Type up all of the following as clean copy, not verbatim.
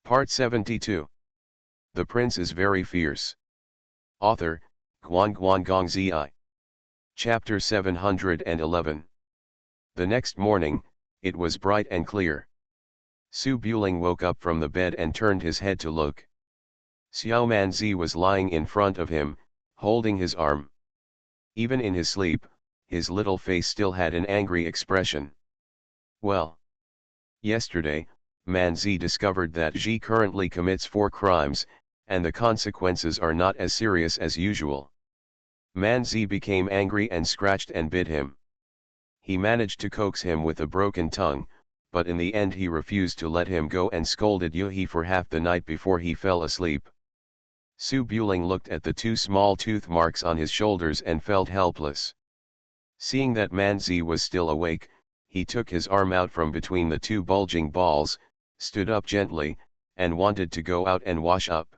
Part 72. The Prince is Very Fierce. Author, Guan Zi. Chapter 711. The next morning, it was bright and clear. Su Buling woke up from the bed and turned his head to look. Xiao Manzi was lying in front of him, holding his arm. Even in his sleep, his little face still had an angry expression. Well. Yesterday, Manzi discovered that Ji currently commits 4 crimes, and the consequences are not as serious as usual. Manzi became angry and scratched and bit him. He managed to coax him with a broken tongue, but in the end he refused to let him go and scolded Yuhi for half the night before he fell asleep. Su Buling looked at the 2 small tooth marks on his shoulders and felt helpless. Seeing that Manzi was still awake, he took his arm out from between the 2 bulging balls, stood up gently, and wanted to go out and wash up.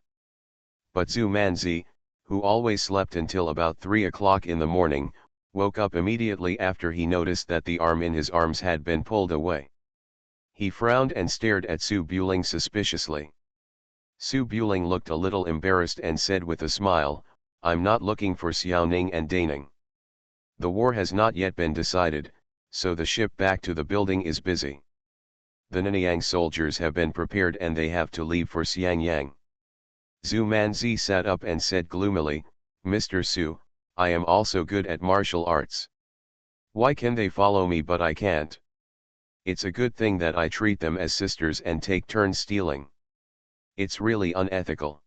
But Zhu Manzi, who always slept until about 3 o'clock in the morning, woke up immediately after he noticed that the arm in his arms had been pulled away. He frowned and stared at Su Buling suspiciously. Su Buling looked a little embarrassed and said with a smile, "I'm not looking for Xiaoning and Daning. The war has not yet been decided, so the ship back to the building is busy. The Nanyang soldiers have been prepared and they have to leave for Xiangyang." Zhu Manzi sat up and said gloomily, "Mr. Su, I am also good at martial arts. Why can they follow me but I can't? It's a good thing that I treat them as sisters and take turns stealing. It's really unethical."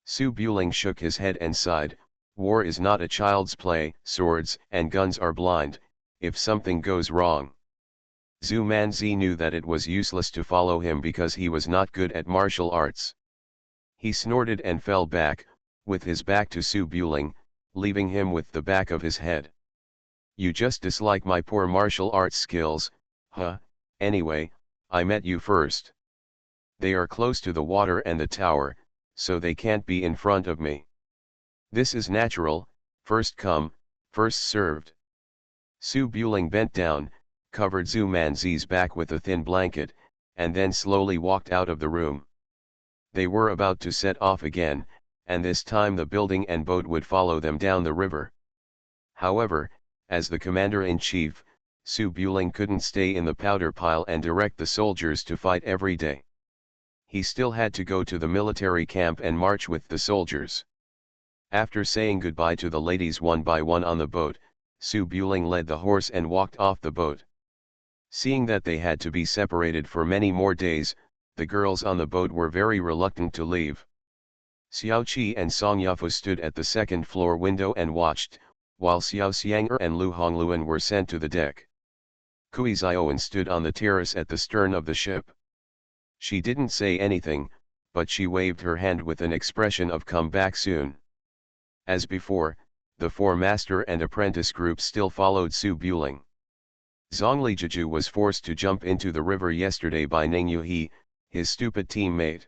Su Buling shook his head and sighed, "War is not a child's play, swords and guns are blind, if something goes wrong." Zhu Manzi knew that it was useless to follow him because he was not good at martial arts. He snorted and fell back, with his back to Su Buling, leaving him with the back of his head. "You just dislike my poor martial arts skills, huh? Anyway, I met you first. They are close to the water and the tower, so they can't be in front of me. This is natural, first come, first served." Su Buling bent down, covered Zhu Manzi's back with a thin blanket, and then slowly walked out of the room. They were about to set off again, and this time the building and boat would follow them down the river. However, as the commander-in-chief, Su Buling couldn't stay in the powder pile and direct the soldiers to fight every day. He still had to go to the military camp and march with the soldiers. After saying goodbye to the ladies one by one on the boat, Su Buling led the horse and walked off the boat. Seeing that they had to be separated for many more days, the girls on the boat were very reluctant to leave. Xiao Qi and Song Yafu stood at the second-floor window and watched, while Xiao Xiang'er and Lu Hongluan were sent to the deck. Kui Zioan stood on the terrace at the stern of the ship. She didn't say anything, but she waved her hand with an expression of "come back soon." As before, the 4 master and apprentice groups still followed Su Buling. Zhongli Jiju was forced to jump into the river yesterday by Ning Yuhi, his stupid teammate.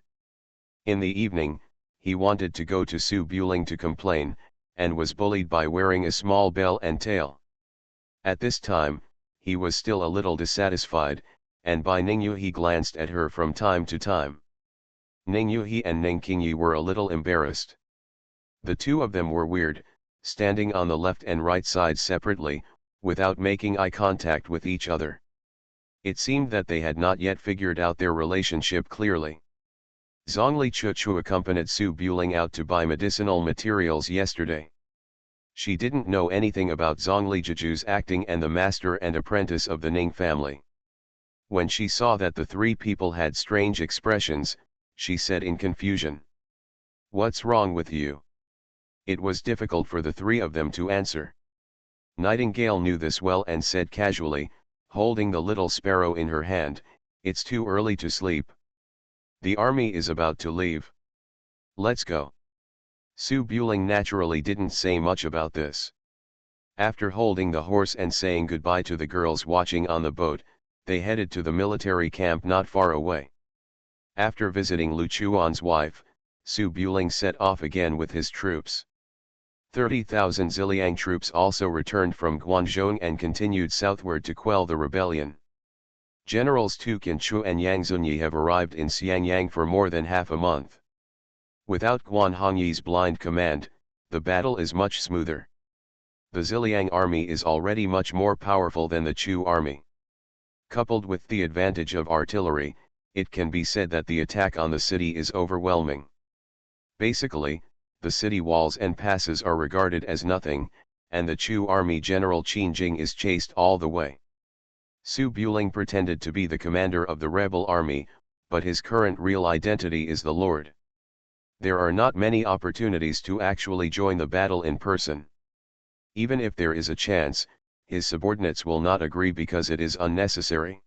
In the evening, he wanted to go to Su Buling to complain, and was bullied by wearing a small bell and tail. At this time, he was still a little dissatisfied, and by Ning Yuhi glanced at her from time to time. Ning Yuhi and Ning Qingyi were a little embarrassed. The 2 of them were weird, standing on the left and right side separately, without making eye contact with each other. It seemed that they had not yet figured out their relationship clearly. Zhongli Chuchu accompanied Su Buling out to buy medicinal materials yesterday. She didn't know anything about Zhongli Jiju's acting and the master and apprentice of the Ning family. When she saw that the 3 people had strange expressions, she said in confusion, "What's wrong with you?" It was difficult for the 3 of them to answer. Nightingale knew this well and said casually, holding the little sparrow in her hand, "It's too early to sleep. The army is about to leave. Let's go." Su Buling naturally didn't say much about this. After holding the horse and saying goodbye to the girls watching on the boat, they headed to the military camp not far away. After visiting Lu Chuan's wife, Su Buling set off again with his troops. 30,000 Ziliang troops also returned from Guangzhou and continued southward to quell the rebellion. Generals Tu Qinchu and Yang Zunyi have arrived in Xiangyang for more than half a month. Without Guan Hongyi's blind command, the battle is much smoother. The Ziliang army is already much more powerful than the Chu army. Coupled with the advantage of artillery, it can be said that the attack on the city is overwhelming. Basically, the city walls and passes are regarded as nothing, and the Chu army general Qin Jing is chased all the way. Su Buling pretended to be the commander of the rebel army, but his current real identity is the Lord. There are not many opportunities to actually join the battle in person. Even if there is a chance, his subordinates will not agree because it is unnecessary.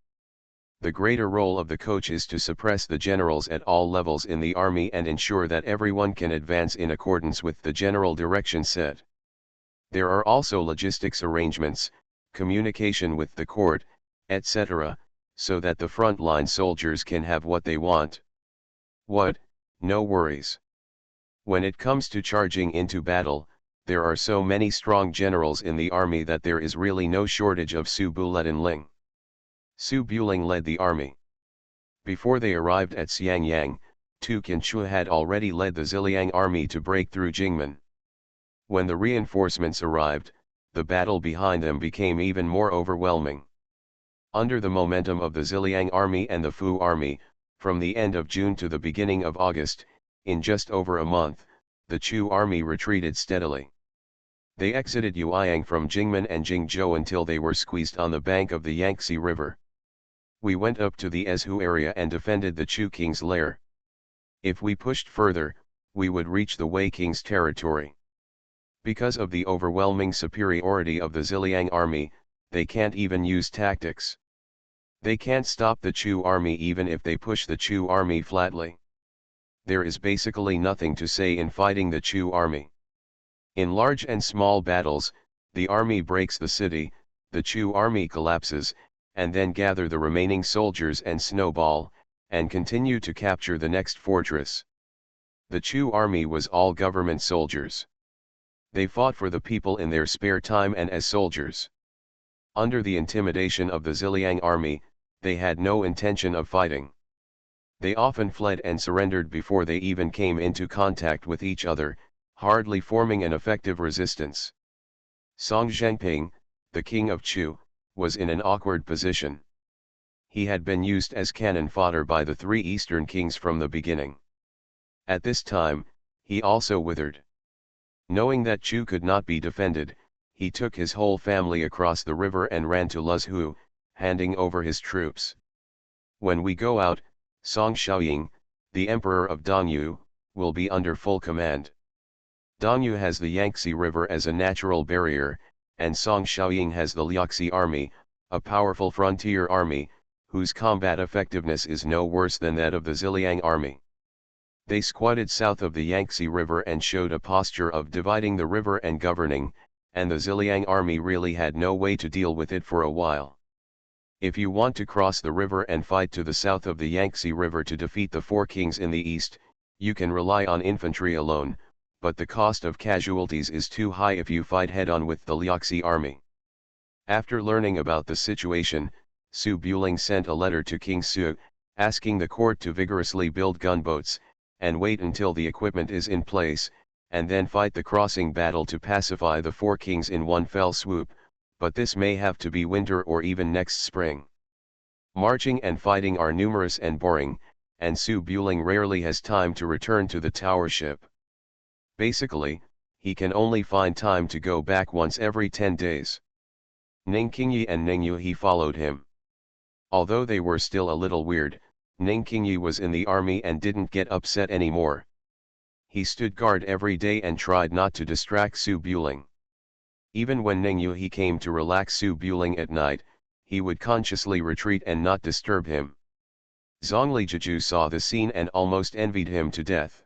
The greater role of the coach is to suppress the generals at all levels in the army and ensure that everyone can advance in accordance with the general direction set. There are also logistics arrangements, communication with the court, etc., so that the front-line soldiers can have what they want. What? No worries. When it comes to charging into battle, there are so many strong generals in the army that there is really no shortage of Su Buling. Su Buling led the army. Before they arrived at Xiangyang, Tu Qinchu had already led the Ziliang army to break through Jingmen. When the reinforcements arrived, the battle behind them became even more overwhelming. Under the momentum of the Ziliang army and the Fu army, from the end of June to the beginning of August, in just over a month, the Chu army retreated steadily. They exited Yueyang from Jingmen and Jingzhou until they were squeezed on the bank of the Yangtze River. We went up to the Ezhu area and defended the Chu king's lair. If we pushed further, we would reach the Wei king's territory. Because of the overwhelming superiority of the Ziliang army, they can't even use tactics. They can't stop the Chu army even if they push the Chu army flatly. There is basically nothing to say in fighting the Chu army. In large and small battles, the army breaks the city, the Chu army collapses, and then gather the remaining soldiers and snowball, and continue to capture the next fortress. The Chu army was all government soldiers. They fought for the people in their spare time and as soldiers. Under the intimidation of the Ziliang army, they had no intention of fighting. They often fled and surrendered before they even came into contact with each other, hardly forming an effective resistance. Song Zhengping, the king of Chu, was in an awkward position. He had been used as cannon fodder by the three eastern kings from the beginning. At this time, he also withered. Knowing that Chu could not be defended, he took his whole family across the river and ran to Luzhu, handing over his troops. When we go out, Song Xiaoying, the emperor of Dongyu, will be under full command. Dongyu has the Yangtze River as a natural barrier, and Song Xiaoying has the Liaxi army, a powerful frontier army, whose combat effectiveness is no worse than that of the Ziliang army. They squatted south of the Yangtze River and showed a posture of dividing the river and governing, and the Ziliang army really had no way to deal with it for a while. If you want to cross the river and fight to the south of the Yangtze River to defeat the four kings in the east, you can rely on infantry alone, but the cost of casualties is too high if you fight head-on with the Liaxi army. After learning about the situation, Su Buling sent a letter to King Su, asking the court to vigorously build gunboats, and wait until the equipment is in place, and then fight the crossing battle to pacify the four kings in one fell swoop, but this may have to be winter or even next spring. Marching and fighting are numerous and boring, and Su Buling rarely has time to return to the tower ship. Basically, he can only find time to go back once every 10 days. Ning Qingyi and Ning Yuhe followed him. Although they were still a little weird, Ning Qingyi was in the army and didn't get upset anymore. He stood guard every day and tried not to distract Su Buling. Even when Ning Yuhe came to relax Su Buling at night, he would consciously retreat and not disturb him. Zhongli Jiju saw the scene and almost envied him to death.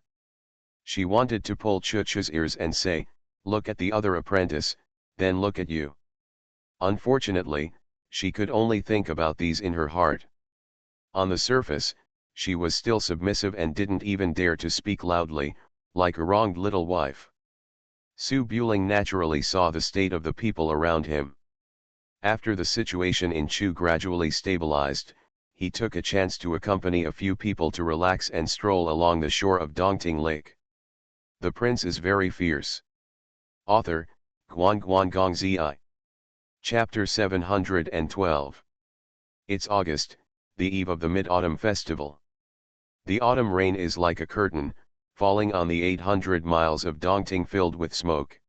She wanted to pull Chuchu's ears and say, "Look at the other apprentice, then look at you." Unfortunately, she could only think about these in her heart. On the surface, she was still submissive and didn't even dare to speak loudly, like a wronged little wife. Su Buling naturally saw the state of the people around him. After the situation in Chu gradually stabilized, he took a chance to accompany a few people to relax and stroll along the shore of Dongting Lake. The prince is very fierce. Author, Guan Guan Gong Zi. Chapter 712. It's August, the eve of the Mid-Autumn Festival. The autumn rain is like a curtain, falling on the 800 miles of Dongting filled with smoke.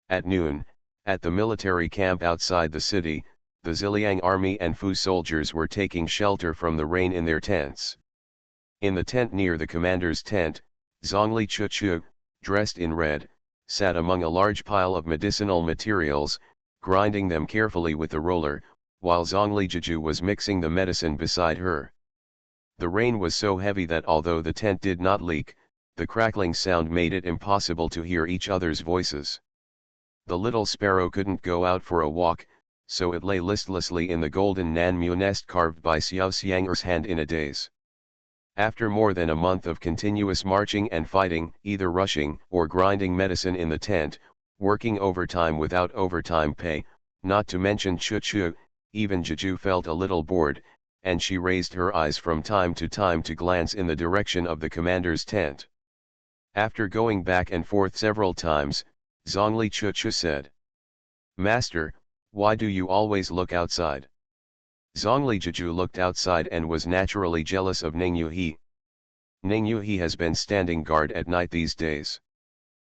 At noon, at the military camp outside the city, the Ziliang army and Fu soldiers were taking shelter from the rain in their tents. In the tent near the commander's tent, Zhongli Chuchu, dressed in red, sat among a large pile of medicinal materials, grinding them carefully with a roller, while Zhongli Jiju was mixing the medicine beside her. The rain was so heavy that although the tent did not leak, the crackling sound made it impossible to hear each other's voices. The little sparrow couldn't go out for a walk, so it lay listlessly in the golden Nanmu nest carved by Xiao Xiang'er's hand in a daze. After more than a month of continuous marching and fighting, either rushing or grinding medicine in the tent, working overtime without overtime pay, not to mention Chuchu, even Jiju felt a little bored, and she raised her eyes from time to glance in the direction of the commander's tent. After going back and forth several times, Zhongli Chuchu said, "Master, why do you always look outside?" Zhongli Jiju looked outside and was naturally jealous of Ning Yuhi. Ning Yuhi has been standing guard at night these days.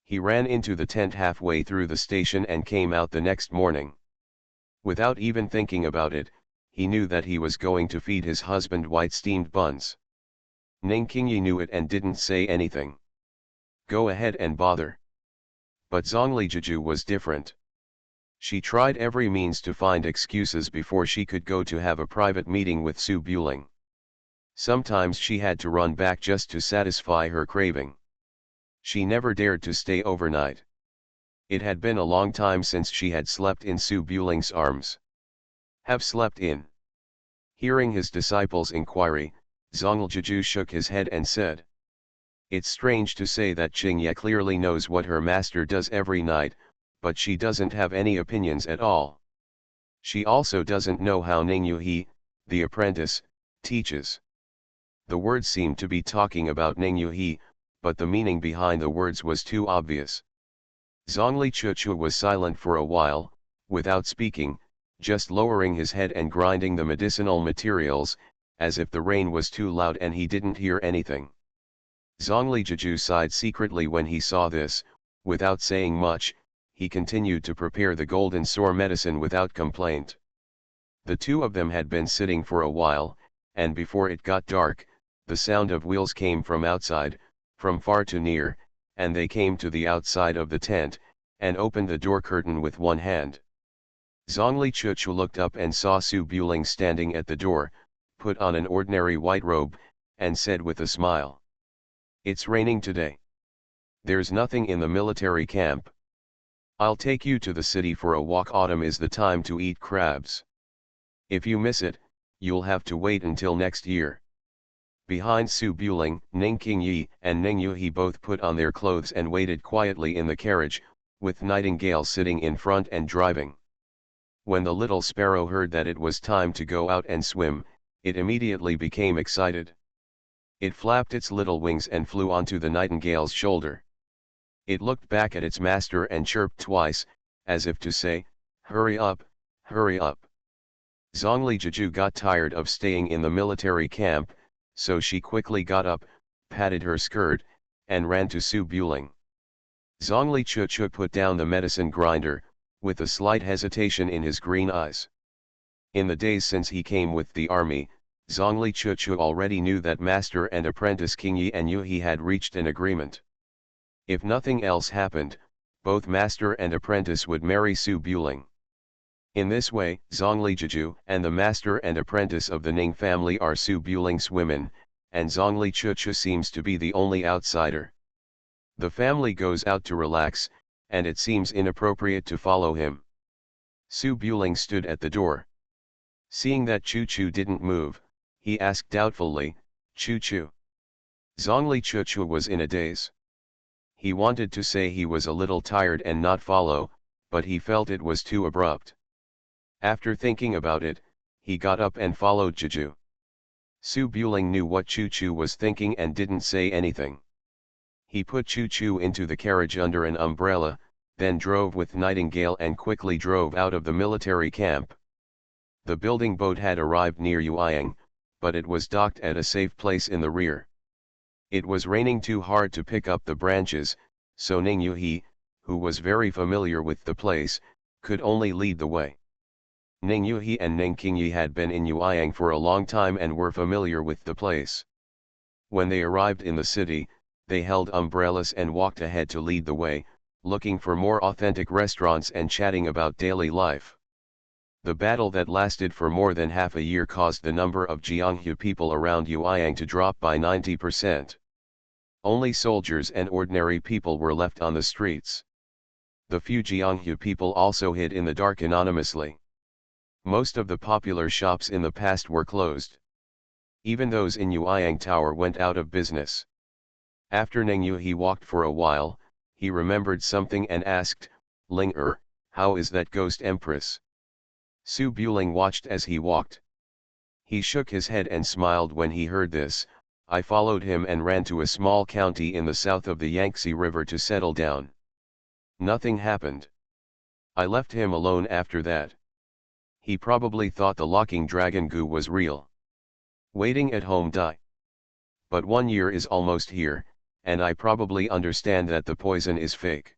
He ran into the tent halfway through the station and came out the next morning. Without even thinking about it, he knew that he was going to feed his husband white steamed buns. Ning Qingyi knew it and didn't say anything. Go ahead and bother. But Zhongli Jiju was different. She tried every means to find excuses before she could go to have a private meeting with Su Buling. Sometimes she had to run back just to satisfy her craving. She never dared to stay overnight. It had been a long time since she had slept in Su Buling's arms. Have slept in? Hearing his disciple's inquiry, Zhongli Jiju shook his head and said, "It's strange to say that Qingye clearly knows what her master does every night, but she doesn't have any opinions at all. She also doesn't know how Ning Yuhi, the apprentice, teaches." The words seemed to be talking about Ning Yuhi, but the meaning behind the words was too obvious. Zhongli Chuchu was silent for a while, without speaking, just lowering his head and grinding the medicinal materials, as if the rain was too loud and he didn't hear anything. Zhongli Jiju sighed secretly when he saw this. Without saying much, he continued to prepare the golden sore medicine without complaint. The two of them had been sitting for a while, and before it got dark, the sound of wheels came from outside, from far to near, and they came to the outside of the tent, and opened the door curtain with one hand. Zhongli Chuchu looked up and saw Su Buling standing at the door, put on an ordinary white robe, and said with a smile, "It's raining today. There's nothing in the military camp. I'll take you to the city for a walk. Autumn is the time to eat crabs. If you miss it, you'll have to wait until next year." Behind Su Buling, Ning Qingyi and Ning Yuhi both put on their clothes and waited quietly in the carriage, with Nightingale sitting in front and driving. When the little sparrow heard that it was time to go out and swim, it immediately became excited. It flapped its little wings and flew onto the nightingale's shoulder. It looked back at its master and chirped twice, as if to say, "Hurry up, hurry up." Zhongli Jiju got tired of staying in the military camp, so she quickly got up, patted her skirt, and ran to Su Buling. Zhongli Chuchu put down the medicine grinder, with a slight hesitation in his green eyes. In the days since he came with the army, Zhongli Chuchu already knew that master and apprentice Qingyi and Yuhi had reached an agreement. If nothing else happened, both master and apprentice would marry Su Buling. In this way, Zhongli Jiju and the master and apprentice of the Ning family are Su Buling's women, and Zhongli Chuchu seems to be the only outsider. The family goes out to relax, and it seems inappropriate to follow him. Su Buling stood at the door. Seeing that Chuchu didn't move, he asked doubtfully, "Chuchu?" Zhongli Chuchu was in a daze. He wanted to say he was a little tired and not follow, but he felt it was too abrupt. After thinking about it, he got up and followed Jiju. Su Buling knew what Chu Chu was thinking and didn't say anything. He put Chu Chu into the carriage under an umbrella, then drove with Nightingale and quickly drove out of the military camp. The building boat had arrived near Yueyang, but it was docked at a safe place in the rear. It was raining too hard to pick up the branches, so Ning Yuhi, who was very familiar with the place, could only lead the way. Ning Yuhi and Ning Qingyi had been in Yueyang for a long time and were familiar with the place. When they arrived in the city, they held umbrellas and walked ahead to lead the way, looking for more authentic restaurants and chatting about daily life. The battle that lasted for more than half a year caused the number of Jianghu people around Yueyang to drop by 90%. Only soldiers and ordinary people were left on the streets. The few Jianghu people also hid in the dark anonymously. Most of the popular shops in the past were closed. Even those in Yueyang Tower went out of business. After Ning Yuhi walked for a while, he remembered something and asked, "Ling how is that ghost empress?" Su Buling watched as he walked. He shook his head and smiled when he heard this. "I followed him and ran to a small county in the south of the Yangtze River to settle down. Nothing happened. I left him alone after that. He probably thought the locking dragon goo was real. Waiting at home die. But 1 year is almost here, and I probably understand that the poison is fake.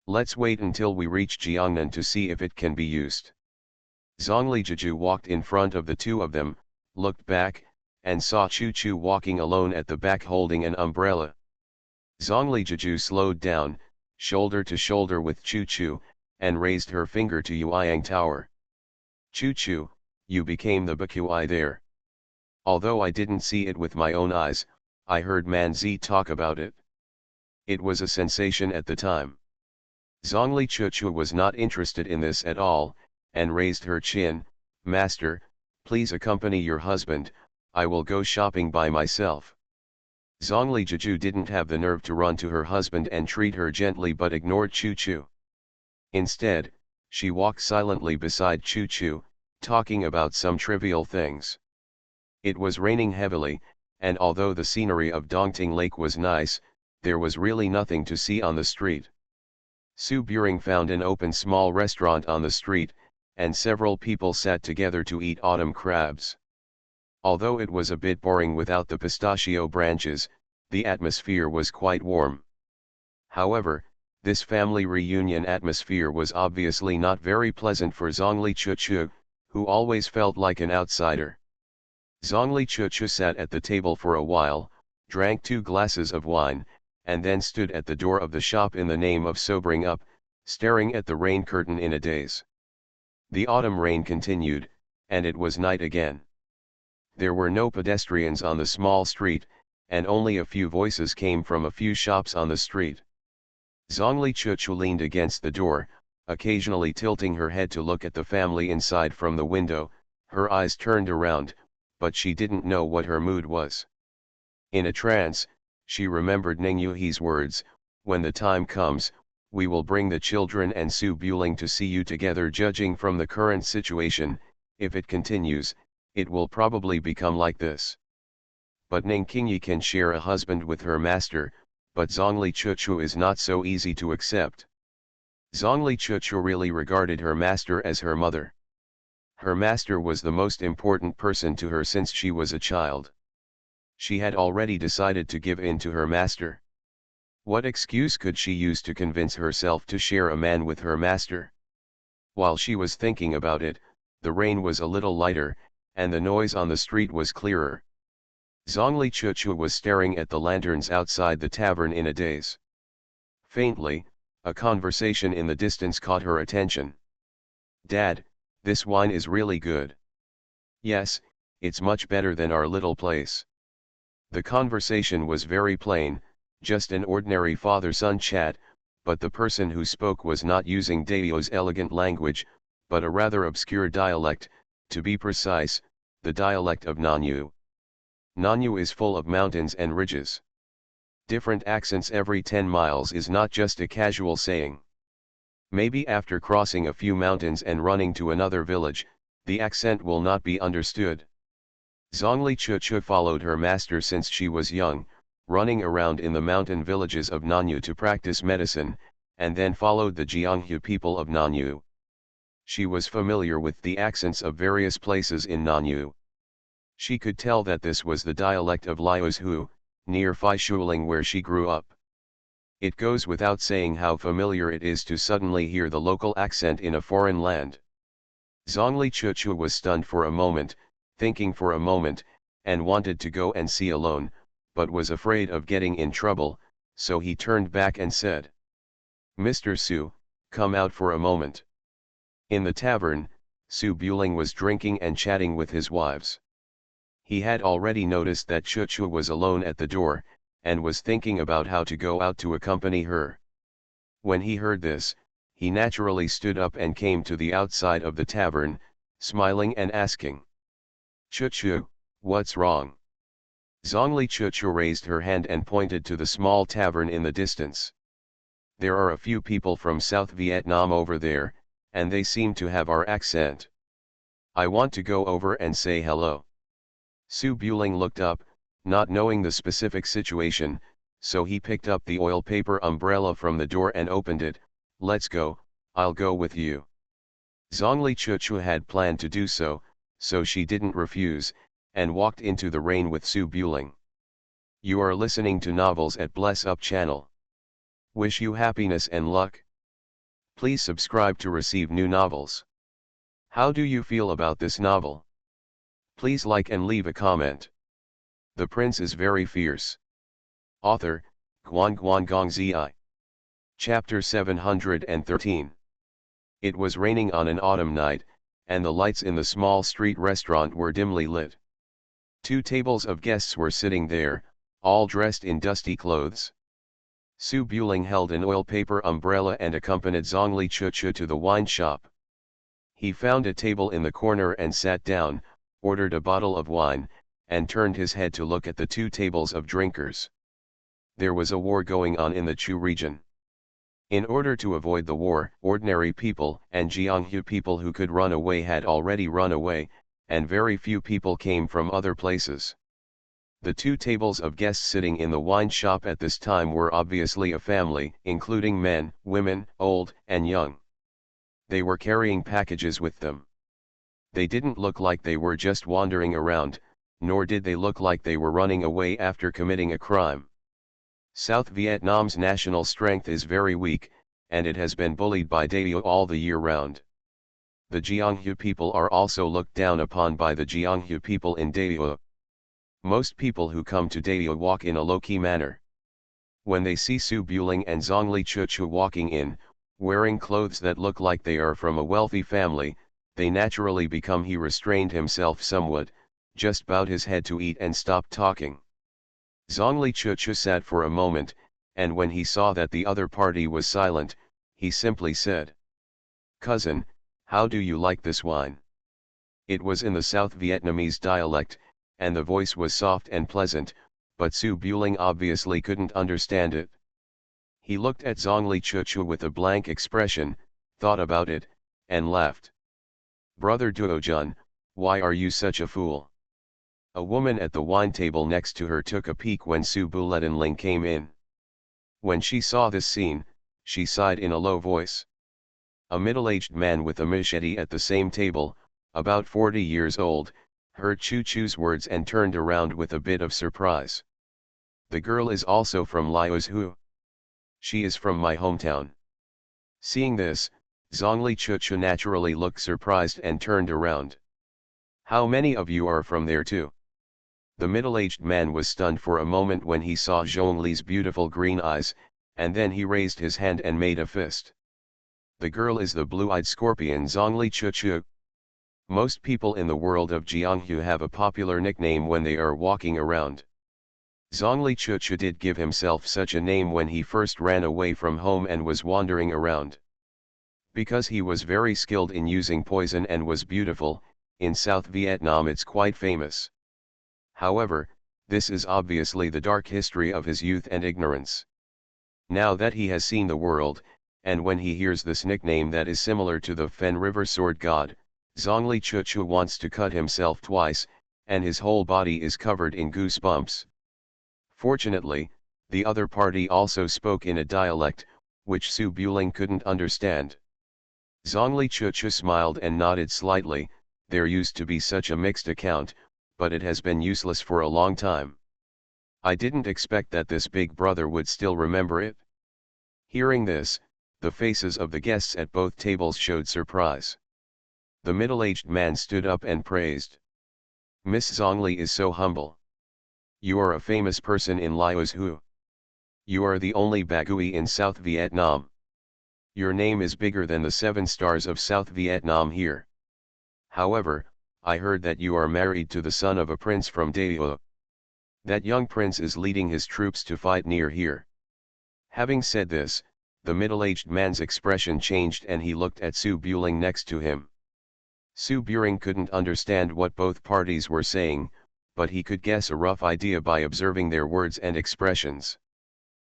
Let's wait until we reach Jiangnan to see if it can be used." Zhongli Jiju walked in front of the two of them, looked back, and saw Chu Chu walking alone at the back holding an umbrella. Zhongli Jiju slowed down, shoulder to shoulder with Chu Chu, and raised her finger to Yueyang Tower. "Chu Chu, you became the Bakuai there. Although I didn't see it with my own eyes, I heard Man Zi talk about it. It was a sensation at the time." Zhongli Chuchu was not interested in this at all, and raised her chin. "Master, please accompany your husband, I will go shopping by myself." Zhongli Jiju didn't have the nerve to run to her husband and treat her gently but ignored Chu Chu. Instead, she walked silently beside Chu Chu, talking about some trivial things. It was raining heavily, and although the scenery of Dongting Lake was nice, there was really nothing to see on the street. Su Buring found an open small restaurant on the street, and several people sat together to eat autumn crabs. Although it was a bit boring without the pistachio branches, the atmosphere was quite warm. However, this family reunion atmosphere was obviously not very pleasant for Zhongli Chuchu, who always felt like an outsider. Zhongli Chuchu sat at the table for a while, drank 2 glasses of wine, and then stood at the door of the shop in the name of sobering up, staring at the rain curtain in a daze. The autumn rain continued, and it was night again. There were no pedestrians on the small street, and only a few voices came from a few shops on the street. Zhongli Chuchu leaned against the door, occasionally tilting her head to look at the family inside from the window, her eyes turned around, but she didn't know what her mood was. In a trance, she remembered Ning Yuhi's words, "When the time comes, we will bring the children and Su Buling to see you together." Judging from the current situation, if it continues, it will probably become like this. But Ning Qingyi can share a husband with her master, but Zhongli Chuchu is not so easy to accept. Zhongli Chuchu really regarded her master as her mother. Her master was the most important person to her since she was a child. She had already decided to give in to her master. What excuse could she use to convince herself to share a man with her master? While she was thinking about it, the rain was a little lighter, and the noise on the street was clearer. Zhongli Chuchu was staring at the lanterns outside the tavern in a daze. Faintly, a conversation in the distance caught her attention. "Dad, this wine is really good." "Yes, it's much better than our little place." The conversation was very plain, just an ordinary father-son chat, but the person who spoke was not using Daio's elegant language, but a rather obscure dialect, to be precise, the dialect of Nanyu. Nanyu is full of mountains and ridges. Different accents every 10 miles is not just a casual saying. Maybe after crossing a few mountains and running to another village, the accent will not be understood. Zhongli Chuchu followed her master since she was young, running around in the mountain villages of Nanyu to practice medicine, and then followed the Jianghu people of Nanyu. She was familiar with the accents of various places in Nanyu. She could tell that this was the dialect of Liuzhu, near Fishuling where she grew up. It goes without saying how familiar it is to suddenly hear the local accent in a foreign land. Zhongli Chuchu was stunned for a moment, thinking for a moment, and wanted to go and see alone, but was afraid of getting in trouble, so he turned back and said, "Mr. Su, come out for a moment." In the tavern, Su Buling was drinking and chatting with his wives. He had already noticed that Chuchu was alone at the door, and was thinking about how to go out to accompany her. When he heard this, he naturally stood up and came to the outside of the tavern, smiling and asking, "Chuchu, what's wrong?" Zhongli Chuchu raised her hand and pointed to the small tavern in the distance. "There are a few people from South Vietnam over there, and they seem to have our accent. I want to go over and say hello." Su Buling looked up, not knowing the specific situation, so he picked up the oil paper umbrella from the door and opened it. "Let's go, I'll go with you." Zhongli Chuchu had planned to do so, so she didn't refuse, and walked into the rain with Su Buling. You are listening to Novels at Bless Up channel. Wish you happiness and luck. Please subscribe to receive new novels. How do you feel about this novel? Please like and leave a comment. The Prince is Very Fierce. Author, Guan Guan Gong Zi. Chapter 713. It was raining on an autumn night, and the lights in the small street restaurant were dimly lit. 2 tables of guests were sitting there, all dressed in dusty clothes. Su Buling held an oil paper umbrella and accompanied Zhongli Chuchu to the wine shop. He found a table in the corner and sat down, ordered a bottle of wine, and turned his head to look at the 2 tables of drinkers. There was a war going on in the Chu region. In order to avoid the war, ordinary people and Jianghu people who could run away had already run away, and very few people came from other places. The 2 tables of guests sitting in the wine shop at this time were obviously a family, including men, women, old and young. They were carrying packages with them. They didn't look like they were just wandering around, nor did they look like they were running away after committing a crime. South Vietnam's national strength is very weak, and it has been bullied by Daewoo all the year round. The Jianghu people are also looked down upon by the Jianghu people in Daewoo. Most people who come to Daewoo walk in a low-key manner. When they see Su Buling and Zhongli Chuchu walking in, wearing clothes that look like they are from a wealthy family, they naturally become. He restrained himself somewhat, just bowed his head to eat and stopped talking. Zhongli Chuchu sat for a moment, and when he saw that the other party was silent, he simply said, "Cousin, how do you like this wine?" It was in the South Vietnamese dialect, and the voice was soft and pleasant, but Su Buling obviously couldn't understand it. He looked at Zhongli Chuchu with a blank expression, thought about it, and laughed. "Brother Duojun, why are you such a fool?" A woman at the wine table next to her took a peek when Su Buletinling came in. When she saw this scene, she sighed in a low voice. A middle-aged man with a machete at the same table, about 40 years old, heard Chuchu's words and turned around with a bit of surprise. "The girl is also from Liuzhu. She is from my hometown." Seeing this, Zhongli Chuchu naturally looked surprised and turned around. "How many of you are from there too?" The middle-aged man was stunned for a moment when he saw Zhongli's beautiful green eyes, and then he raised his hand and made a fist. "The girl is the blue-eyed scorpion Zhongli Chuchu." Most people in the world of Jianghu have a popular nickname when they are walking around. Zhongli Chuchu did give himself such a name when he first ran away from home and was wandering around. Because he was very skilled in using poison and was beautiful, in South Vietnam it's quite famous. However, this is obviously the dark history of his youth and ignorance. Now that he has seen the world, and when he hears this nickname that is similar to the Fen River Sword God, Zhongli Chuchu wants to cut himself twice, and his whole body is covered in goosebumps. Fortunately, the other party also spoke in a dialect, which Su Buling couldn't understand. Zhongli Chuchu smiled and nodded slightly. There used to be such a mixed account, but it has been useless for a long time. I didn't expect that this big brother would still remember it. Hearing this, the faces of the guests at both tables showed surprise. The middle-aged man stood up and praised. Miss Zhongli is so humble. You are a famous person in Laos Hu. You are the only Bagui in South Vietnam. Your name is bigger than the 7 stars of South Vietnam here. However, I heard that you are married to the son of a prince from Daewoo. That young prince is leading his troops to fight near here. Having said this, the middle-aged man's expression changed and he looked at Su Buling next to him. Su Buling couldn't understand what both parties were saying, but he could guess a rough idea by observing their words and expressions.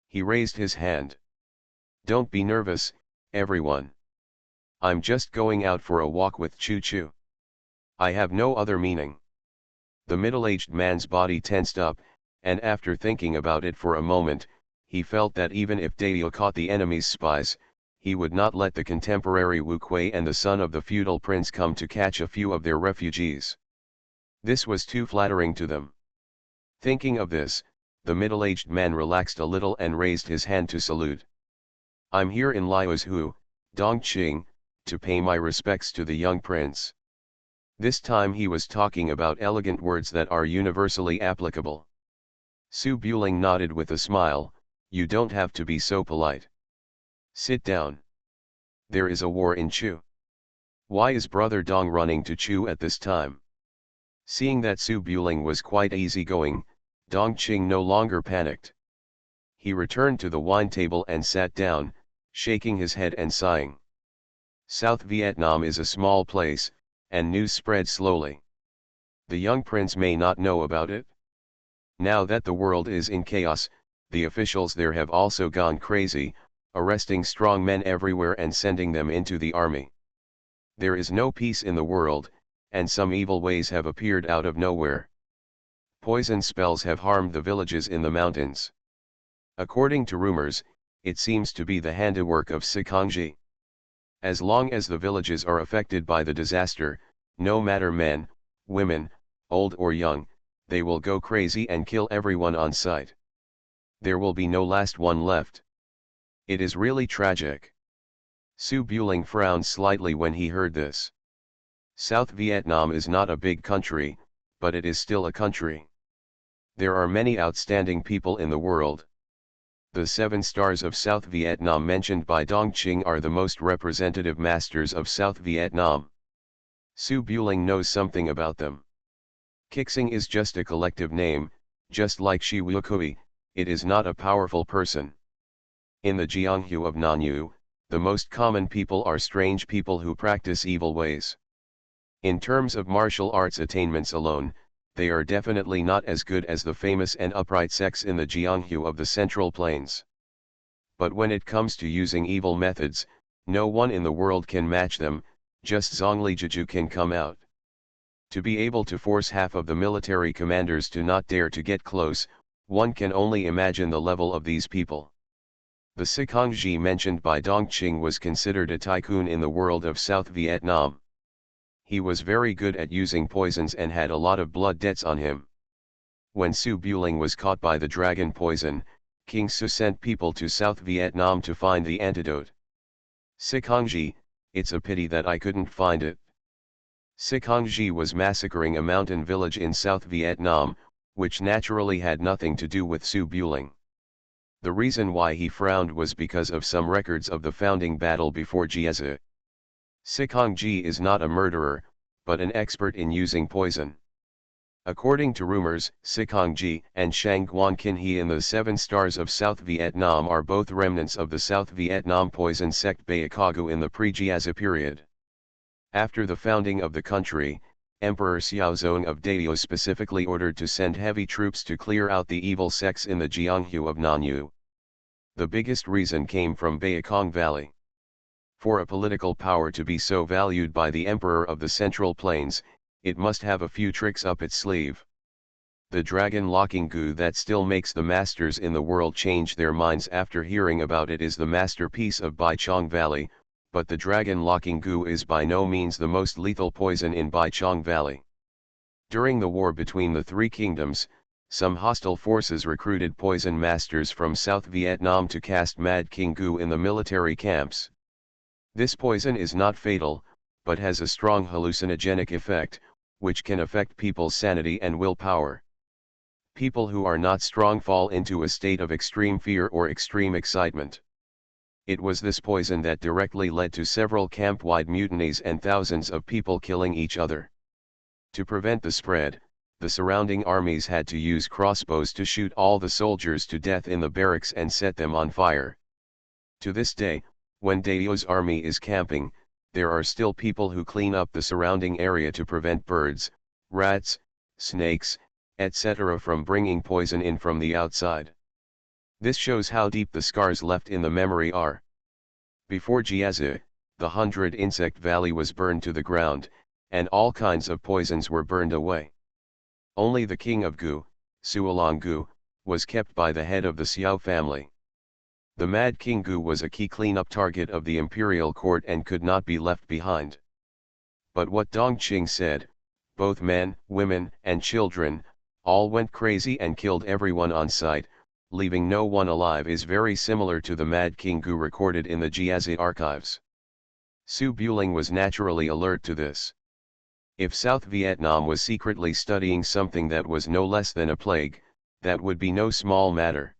He raised his hand. Don't be nervous, everyone. I'm just going out for a walk with Chu Chu. I have no other meaning. The middle-aged man's body tensed up, and after thinking about it for a moment, he felt that even if Daewoo caught the enemy's spies, he would not let the contemporary Wu Kuei and the son of the feudal prince come to catch a few of their refugees. This was too flattering to them. Thinking of this, the middle-aged man relaxed a little and raised his hand to salute. I'm here in Laos Hu, Dongqing, to pay my respects to the young prince. This time he was talking about elegant words that are universally applicable. Su Buling nodded with a smile. You don't have to be so polite. Sit down. There is a war in Chu. Why is Brother Dong running to Chu at this time? Seeing that Su Buling was quite easygoing, Dongqing no longer panicked. He returned to the wine table and sat down, shaking his head and sighing. South Vietnam is a small place, and news spread slowly. The young prince may not know about it. Now that the world is in chaos, the officials there have also gone crazy, arresting strong men everywhere and sending them into the army. There is no peace in the world, and some evil ways have appeared out of nowhere. Poison spells have harmed the villages in the mountains. According to rumors, it seems to be the handiwork of Sikongji. As long as the villages are affected by the disaster, no matter men, women, old or young, they will go crazy and kill everyone on sight. There will be no last one left. It is really tragic. Su Buling frowned slightly when he heard this. South Vietnam is not a big country, but it is still a country. There are many outstanding people in the world. The 7 stars of South Vietnam mentioned by Dongqing are the most representative masters of South Vietnam. Su Buling knows something about them. Kixing is just a collective name, just like Shi Wu Kui, it is not a powerful person. In the Jianghu of Nanyu, the most common people are strange people who practice evil ways. In terms of martial arts attainments alone, they are definitely not as good as the famous and upright sects in the Jianghu of the Central Plains. But when it comes to using evil methods, no one in the world can match them, just Zhongli Jiju can come out. To be able to force half of the military commanders to not dare to get close, one can only imagine the level of these people. The Sikongji mentioned by Dongqing was considered a tycoon in the world of South Vietnam. He was very good at using poisons and had a lot of blood debts on him. When Su Buling was caught by the dragon poison, King Su sent people to South Vietnam to find the antidote. Sikongji, it's a pity that I couldn't find it. Sikongji was massacring a mountain village in South Vietnam, which naturally had nothing to do with Su Buling. The reason why he frowned was because of some records of the founding battle before Jiezi. Sikongji is not a murderer, but an expert in using poison. According to rumors, Sikongji and Shang Guan Kinhe in the 7 stars of South Vietnam are both remnants of the South Vietnam poison sect Baekagu in the pre-Jiezi period. After the founding of the country, Emperor Xiaozong of Daewoo specifically ordered to send heavy troops to clear out the evil sects in the Jianghu of Nanyu. The biggest reason came from Baekong Valley. For a political power to be so valued by the Emperor of the Central Plains, it must have a few tricks up its sleeve. The dragon-locking goo that still makes the masters in the world change their minds after hearing about it is the masterpiece of Baichong Valley, but the dragon-locking goo is by no means the most lethal poison in Baichong Valley. During the war between the three kingdoms, some hostile forces recruited poison masters from South Vietnam to cast Mad King goo in the military camps. This poison is not fatal, but has a strong hallucinogenic effect, which can affect people's sanity and willpower. People who are not strong fall into a state of extreme fear or extreme excitement. It was this poison that directly led to several camp-wide mutinies and thousands of people killing each other. To prevent the spread, the surrounding armies had to use crossbows to shoot all the soldiers to death in the barracks and set them on fire. To this day, when Dao's army is camping, there are still people who clean up the surrounding area to prevent birds, rats, snakes, etc. from bringing poison in from the outside. This shows how deep the scars left in the memory are. Before Jiazi, the 100 Insect Valley was burned to the ground, and all kinds of poisons were burned away. Only the king of Gu, Suolong Gu, was kept by the head of the Xiao family. The Mad King Gu was a key cleanup target of the imperial court and could not be left behind. But what Dongqing said, both men, women, and children, all went crazy and killed everyone on sight, leaving no one alive, is very similar to the Mad King Gu recorded in the Jiazi archives. Su Buling was naturally alert to this. If South Vietnam was secretly studying something that was no less than a plague, that would be no small matter.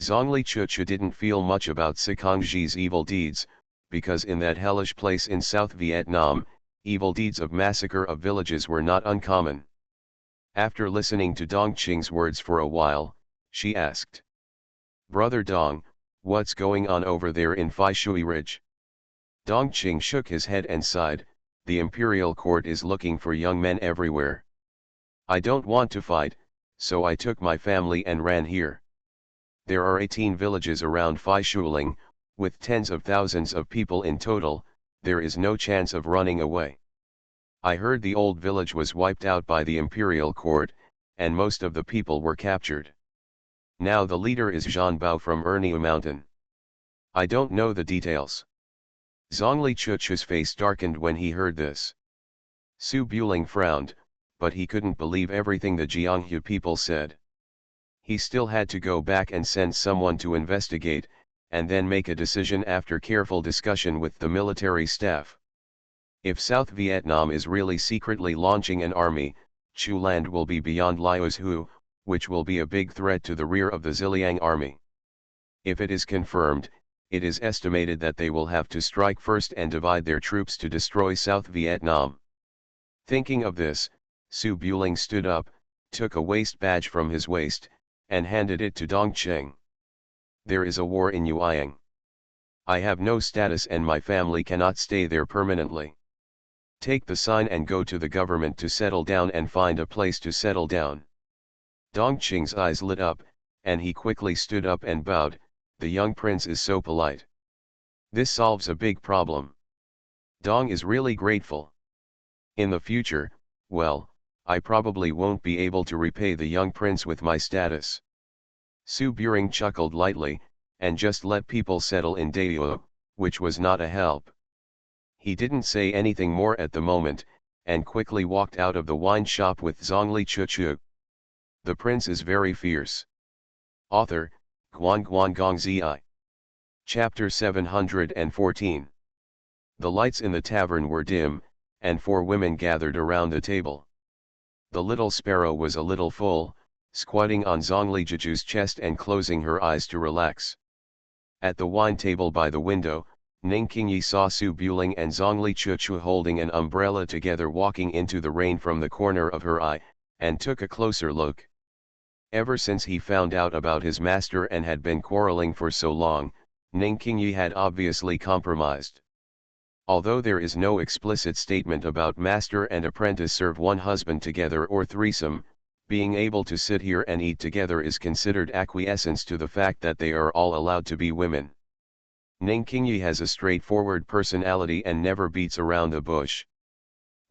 Zhongli Chuchu didn't feel much about Sikongji's evil deeds, because in that hellish place in South Vietnam, evil deeds of massacre of villages were not uncommon. After listening to Dongqing's words for a while, she asked, "Brother Dong, what's going on over there in Phi Shui Ridge?" Dongqing shook his head and sighed, "The imperial court is looking for young men everywhere. I don't want to fight, so I took my family and ran here. There are 18 villages around Phi Shuling, with tens of thousands of people in total. There is no chance of running away. I heard the old village was wiped out by the imperial court, and most of the people were captured. Now the leader is Zhan Bao from Erniu Mountain. I don't know the details." Zhongli Chuchu's face darkened when he heard this. Su Buling frowned, but he couldn't believe everything the Jianghu people said. He still had to go back and send someone to investigate, and then make a decision after careful discussion with the military staff. If South Vietnam is really secretly launching an army, Chu Land will be beyond Liu's Hu, which will be a big threat to the rear of the Ziliang army. If it is confirmed, it is estimated that they will have to strike first and divide their troops to destroy South Vietnam. Thinking of this, Su Buling stood up, took a waist badge from his waist, and handed it to Dongqing. "There is a war in Yueyang. I have no status and my family cannot stay there permanently. Take the sign and go to the government to settle down and find a place to settle down." Dongqing's eyes lit up, and he quickly stood up and bowed. The young prince is so polite. This solves a big problem. Dong is really grateful. In the future, well, I probably won't be able to repay the young prince with my status. Su Buring chuckled lightly, and just let people settle in Dao, which was not a help. He didn't say anything more at the moment, and quickly walked out of the wine shop with Zhongli Chuchu. The prince is very fierce. Author, Guan Guan Gong Zi. Chapter 714. The lights in the tavern were dim, and 4 women gathered around the table. The little sparrow was a little full, squatting on Zhongli Chuchu's chest and closing her eyes to relax. At the wine table by the window, Ning Qingyi saw Su Buling and Zhongli Chuchu holding an umbrella together walking into the rain from the corner of her eye, and took a closer look. Ever since he found out about his master and had been quarreling for so long, Ning Qingyi had obviously compromised. Although there is no explicit statement about master and apprentice serve one husband together or threesome, being able to sit here and eat together is considered acquiescence to the fact that they are all allowed to be women. Ning Qingyi has a straightforward personality and never beats around the bush.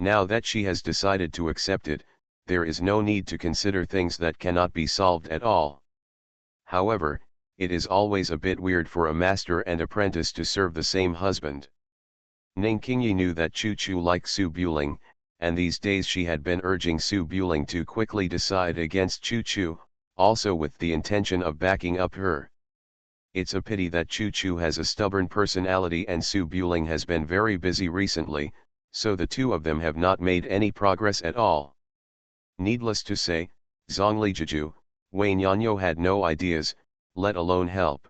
Now that she has decided to accept it, there is no need to consider things that cannot be solved at all. However, it is always a bit weird for a master and apprentice to serve the same husband. Ning Qingyi knew that Chu Chu liked Su Buling, and these days she had been urging Su Buling to quickly decide against Chu Chu, also with the intention of backing up her. It's a pity that Chu Chu has a stubborn personality and Su Buling has been very busy recently, so the two of them have not made any progress at all. Needless to say, Zhongli Jiju, Wei Nianyo had no ideas, let alone help.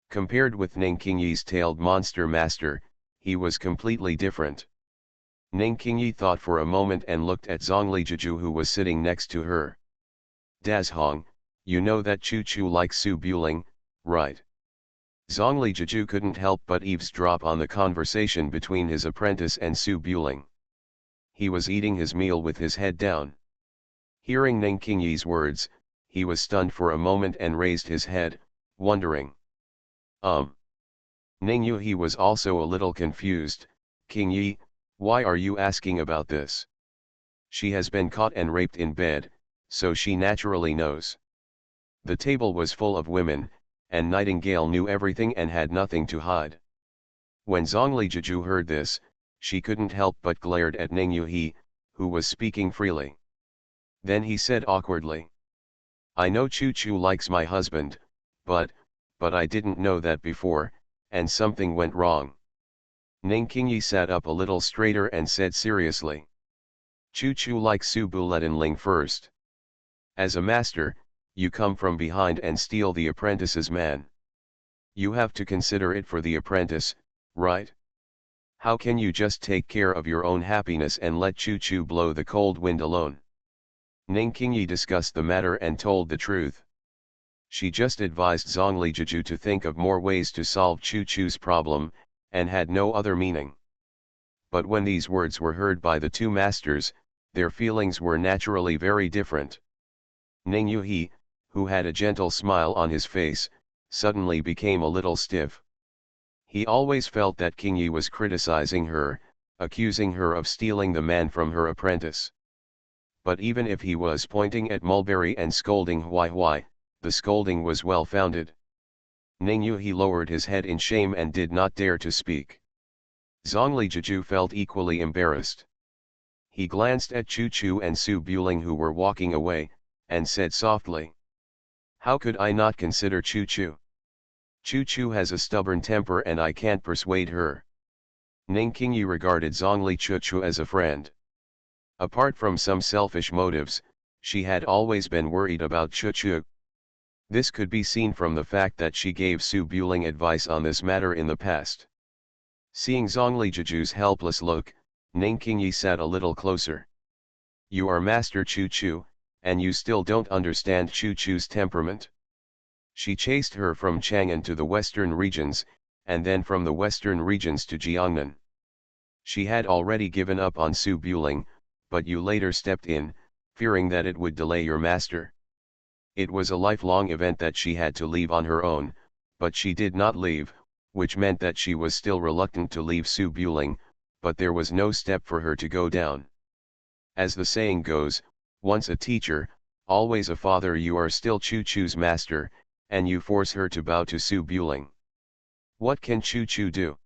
Compared with Ning Qingyi's tailed monster master, he was completely different. Ning Qingyi thought for a moment and looked at Zhongli Jiju who was sitting next to her. Dazhong, you know that Chu Chu likes Su Buling, right? Zhongli Jiju couldn't help but eavesdrop on the conversation between his apprentice and Su Buling. He was eating his meal with his head down. Hearing Ning Qingyi's words, he was stunned for a moment and raised his head, wondering. Ning Yu was also a little confused. Qingyi, why are you asking about this? She has been caught and raped in bed, so she naturally knows. The table was full of women, and Nightingale knew everything and had nothing to hide. When Zhongli Jiju heard this, she couldn't help but glared at Ning Yu, who was speaking freely. Then he said awkwardly. I know Chu Chu likes my husband, but I didn't know that before, and something went wrong. Ning Qingyi sat up a little straighter and said seriously. Chu Chu likes Su Buletinling first. As a master, you come from behind and steal the apprentice's man. You have to consider it for the apprentice, right? How can you just take care of your own happiness and let Chu Chu blow the cold wind alone? Ning Qingyi discussed the matter and told the truth. She just advised Zhongli Jiju to think of more ways to solve Chu Chu's problem, and had no other meaning. But when these words were heard by the two masters, their feelings were naturally very different. Ning Yu, who had a gentle smile on his face, suddenly became a little stiff. He always felt that Qingyi was criticizing her, accusing her of stealing the man from her apprentice. But even if he was pointing at Mulberry and scolding Huai, the scolding was well founded. Ning Yu lowered his head in shame and did not dare to speak. Zhongli Jiju felt equally embarrassed. He glanced at Chu Chu and Su Buling who were walking away, and said softly. How could I not consider Chu Chu? Chu Chu has a stubborn temper and I can't persuade her. Ning Qingyi regarded Zhongli Chuchu as a friend. Apart from some selfish motives, she had always been worried about Chuchu. This could be seen from the fact that she gave Su Buling advice on this matter in the past. Seeing Zhongli Jiju's helpless look, Ning Qingyi sat a little closer. You are Master Chu Chu, and you still don't understand Chu Chu's temperament? She chased her from Chang'an to the western regions, and then from the western regions to Jiangnan. She had already given up on Su Buling, but you later stepped in, fearing that it would delay your master. It was a lifelong event that she had to leave on her own, but she did not leave, which meant that she was still reluctant to leave Su Buling, but there was no step for her to go down. As the saying goes, once a teacher, always a father. You are still Chu Chu's master, and you force her to bow to Su Buling. What can Chu Chu do?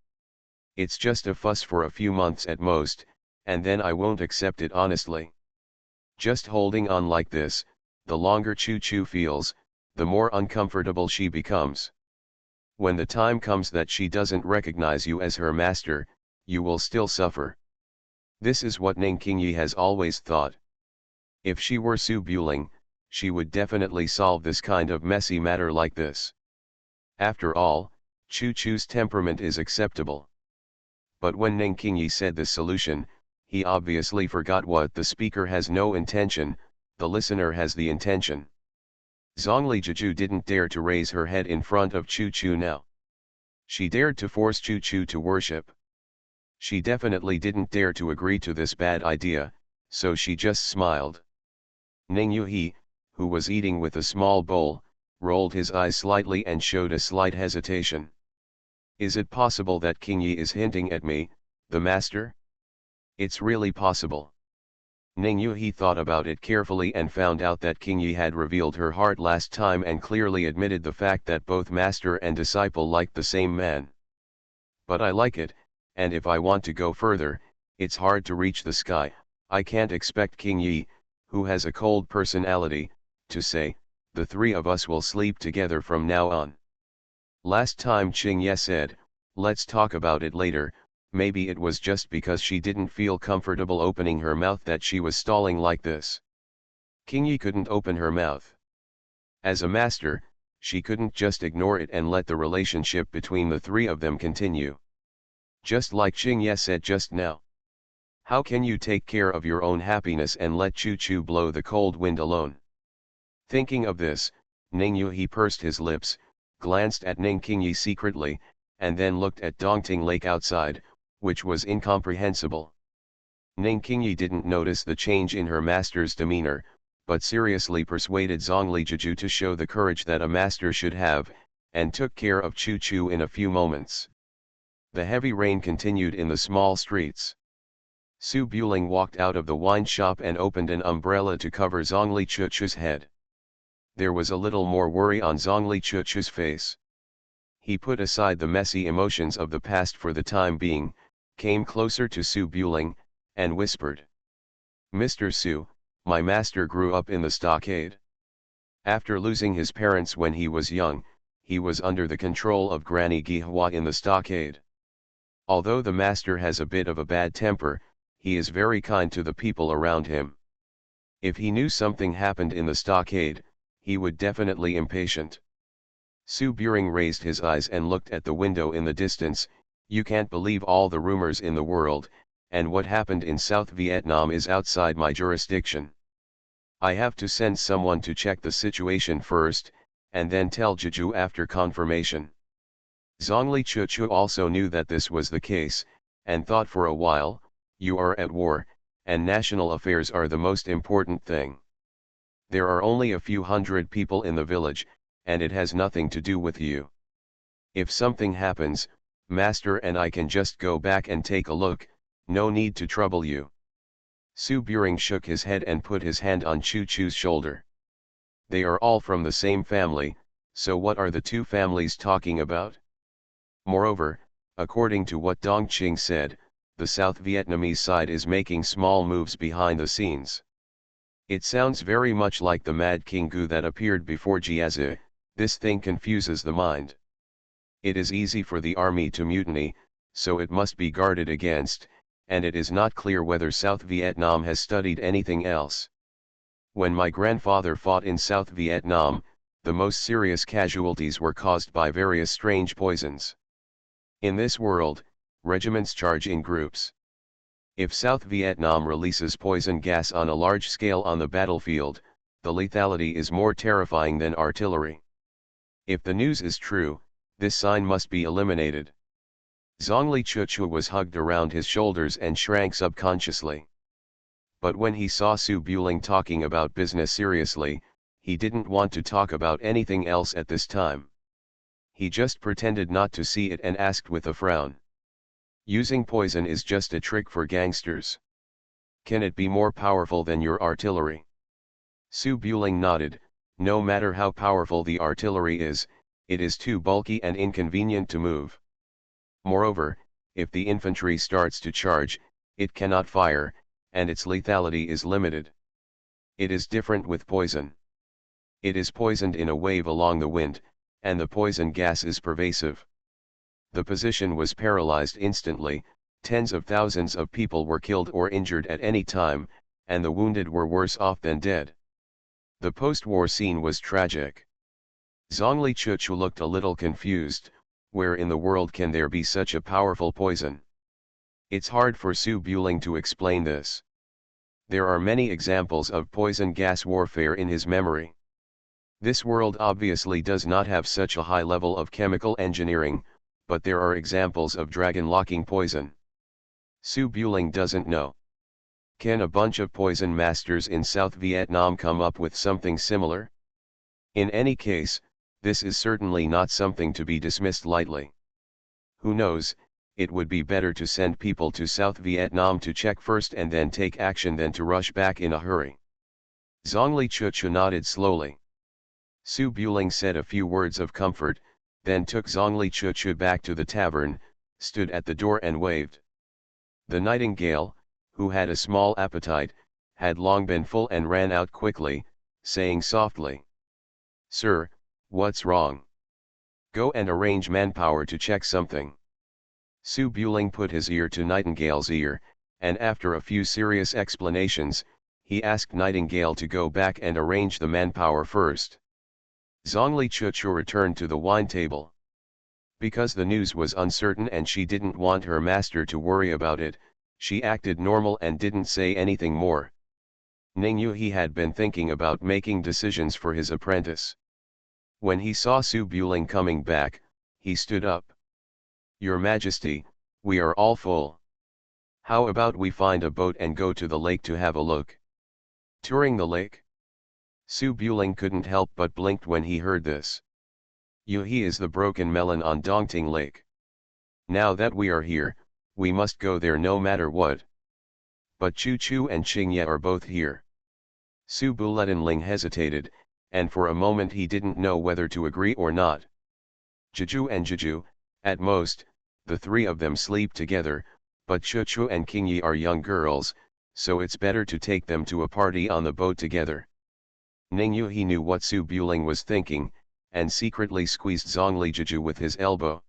It's just a fuss for a few months at most, and then I won't accept it honestly. Just holding on like this, the longer Chu Chu feels, the more uncomfortable she becomes. When the time comes that she doesn't recognize you as her master, you will still suffer. This is what Ning Qingyi has always thought. If she were Su Buling, she would definitely solve this kind of messy matter like this. After all, Chu Chu's temperament is acceptable. But when Ning Qingyi said the solution, he obviously forgot what the speaker has no intention, the listener has the intention. Zhongli Jiju didn't dare to raise her head in front of Chu Chu now. She dared to force Chu Chu to worship. She definitely didn't dare to agree to this bad idea, so she just smiled. Ning Yu, who was eating with a small bowl, rolled his eyes slightly and showed a slight hesitation. Is it possible that Qingyi is hinting at me, the master? It's really possible. Ning Yuhi thought about it carefully and found out that King Yi had revealed her heart last time and clearly admitted the fact that both master and disciple liked the same man. But I like it, and if I want to go further, it's hard to reach the sky. I can't expect King Yi, who has a cold personality, to say, the three of us will sleep together from now on. Last time Qing Ye said, let's talk about it later. Maybe it was just because she didn't feel comfortable opening her mouth that she was stalling like this. King Yi couldn't open her mouth. As a master, she couldn't just ignore it and let the relationship between the three of them continue. Just like Qing Ye said just now. How can you take care of your own happiness and let Chu Chu blow the cold wind alone? Thinking of this, Ning Yuhi pursed his lips, glanced at Ning King Yi secretly, and then looked at Dongting Lake outside, which was incomprehensible. Ning Qingyi didn't notice the change in her master's demeanor, but seriously persuaded Zhongli Jiju to show the courage that a master should have, and took care of Chu Chu in a few moments. The heavy rain continued in the small streets. Su Buling walked out of the wine shop and opened an umbrella to cover Zhongli Chuchu's head. There was a little more worry on Zhongli Chuchu's face. He put aside the messy emotions of the past for the time being, came closer to Su Buling, and whispered. Mr. Su, my master grew up in the stockade. After losing his parents when he was young, he was under the control of Granny Gihua in the stockade. Although the master has a bit of a bad temper, he is very kind to the people around him. If he knew something happened in the stockade, he would definitely impatient. Su Buring raised his eyes and looked at the window in the distance. You can't believe all the rumors in the world, and what happened in South Vietnam is outside my jurisdiction. I have to send someone to check the situation first, and then tell Jeju after confirmation. Zhongli Chuchu also knew that this was the case, and thought for a while, you are at war, and national affairs are the most important thing. There are only a few hundred people in the village, and it has nothing to do with you. If something happens, Master and I can just go back and take a look, no need to trouble you. Su Buring shook his head and put his hand on Chu Chu's shoulder. They are all from the same family, so what are the two families talking about? Moreover, according to what Dong Qing said, the South Vietnamese side is making small moves behind the scenes. It sounds very much like the Mad King Gu that appeared before Jiazi. This thing confuses the mind. It is easy for the army to mutiny, so it must be guarded against, and it is not clear whether South Vietnam has studied anything else. When my grandfather fought in South Vietnam, the most serious casualties were caused by various strange poisons. In this world, regiments charge in groups. If South Vietnam releases poison gas on a large scale on the battlefield, the lethality is more terrifying than artillery. If the news is true, this sign must be eliminated. Zhongli Chuchu was hugged around his shoulders and shrank subconsciously. But when he saw Su Buling talking about business seriously, he didn't want to talk about anything else at this time. He just pretended not to see it and asked with a frown. Using poison is just a trick for gangsters. Can it be more powerful than your artillery? Su Buling nodded. No matter how powerful the artillery is, it is too bulky and inconvenient to move. Moreover, if the infantry starts to charge, it cannot fire, and its lethality is limited. It is different with poison. It is poisoned in a wave along the wind, and the poison gas is pervasive. The position was paralyzed instantly, tens of thousands of people were killed or injured at any time, and the wounded were worse off than dead. The post-war scene was tragic. Zhongli Chuchu looked a little confused. Where in the world can there be such a powerful poison? It's hard for Su Buling to explain this. There are many examples of poison gas warfare in his memory. This world obviously does not have such a high level of chemical engineering, but there are examples of dragon-locking poison. Su Buling doesn't know. Can a bunch of poison masters in South Vietnam come up with something similar? In any case, this is certainly not something to be dismissed lightly. Who knows, it would be better to send people to South Vietnam to check first and then take action than to rush back in a hurry. Zhongli Chuchu nodded slowly. Su Buling said a few words of comfort, then took Zhongli Chuchu back to the tavern, stood at the door and waved. The nightingale, who had a small appetite, had long been full and ran out quickly, saying softly, "Sir, what's wrong? Go and arrange manpower to check something." Su Buling put his ear to Nightingale's ear, and after a few serious explanations, he asked Nightingale to go back and arrange the manpower first. Zhongli Chuchu returned to the wine table. Because the news was uncertain and she didn't want her master to worry about it, she acted normal and didn't say anything more. Ning Yuhi had been thinking about making decisions for his apprentice. When he saw Su Buling coming back, he stood up. "Your Majesty, we are all full. How about we find a boat and go to the lake to have a look?" "Touring the lake?" Su Buling couldn't help but blinked when he heard this. "Yuhi is the broken melon on Dongting Lake. Now that we are here, we must go there no matter what. But Chu Chu and Qingye are both here." Su Buletinling hesitated, and for a moment he didn't know whether to agree or not. Jeju and Jeju, at most, the three of them sleep together, but Chu Chu and Qingye are young girls, so it's better to take them to a party on the boat together. Ning Yuhi knew what Su Buling was thinking, and secretly squeezed Zhongli Jeju with his elbow.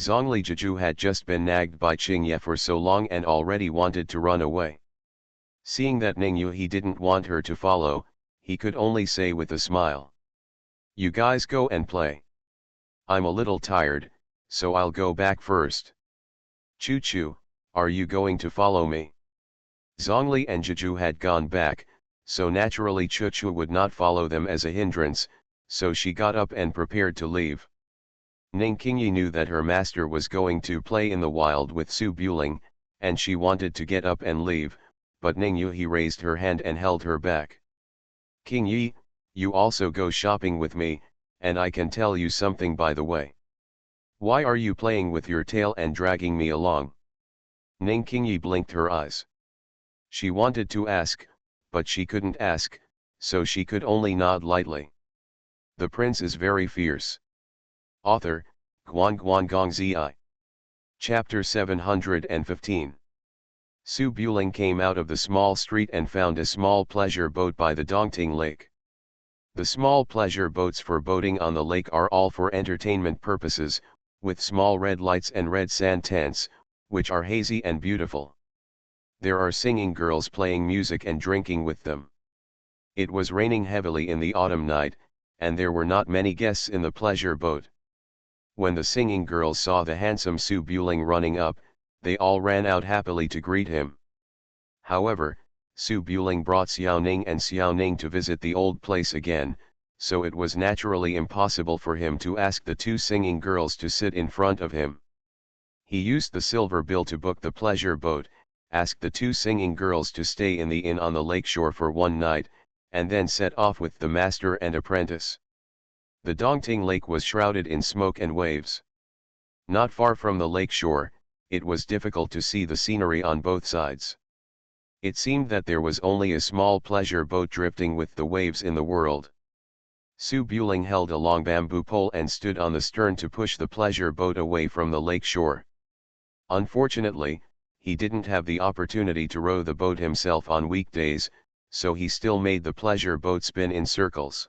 Zhongli Jeju had just been nagged by Qingye for so long and already wanted to run away. Seeing that Ning Yuhi didn't want her to follow, he could only say with a smile, "You guys go and play. I'm a little tired, so I'll go back first. Chu Chu, are you going to follow me?" Zhongli and Jeju had gone back, so naturally Chu Chu would not follow them as a hindrance, so she got up and prepared to leave. Ning Qingye knew that her master was going to play in the wild with Su Buling, and she wanted to get up and leave, but Ning Yuhi raised her hand and held her back. "Qingye, you also go shopping with me, and I can tell you something by the way. Why are you playing with your tail and dragging me along?" Ning Qingye blinked her eyes. She wanted to ask, but she couldn't ask, so she could only nod lightly. The prince is very fierce. Author, Guan Guan Gong Zi. Chapter 715. Su Buling came out of the small street and found a small pleasure boat by the Dongting Lake. The small pleasure boats for boating on the lake are all for entertainment purposes, with small red lights and red sand tents, which are hazy and beautiful. There are singing girls playing music and drinking with them. It was raining heavily in the autumn night, and there were not many guests in the pleasure boat. When the singing girls saw the handsome Su Buling running up, they all ran out happily to greet him. However, Su Buling brought Xiao Ning and Xiao Ning to visit the old place again, so it was naturally impossible for him to ask the two singing girls to sit in front of him. He used the silver bill to book the pleasure boat, asked the two singing girls to stay in the inn on the lakeshore for one night, and then set off with the master and apprentice. The Dongting Lake was shrouded in smoke and waves. Not far from the lakeshore, it was difficult to see the scenery on both sides. It seemed that there was only a small pleasure boat drifting with the waves in the world. Su Buling held a long bamboo pole and stood on the stern to push the pleasure boat away from the lake shore. Unfortunately, he didn't have the opportunity to row the boat himself on weekdays, so he still made the pleasure boat spin in circles.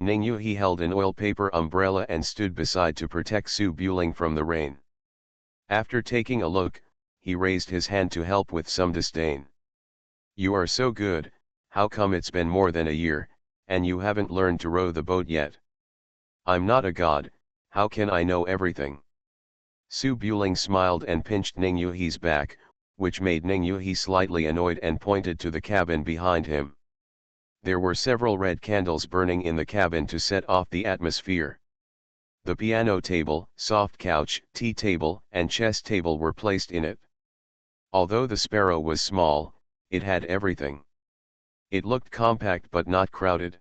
Ning Yuhi held an oil paper umbrella and stood beside to protect Su Buling from the rain. After taking a look, he raised his hand to help with some disdain. "You are so good, how come it's been more than a year, and you haven't learned to row the boat yet? I'm not a god, how can I know everything?" Su Buling smiled and pinched Ning Yuhi's back, which made Ning Yuhi slightly annoyed and pointed to the cabin behind him. There were several red candles burning in the cabin to set off the atmosphere. The piano table, soft couch, tea table, and chess table were placed in it. Although the sparrow was small, it had everything. It looked compact but not crowded.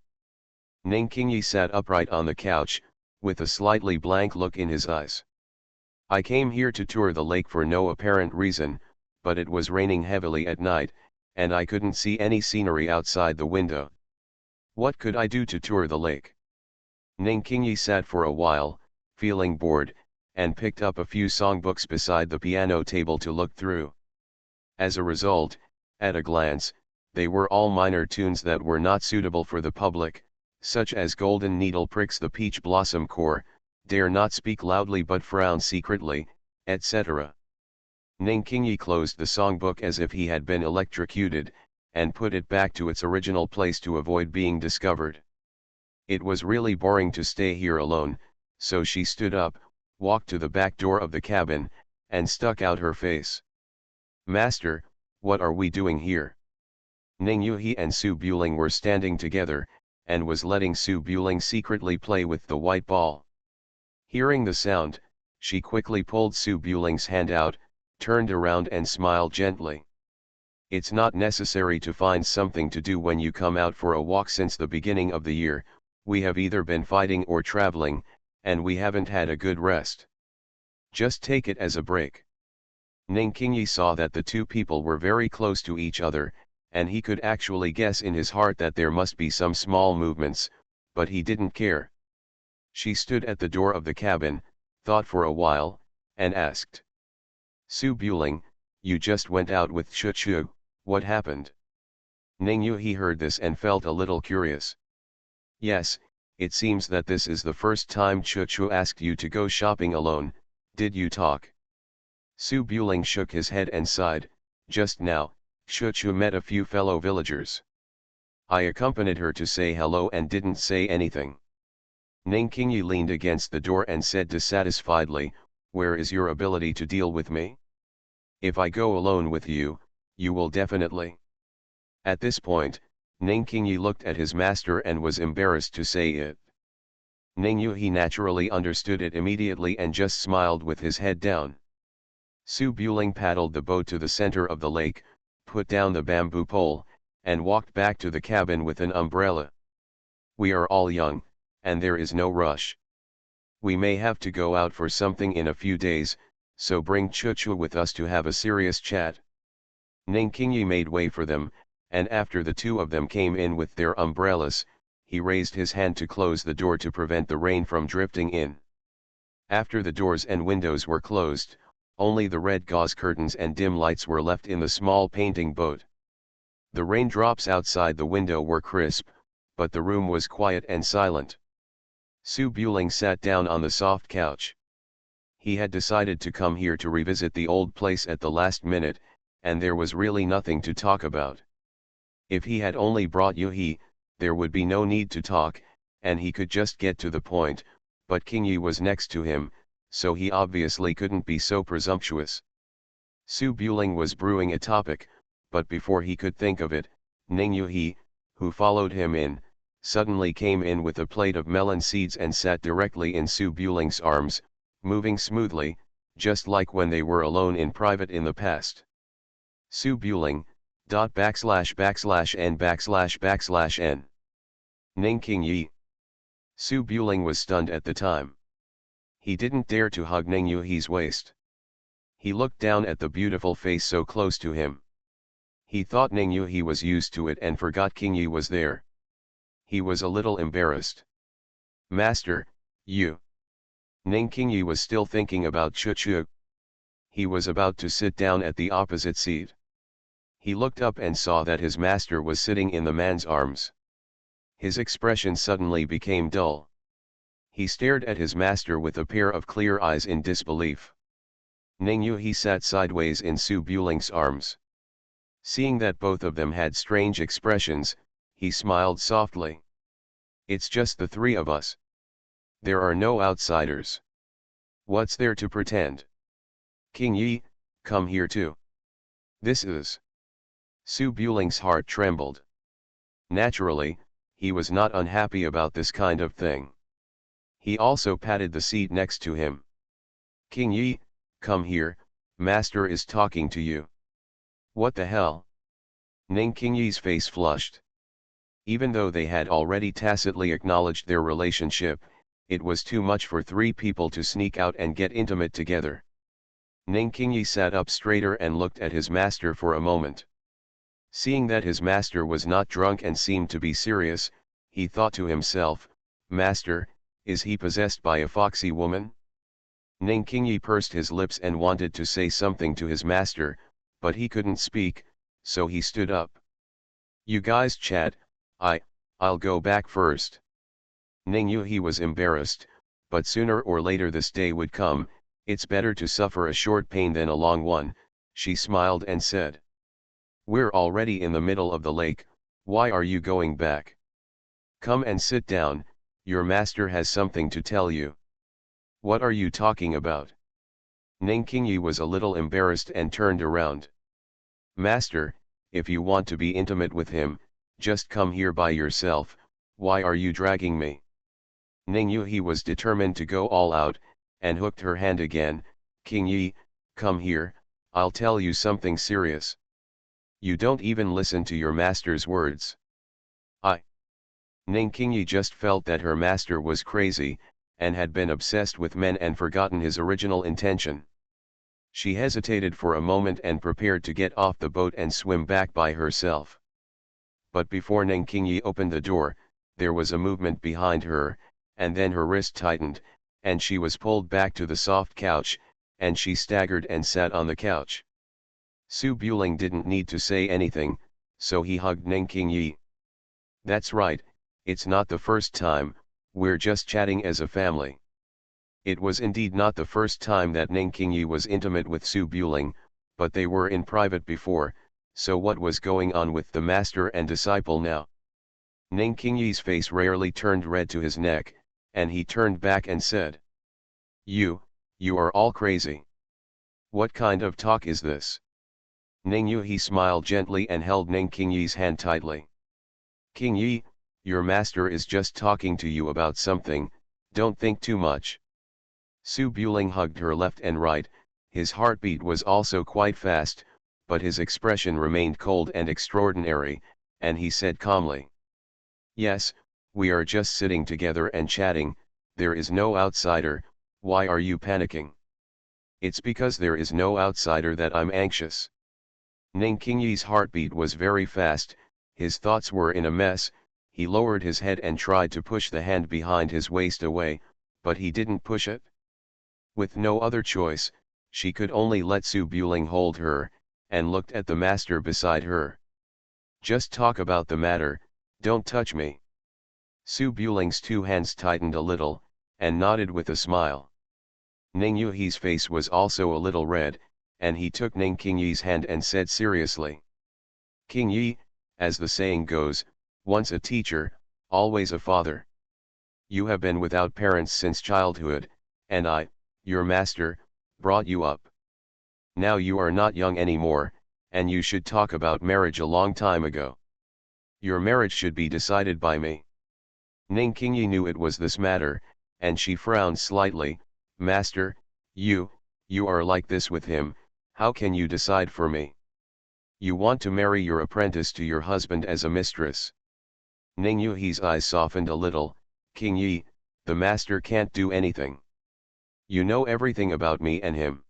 Ning Qingye sat upright on the couch, with a slightly blank look in his eyes. I came here to tour the lake for no apparent reason, but it was raining heavily at night, and I couldn't see any scenery outside the window. What could I do to tour the lake? Ning Qingyi sat for a while, feeling bored, and picked up a few songbooks beside the piano table to look through. As a result, at a glance, they were all minor tunes that were not suitable for the public, such as Golden Needle Pricks the Peach Blossom Core, Dare Not Speak Loudly But Frown Secretly, etc. Ning Qingyi closed the songbook as if he had been electrocuted, and put it back to its original place to avoid being discovered. It was really boring to stay here alone, so she stood up, walked to the back door of the cabin, and stuck out her face. "Master, what are we doing here?" Ning Yuhi and Su Buling were standing together, and was letting Su Buling secretly play with the white ball. Hearing the sound, she quickly pulled Su Buling's hand out, turned around and smiled gently. "It's not necessary to find something to do when you come out for a walk since the beginning of the year. We have either been fighting or traveling, and we haven't had a good rest. Just take it as a break." Ning Qingyi saw that the two people were very close to each other, and he could actually guess in his heart that there must be some small movements, but he didn't care. She stood at the door of the cabin, thought for a while, and asked, "Su Buling, you just went out with Chuchu, what happened?" Ning Yuhi heard this and felt a little curious. "Yes, it seems that this is the first time Chuchu asked you to go shopping alone. Did you talk?" Su Buling shook his head and sighed. "Just now, Chuchu met a few fellow villagers. I accompanied her to say hello and didn't say anything." Ning Qingyi leaned against the door and said dissatisfiedly, "Where is your ability to deal with me? If I go alone with you, you will definitely..." At this point, Ning Qingyi looked at his master and was embarrassed to say it. Ning Yuhi naturally understood it immediately and just smiled with his head down. Su Buling paddled the boat to the center of the lake, put down the bamboo pole, and walked back to the cabin with an umbrella. "We are all young, and there is no rush. We may have to go out for something in a few days, so bring Chuchu with us to have a serious chat." Ning Qingyi made way for them, and after the two of them came in with their umbrellas, he raised his hand to close the door to prevent the rain from drifting in. After the doors and windows were closed, only the red gauze curtains and dim lights were left in the small painting boat. The raindrops outside the window were crisp, but the room was quiet and silent. Su Buling sat down on the soft couch. He had decided to come here to revisit the old place at the last minute, and there was really nothing to talk about. If he had only brought Yuhi, there would be no need to talk, and he could just get to the point, but Qingyi was next to him, so he obviously couldn't be so presumptuous. Su Buling was brewing a topic, but before he could think of it, Ning Yuhi, who followed him in, suddenly came in with a plate of melon seeds and sat directly in Su Buling's arms, moving smoothly, just like when they were alone in private in the past. Su Buling, //n /n. Ning Qingyi. Su Buling was stunned at the time. He didn't dare to hug Ning Yuhi's waist. He looked down at the beautiful face so close to him. He thought Ning Yuhi was used to it and forgot Qingyi was there. He was a little embarrassed. "Master, you..." Ning Qingyi was still thinking about Chuchu. He was about to sit down at the opposite seat. He looked up and saw that his master was sitting in the man's arms. His expression suddenly became dull. He stared at his master with a pair of clear eyes in disbelief. Ning Yuhi sat sideways in Su Buling's arms. Seeing that both of them had strange expressions, he smiled softly. "It's just the three of us. There are no outsiders. What's there to pretend? Qingyi, come here too. This is..." Su Buling's heart trembled. Naturally, he was not unhappy about this kind of thing. He also patted the seat next to him. "Qingyi, come here, master is talking to you." "What the hell?" Ning Qingyi's face flushed. Even though they had already tacitly acknowledged their relationship, it was too much for three people to sneak out and get intimate together. Ning Qingyi sat up straighter and looked at his master for a moment. Seeing that his master was not drunk and seemed to be serious, he thought to himself, "Master, is he possessed by a foxy woman?" Ning Qingyi pursed his lips and wanted to say something to his master, but he couldn't speak, so he stood up. "You guys chat, I'll go back first." Ning knew he was embarrassed, but sooner or later this day would come. It's better to suffer a short pain than a long one, she smiled and said. "We're already in the middle of the lake, why are you going back? Come and sit down, your master has something to tell you." "What are you talking about?" Ning Qingyi was a little embarrassed and turned around. "Master, if you want to be intimate with him, just come here by yourself, why are you dragging me?" Ning knew he was determined to go all out, and hooked her hand again. "Qingyi, come here, I'll tell you something serious." "You don't even listen to your master's words." Ning Qingyi just felt that her master was crazy, and had been obsessed with men and forgotten his original intention. She hesitated for a moment and prepared to get off the boat and swim back by herself. But before Ning Qingyi opened the door, there was a movement behind her, and then her wrist tightened, and she was pulled back to the soft couch, and she staggered and sat on the couch. Su Buling didn't need to say anything, so he hugged Ning Qingyi. "That's right, it's not the first time, we're just chatting as a family." It was indeed not the first time that Ning Qingyi was intimate with Su Buling, but they were in private before, so what was going on with the master and disciple now? Ning Qingyi's face rarely turned red to his neck, and he turned back and said, You are all crazy. What kind of talk is this?" Ning Yuhi smiled gently and held Ning Qingyi's hand tightly. "Qingyi, your master is just talking to you about something, don't think too much." Su Buling hugged her left and right, his heartbeat was also quite fast, but his expression remained cold and extraordinary, and he said calmly, "Yes, we are just sitting together and chatting, there is no outsider, why are you panicking?" "It's because there is no outsider that I'm anxious." Ning Qingyi's heartbeat was very fast, his thoughts were in a mess, he lowered his head and tried to push the hand behind his waist away, but he didn't push it. With no other choice, she could only let Su Buling hold her, and looked at the master beside her. "Just talk about the matter, don't touch me." Su Buling's two hands tightened a little, and nodded with a smile. Ning Yuhi's face was also a little red, and he took Ning Qingyi's hand and said seriously, "Qingyi, as the saying goes, once a teacher, always a father. You have been without parents since childhood, and I, your master, brought you up. Now you are not young anymore, and you should talk about marriage a long time ago. Your marriage should be decided by me." Ning Qingyi knew it was this matter, and she frowned slightly. "Master, you are like this with him, how can you decide for me? You want to marry your apprentice to your husband as a mistress." Ning Yuhi's eyes softened a little. "Qingyi, the master can't do anything. You know everything about me and him.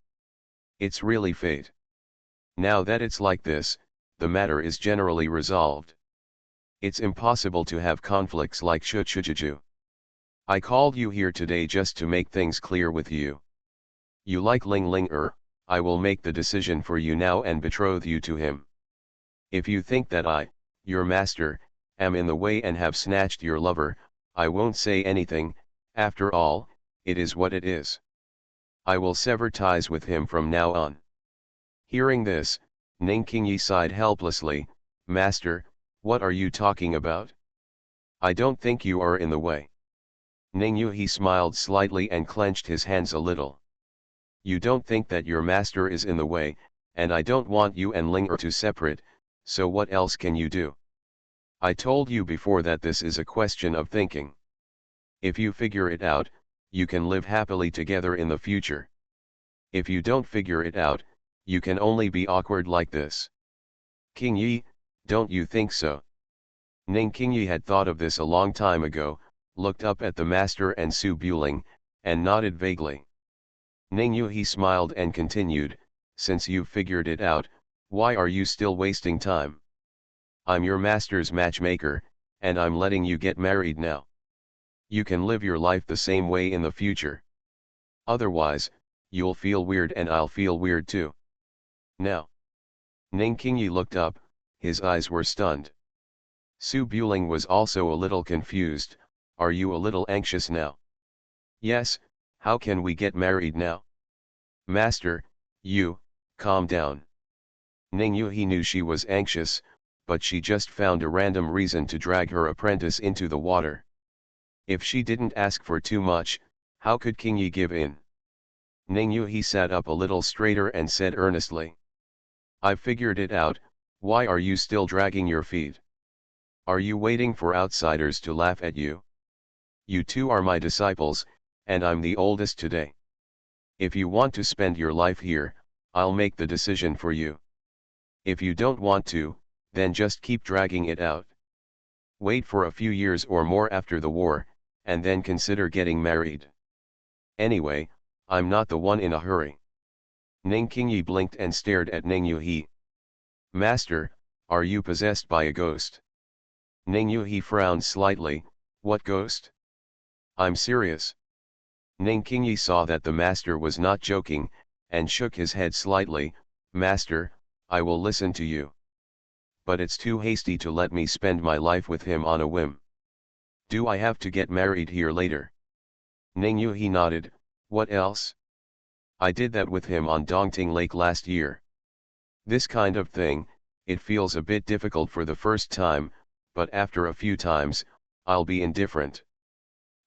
It's really fate. Now that it's like this, the matter is generally resolved. It's impossible to have conflicts like Shuchujuju. I called you here today just to make things clear with you. You like Ling Ling I will make the decision for you now and betroth you to him. If you think that I, your master, am in the way and have snatched your lover, I won't say anything, after all, it is what it is. I will sever ties with him from now on." Hearing this, Ning Qingyi sighed helplessly. "Master, what are you talking about? I don't think you are in the way." Ning Yuhi smiled slightly and clenched his hands a little. "You don't think that your master is in the way, and I don't want you and Ling to separate, so what else can you do? I told you before that this is a question of thinking. If you figure it out, you can live happily together in the future. If you don't figure it out, you can only be awkward like this. Qingyi, don't you think so?" Ning Qingyi had thought of this a long time ago, looked up at the master and Su Buling, and nodded vaguely. Ning Yuhi smiled and continued, since you've figured it out, why are you still wasting time? I'm your master's matchmaker, and I'm letting you get married now. You can live your life the same way in the future. Otherwise, you'll feel weird and I'll feel weird too. Now. Ning Qingyi looked up, his eyes were stunned. Su Buling was also a little confused. Are you a little anxious now? Yes, how can we get married now? Master, calm down. Ning Yuhi knew she was anxious, but she just found a random reason to drag her apprentice into the water. If she didn't ask for too much, how could Qingyi give in? Ning Yuhi sat up a little straighter and said earnestly. I've figured it out, why are you still dragging your feet? Are you waiting for outsiders to laugh at you? You two are my disciples, and I'm the oldest today. If you want to spend your life here, I'll make the decision for you. If you don't want to, then just keep dragging it out. Wait for a few years or more after the war, and then consider getting married. Anyway, I'm not the one in a hurry. Ning Qingyi blinked and stared at Ning Yuhi. Master, are you possessed by a ghost? Ning Yuhi frowned slightly. What ghost? I'm serious. Ning Qingyi saw that the master was not joking, and shook his head slightly. Master, I will listen to you. But it's too hasty to let me spend my life with him on a whim. Do I have to get married here later? Ning Yuhi nodded. What else? I did that with him on Dongting Lake last year. This kind of thing, it feels a bit difficult for the first time, but after a few times, I'll be indifferent.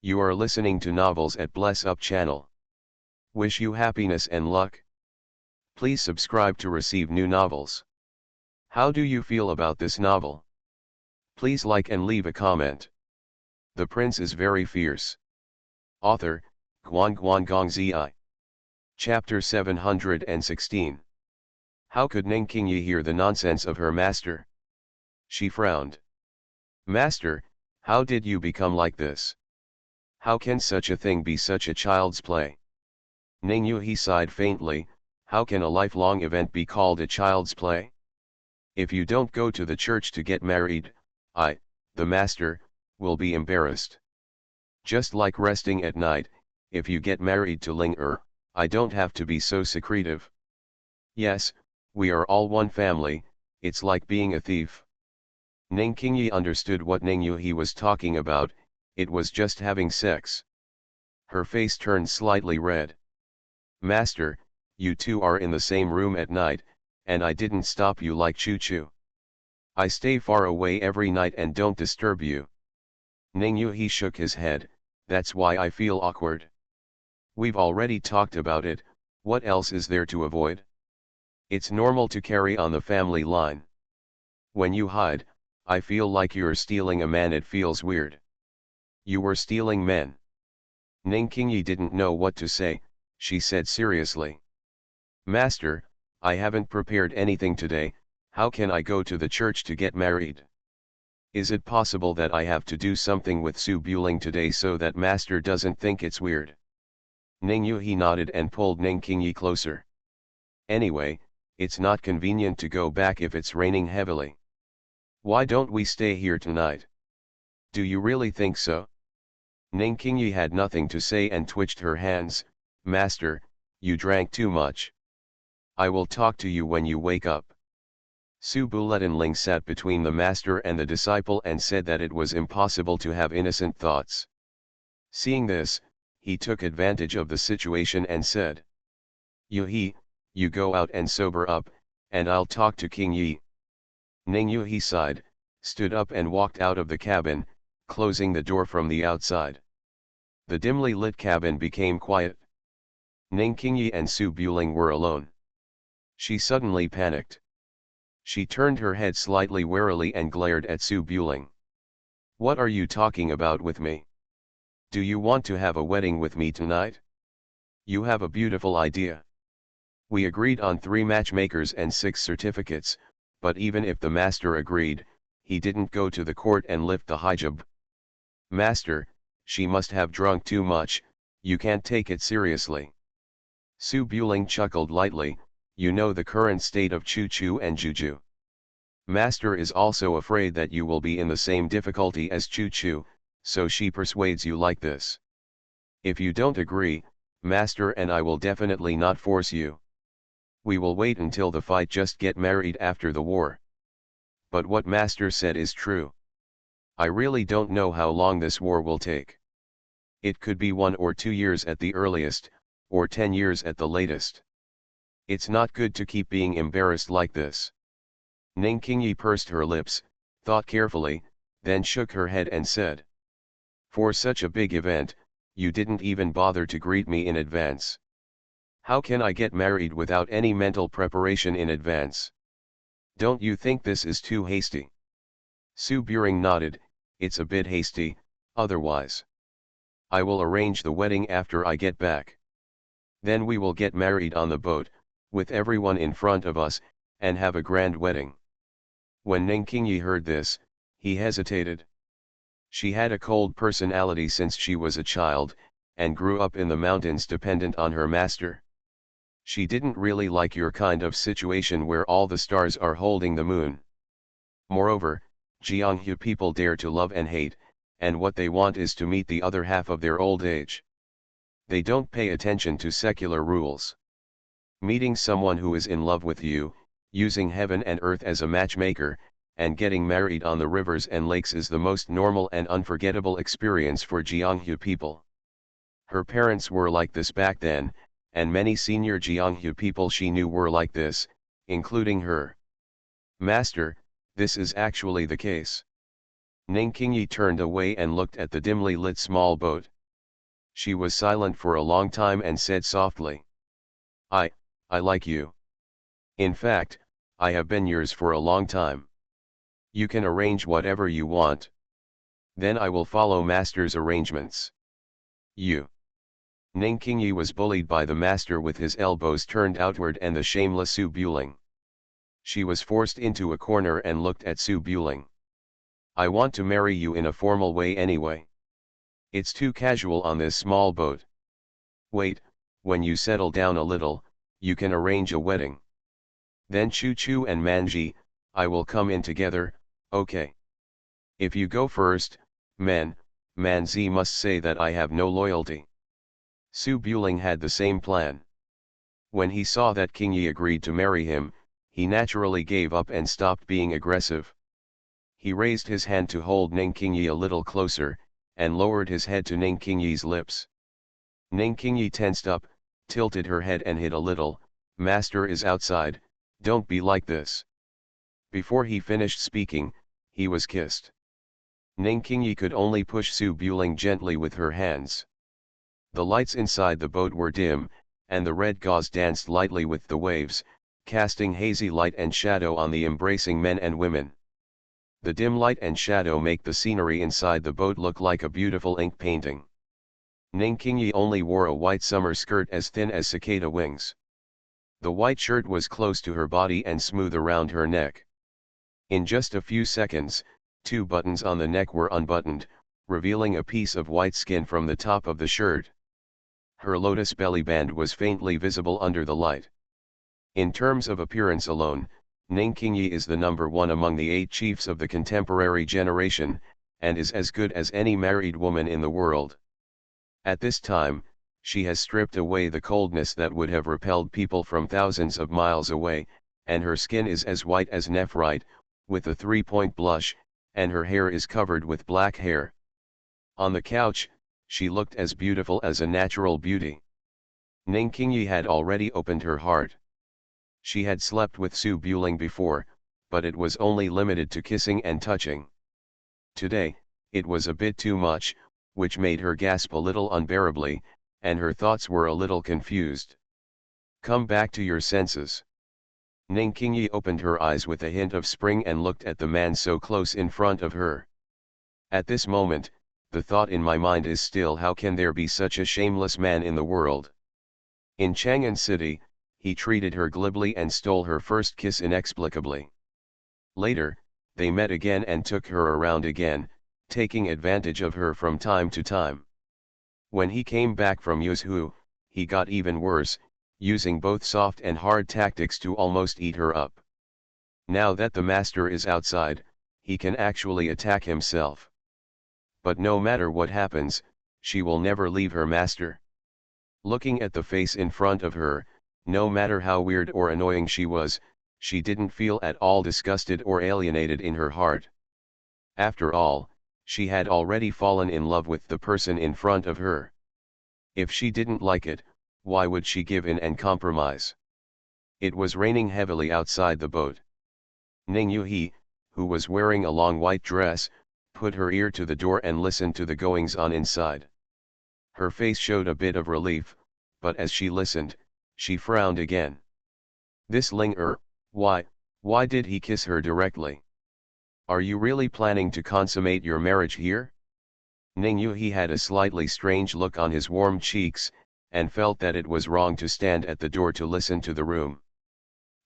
You are listening to novels at Bless Up channel. Wish you happiness and luck. Please subscribe to receive new novels. How do you feel about this novel? Please like and leave a comment. The prince is very fierce. Author, Guan Zi. Chapter 716. How could Ning Qingyi hear the nonsense of her master? She frowned. Master, how did you become like this? How can such a thing be such a child's play? Ning Yuhi sighed faintly. How can a lifelong event be called a child's play? If you don't go to the church to get married, I, the master, will be embarrassed. Just like resting at night, if you get married to Ling I don't have to be so secretive. Yes, we are all one family, it's like being a thief. Ning Qingyi understood what Ning Yuhi was talking about, it was just having sex. Her face turned slightly red. Master, you two are in the same room at night, and I didn't stop you like Choo-Choo. I stay far away every night and don't disturb you. Ning Yuhi shook his head. That's why I feel awkward. We've already talked about it, what else is there to avoid? It's normal to carry on the family line. When you hide, I feel like you're stealing a man, it feels weird. You were stealing men. Ning Qingyi didn't know what to say, she said seriously. Master, I haven't prepared anything today, how can I go to the church to get married? Is it possible that I have to do something with Su Buling today so that master doesn't think it's weird? Ning Yuhi nodded and pulled Ning Qingyi closer. Anyway, it's not convenient to go back if it's raining heavily. Why don't we stay here tonight? Do you really think so? Ning Qingyi had nothing to say and twitched her hands. Master, you drank too much. I will talk to you when you wake up. Su Buletinling sat between the master and the disciple and said that it was impossible to have innocent thoughts. Seeing this, he took advantage of the situation and said, Yuhi, you go out and sober up, and I'll talk to King Yi. Ning Yuhi sighed, stood up and walked out of the cabin, closing the door from the outside. The dimly lit cabin became quiet. Ning Qingyi and Su Buling were alone. She suddenly panicked. She turned her head slightly warily and glared at Su Buling. What are you talking about with me? Do you want to have a wedding with me tonight? You have a beautiful idea. We agreed on 3 matchmakers and 6 certificates, but even if the master agreed, he didn't go to the court and lift the hijab. Master, she must have drunk too much, you can't take it seriously. Su Buling chuckled lightly, you know the current state of Chu Chu and Juju. Master is also afraid that you will be in the same difficulty as Chu Chu, so she persuades you like this. If you don't agree, Master and I will definitely not force you. We will wait until the fight, just get married after the war. But what Master said is true. I really don't know how long this war will take. It could be 1 or 2 years at the earliest, or 10 years at the latest. It's not good to keep being embarrassed like this. Ning Qingyi pursed her lips, thought carefully, then shook her head and said. For such a big event, you didn't even bother to greet me in advance. How can I get married without any mental preparation in advance? Don't you think this is too hasty? Su Buring nodded, it's a bit hasty, otherwise. I will arrange the wedding after I get back. Then we will get married on the boat, with everyone in front of us, and have a grand wedding. When Ning Qingyi heard this, he hesitated. She had a cold personality since she was a child, and grew up in the mountains dependent on her master. She didn't really like your kind of situation where all the stars are holding the moon. Moreover, Jianghu people dare to love and hate, and what they want is to meet the other half of their old age. They don't pay attention to secular rules. Meeting someone who is in love with you, using heaven and earth as a matchmaker, and getting married on the rivers and lakes is the most normal and unforgettable experience for Jianghu people. Her parents were like this back then, and many senior Jianghu people she knew were like this, including her. Master, this is actually the case. Ning Qingyi turned away and looked at the dimly lit small boat. She was silent for a long time and said softly. I like you. In fact, I have been yours for a long time. You can arrange whatever you want. Then I will follow Master's arrangements. You. Ning Qingyi was bullied by the Master with his elbows turned outward and the shameless Su Buling. She was forced into a corner and looked at Su Buling. I want to marry you in a formal way anyway. It's too casual on this small boat. Wait, when you settle down a little, you can arrange a wedding. Then Chu Chu and Manji, I will come in together, okay? If you go first, Manzi must say that I have no loyalty. Su Buling had the same plan. When he saw that Qingyi agreed to marry him, he naturally gave up and stopped being aggressive. He raised his hand to hold Ning Qingyi a little closer, and lowered his head to Ning Qingyi's lips. Ning Qingyi tensed up, tilted her head and hid a little. Master is outside, don't be like this. Before he finished speaking, he was kissed. Ning Qingyi could only push Su Buling gently with her hands. The lights inside the boat were dim, and the red gauze danced lightly with the waves, casting hazy light and shadow on the embracing men and women. The dim light and shadow make the scenery inside the boat look like a beautiful ink painting. Ning Qingyi only wore a white summer skirt as thin as cicada wings. The white shirt was close to her body and smooth around her neck. In just a few seconds, 2 buttons on the neck were unbuttoned, revealing a piece of white skin from the top of the shirt. Her lotus belly band was faintly visible under the light. In terms of appearance alone, Ning Qingyi is the #1 among the 8 chiefs of the contemporary generation, and is as good as any married woman in the world. At this time, she has stripped away the coldness that would have repelled people from thousands of miles away, and her skin is as white as nephrite, with a 3-point blush, and her hair is covered with black hair. On the couch, she looked as beautiful as a natural beauty. Ning Qingyi had already opened her heart. She had slept with Su Buling before, but it was only limited to kissing and touching. Today, it was a bit too much, which made her gasp a little unbearably, and her thoughts were a little confused. Come back to your senses. Ning Qingyi opened her eyes with a hint of spring and looked at the man so close in front of her. At this moment, the thought in my mind is still, how can there be such a shameless man in the world? In Chang'an City, he treated her glibly and stole her first kiss inexplicably. Later, they met again and took her around again, taking advantage of her from time to time. When he came back from Yuzhu, he got even worse, using both soft and hard tactics to almost eat her up. Now that the master is outside, he can actually attack himself. But no matter what happens, she will never leave her master. Looking at the face in front of her, no matter how weird or annoying she was, she didn't feel at all disgusted or alienated in her heart. After all, she had already fallen in love with the person in front of her. If she didn't like it, why would she give in and compromise? It was raining heavily outside the boat. Ning Yuhi, who was wearing a long white dress, put her ear to the door and listened to the goings-on inside. Her face showed a bit of relief, but as she listened, she frowned again. This Ling why did he kiss her directly? Are you really planning to consummate your marriage here? Ning Yuhi had a slightly strange look on his warm cheeks, and felt that it was wrong to stand at the door to listen to the room.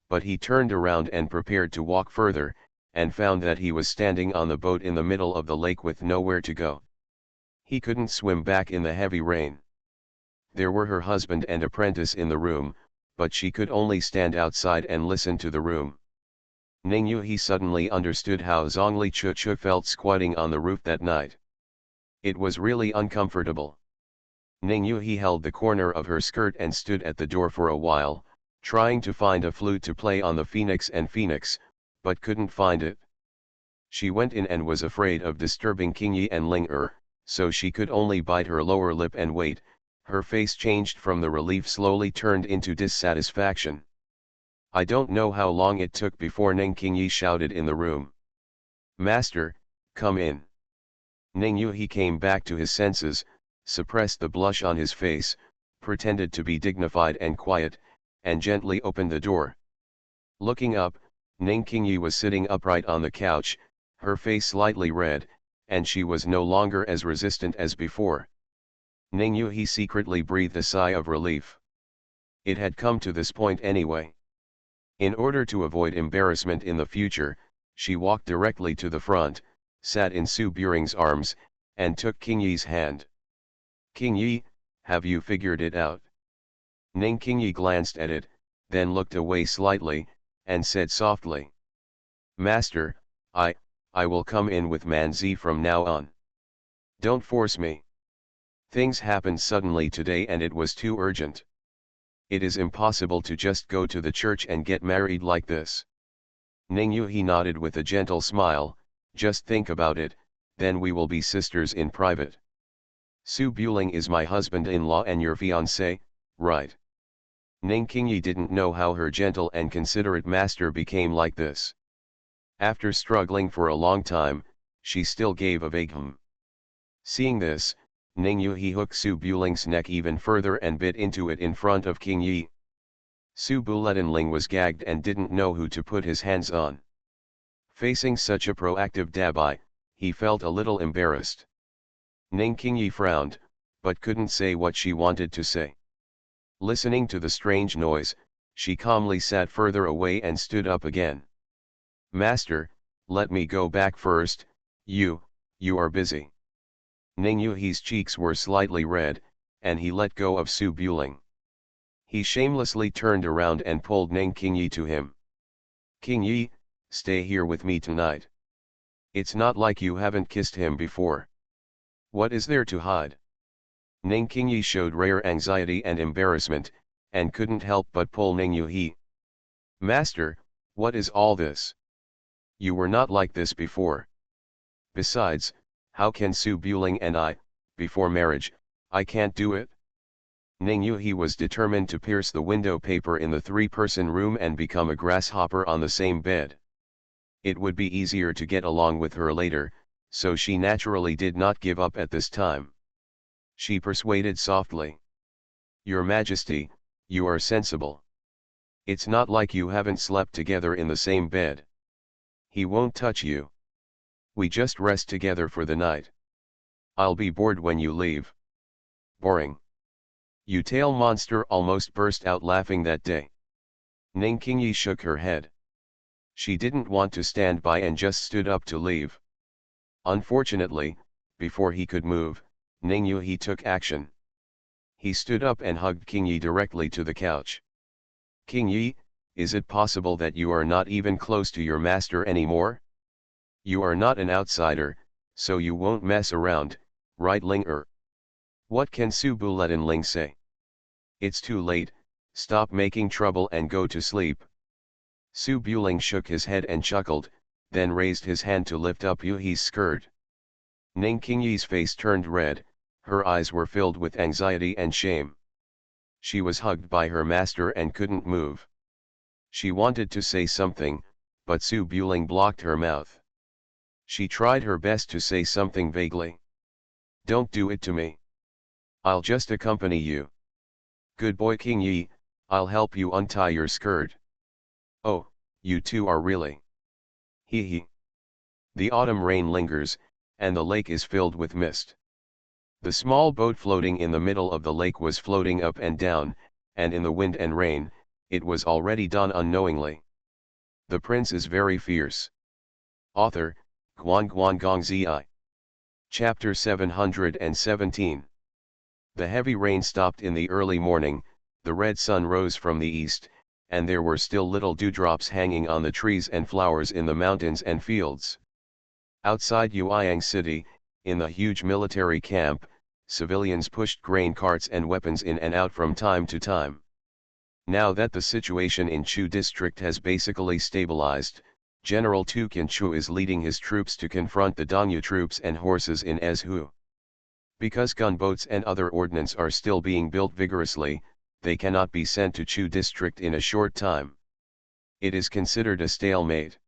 But he turned around and prepared to walk further, and found that he was standing on the boat in the middle of the lake with nowhere to go. He couldn't swim back in the heavy rain. There were her husband and apprentice in the room, but she could only stand outside and listen to the room. Ning Yuhi suddenly understood how Zhongli Chuchu felt squatting on the roof that night. It was really uncomfortable. Ning Yuhi held the corner of her skirt and stood at the door for a while, trying to find a flute to play on the phoenix, but couldn't find it. She went in and was afraid of disturbing King Yi and Ling so she could only bite her lower lip and wait. Her face changed from the relief slowly turned into dissatisfaction. I don't know how long it took before Ning Qingyi shouted in the room. Master, come in. Ning Yuhi came back to his senses, suppressed the blush on his face, pretended to be dignified and quiet, and gently opened the door. Looking up, Ning Qingyi was sitting upright on the couch, her face slightly red, and she was no longer as resistant as before. Ning Yuhi secretly breathed a sigh of relief. It had come to this point anyway. In order to avoid embarrassment in the future, she walked directly to the front, sat in Su Buring's arms, and took King Yi's hand. King Yi, have you figured it out? Ning Qingyi glanced at it, then looked away slightly, and said softly. Master, I will come in with Manzi from now on. Don't force me. Things happened suddenly today and it was too urgent. It is impossible to just go to the church and get married like this. Ning Yuhi nodded with a gentle smile, just think about it, then we will be sisters in private. Su Buling is my husband-in-law and your fiancé, right? Ning Qingyi didn't know how her gentle and considerate master became like this. After struggling for a long time, she still gave a vague hum. Seeing this, Ning Yuhi hooked Su Buling's neck even further and bit into it in front of King Yi. Su Buletinling was gagged and didn't know who to put his hands on. Facing such a proactive dabai, he felt a little embarrassed. Ning Qingyi frowned, but couldn't say what she wanted to say. Listening to the strange noise, she calmly sat further away and stood up again. Master, let me go back first, you are busy. Ning Yuhi's cheeks were slightly red, and he let go of Su Buling. He shamelessly turned around and pulled Ning Qingyi to him. King Yi, stay here with me tonight. It's not like you haven't kissed him before. What is there to hide? Ning Qingyi showed rare anxiety and embarrassment, and couldn't help but pull Ning Yuhi. Master, what is all this? You were not like this before. Besides, how can Su Buling and I, before marriage, I can't do it? Ning Yuhi was determined to pierce the window paper in the three-person room and become a grasshopper on the same bed. It would be easier to get along with her later, so she naturally did not give up at this time. She persuaded softly. Your Majesty, you are sensible. It's not like you haven't slept together in the same bed. He won't touch you. We just rest together for the night. I'll be bored when you leave. Boring. You tail monster almost burst out laughing that day. Ning Qingyi shook her head. She didn't want to stand by and just stood up to leave. Unfortunately, before he could move, Ning Yu took action. He stood up and hugged King Yi directly to the couch. King Yi, is it possible that you are not even close to your master anymore? You are not an outsider, so you won't mess around, right Ling Er? What can Su Buletin Ling say? It's too late, stop making trouble and go to sleep. Su Buling shook his head and chuckled, then raised his hand to lift up Yu He's skirt. Ning Qingyi's face turned red, her eyes were filled with anxiety and shame. She was hugged by her master and couldn't move. She wanted to say something, but Su Buling blocked her mouth. She tried her best to say something vaguely. Don't do it to me. I'll just accompany you. Good boy King Yi, I'll help you untie your skirt. Oh, you two are really. Hee hee. The autumn rain lingers, and the lake is filled with mist. The small boat floating in the middle of the lake was floating up and down, and in the wind and rain, it was already done unknowingly. The prince is very fierce. Author, Guan Gong Zi. Chapter 717. The heavy rain stopped in the early morning, the red sun rose from the east, and there were still little dewdrops hanging on the trees and flowers in the mountains and fields. Outside Yueyang City, in the huge military camp, civilians pushed grain carts and weapons in and out from time to time. Now that the situation in Chu district has basically stabilized, General Tu Qinchu is leading his troops to confront the Dongyu troops and horses in Ezhu. Because gunboats and other ordnance are still being built vigorously, they cannot be sent to Chu district in a short time. It is considered a stalemate.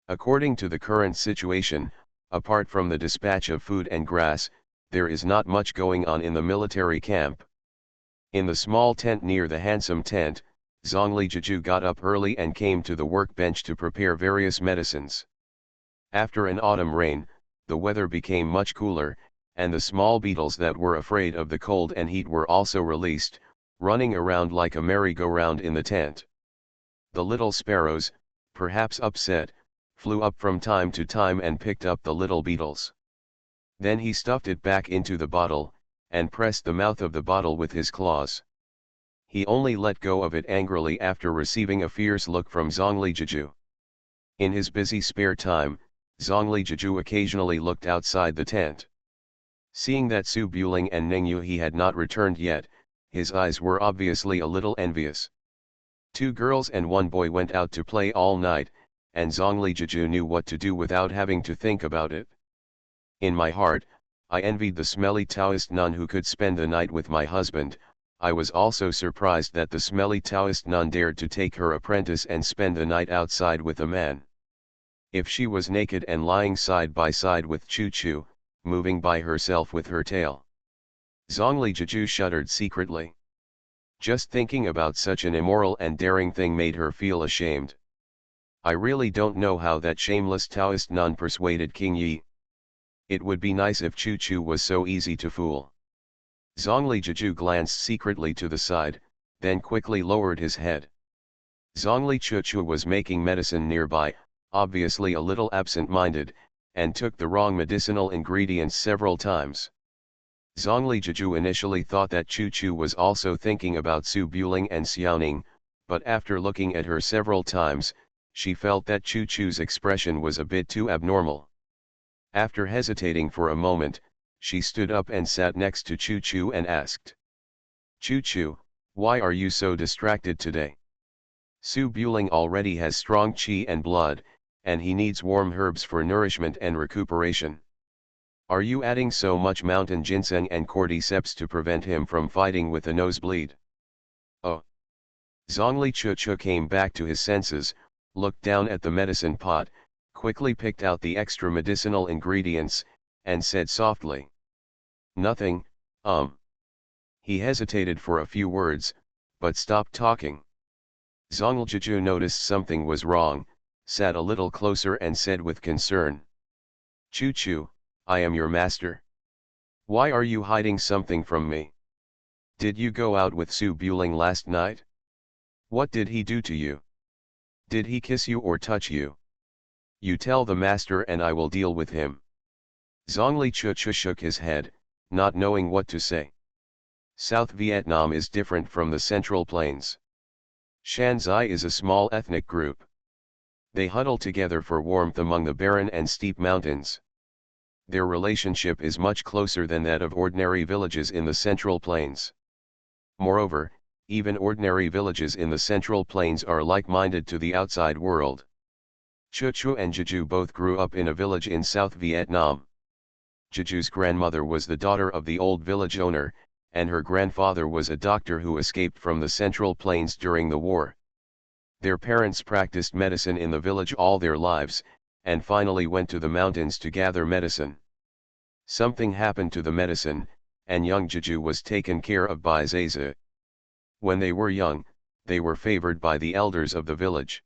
According to the current situation, apart from the dispatch of food and grass, there is not much going on in the military camp. In the small tent near the handsome tent, Zhongli Jiju got up early and came to the workbench to prepare various medicines. After an autumn rain, the weather became much cooler, and the small beetles that were afraid of the cold and heat were also released, running around like a merry-go-round in the tent. The little sparrows, perhaps upset, flew up from time to time and picked up the little beetles. Then he stuffed it back into the bottle, and pressed the mouth of the bottle with his claws. He only let go of it angrily after receiving a fierce look from Zhongli Jiju. In his busy spare time, Zhongli Jiju occasionally looked outside the tent. Seeing that Su Buling and Ning Yu had not returned yet, his eyes were obviously a little envious. 2 girls and 1 boy went out to play all night, and Zhongli Jiju knew what to do without having to think about it. In my heart, I envied the smelly Taoist nun who could spend the night with my husband. I was also surprised that the smelly Taoist nun dared to take her apprentice and spend the night outside with a man. If she was naked and lying side by side with Chu Chu, moving by herself with her tail. Zhongli Jiju shuddered secretly. Just thinking about such an immoral and daring thing made her feel ashamed. I really don't know how that shameless Taoist nun persuaded King Yi. It would be nice if Chu Chu was so easy to fool. Zhongli Jiju glanced secretly to the side, then quickly lowered his head. Zhongli Chu was making medicine nearby, obviously a little absent-minded, and took the wrong medicinal ingredients several times. Zhongli Jiju initially thought that Chu Chu was also thinking about Su Buling and Xiaoning, but after looking at her several times, she felt that Chu Chu's expression was a bit too abnormal. After hesitating for a moment, she stood up and sat next to Chu Chu and asked, Chu Chu, why are you so distracted today? Su Buling already has strong qi and blood, and he needs warm herbs for nourishment and recuperation. Are you adding so much mountain ginseng and cordyceps to prevent him from fighting with a nosebleed? Oh! Zhongli Chu came back to his senses, looked down at the medicine pot, quickly picked out the extra medicinal ingredients, and said softly, Nothing. He hesitated for a few words, but stopped talking. Zhongli Jiju noticed something was wrong, sat a little closer and said with concern, Chu Chu, I am your master. Why are you hiding something from me? Did you go out with Su Buling last night? What did he do to you? Did he kiss you or touch you? You tell the master and I will deal with him. Zhongli Chuchu shook his head, not knowing what to say. South Vietnam is different from the Central Plains. Shanzai is a small ethnic group. They huddle together for warmth among the barren and steep mountains. Their relationship is much closer than that of ordinary villages in the Central Plains. Moreover, even ordinary villages in the Central Plains are like-minded to the outside world. Chuchu and Jeju both grew up in a village in South Vietnam. Jeju's grandmother was the daughter of the old village owner, and her grandfather was a doctor who escaped from the Central Plains during the war. Their parents practiced medicine in the village all their lives, and finally went to the mountains to gather medicine. Something happened to the medicine, and young Jeju was taken care of by Zaza. When they were young, they were favored by the elders of the village.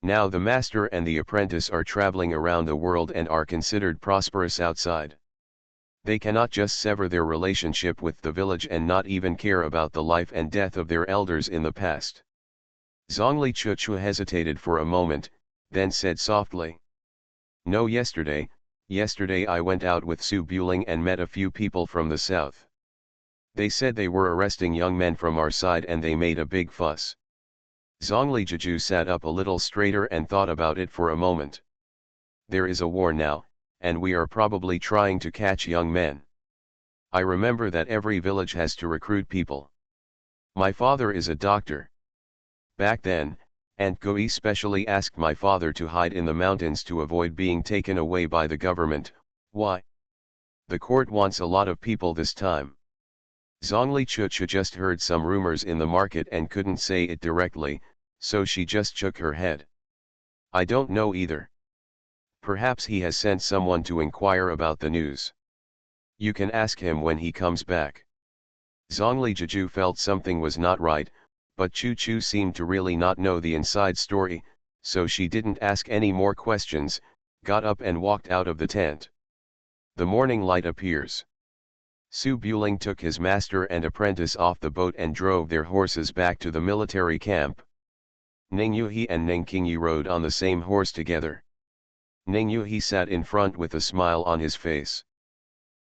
Now the master and the apprentice are traveling around the world and are considered prosperous outside. They cannot just sever their relationship with the village and not even care about the life and death of their elders in the past. Zhongli Chuchu hesitated for a moment, then said softly. No, yesterday I went out with Su Buling and met a few people from the south. They said they were arresting young men from our side and they made a big fuss. Zhongli Jeju sat up a little straighter and thought about it for a moment. There is a war now, and we are probably trying to catch young men. I remember that every village has to recruit people. My father is a doctor. Back then, Aunt Goi specially asked my father to hide in the mountains to avoid being taken away by the government. Why? The court wants a lot of people this time. Zhongli Chuchu just heard some rumors in the market and couldn't say it directly, so she just shook her head. I don't know either. Perhaps he has sent someone to inquire about the news. You can ask him when he comes back. Zhongli Jeju felt something was not right, but Chu Chu seemed to really not know the inside story, so she didn't ask any more questions, got up and walked out of the tent. The morning light appears. Su Buling took his master and apprentice off the boat and drove their horses back to the military camp. Ning Yuhi and Ning Qingyi rode on the same horse together. Ning Yuhi sat in front with a smile on his face.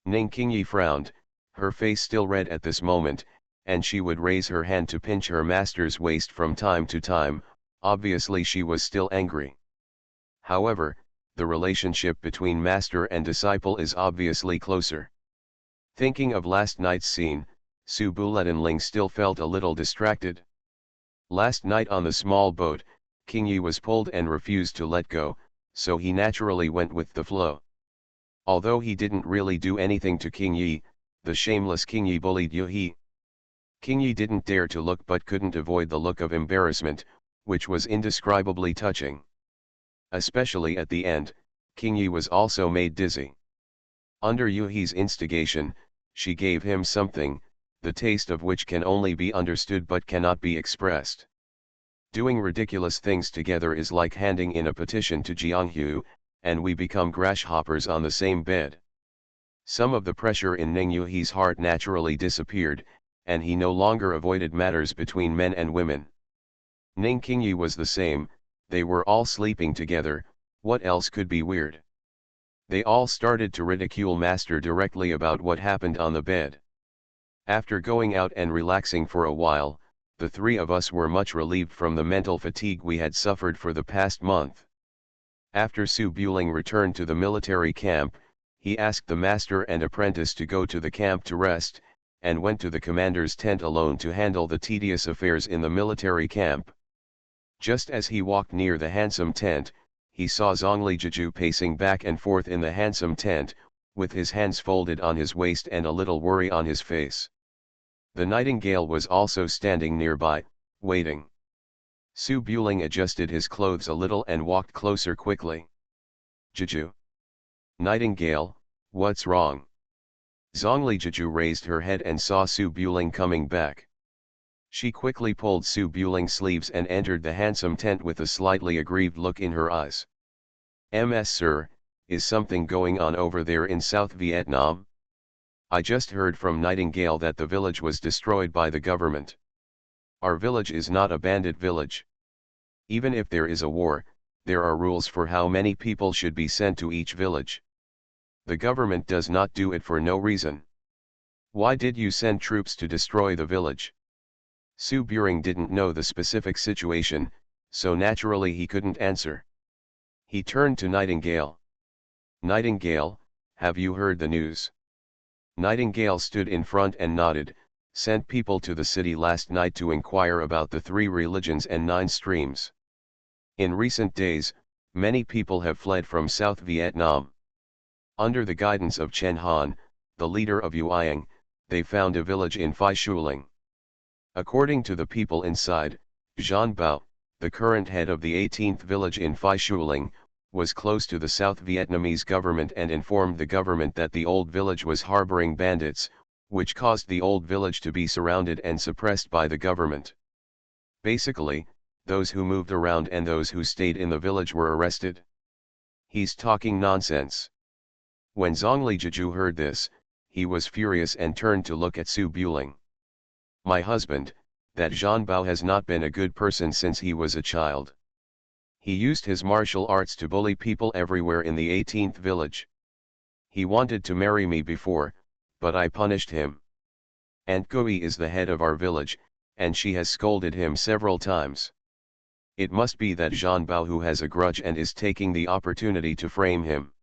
Ning Qingyi frowned, her face still red at this moment, and she would raise her hand to pinch her master's waist from time to time, obviously she was still angry. However, the relationship between master and disciple is obviously closer. Thinking of last night's scene, Su Buletinling still felt a little distracted. Last night on the small boat, Qingyi was pulled and refused to let go, so he naturally went with the flow. Although he didn't really do anything to Qingyi, the shameless Qingyi bullied Yuhi. Qingyi didn't dare to look but couldn't avoid the look of embarrassment, which was indescribably touching. Especially at the end, Qingyi was also made dizzy. Under Yuhi's instigation, she gave him something, the taste of which can only be understood but cannot be expressed. Doing ridiculous things together is like handing in a petition to Jianghu, and we become grasshoppers on the same bed. Some of the pressure in Ning Yuhi's heart naturally disappeared, and he no longer avoided matters between men and women. Ning Qingyi was the same, they were all sleeping together, what else could be weird? They all started to ridicule Master directly about what happened on the bed. After going out and relaxing for a while, the three of us were much relieved from the mental fatigue we had suffered for the past month. After Su Buling returned to the military camp, he asked the master and apprentice to go to the camp to rest, and went to the commander's tent alone to handle the tedious affairs in the military camp. Just as he walked near the handsome tent, he saw Zhongli Jeju pacing back and forth in the handsome tent, with his hands folded on his waist and a little worry on his face. The nightingale was also standing nearby, waiting. Su Buling adjusted his clothes a little and walked closer quickly. Jeju. Nightingale, what's wrong? Zhongli Jeju raised her head and saw Su Buling coming back. She quickly pulled Su Buling's sleeves and entered the handsome tent with a slightly aggrieved look in her eyes. "Ms. Sir, is something going on over there in South Vietnam? I just heard from Nightingale that the village was destroyed by the government. Our village is not a bandit village. Even if there is a war, there are rules for how many people should be sent to each village. The government does not do it for no reason. Why did you send troops to destroy the village? Su Buring didn't know the specific situation, so naturally he couldn't answer. He turned to Nightingale. Nightingale, have you heard the news? Nightingale stood in front and nodded, sent people to the city last night to inquire about the 3 religions and 9 streams. In recent days, many people have fled from South Vietnam. Under the guidance of Chen Han, the leader of Yueyang, they found a village in Phi Shuling. According to the people inside, Zhan Bao, the current head of the 18th village in Phi Shuling, was close to the South Vietnamese government and informed the government that the old village was harboring bandits, which caused the old village to be surrounded and suppressed by the government. Basically, those who moved around and those who stayed in the village were arrested. He's talking nonsense. When Zhongli Jeju heard this, he was furious and turned to look at Su Buling. My husband, that Zhan Bao has not been a good person since he was a child. He used his martial arts to bully people everywhere in the 18th village. He wanted to marry me before, but I punished him. Aunt Gui is the head of our village, and she has scolded him several times. It must be that Zhan Bao who has a grudge and is taking the opportunity to frame him.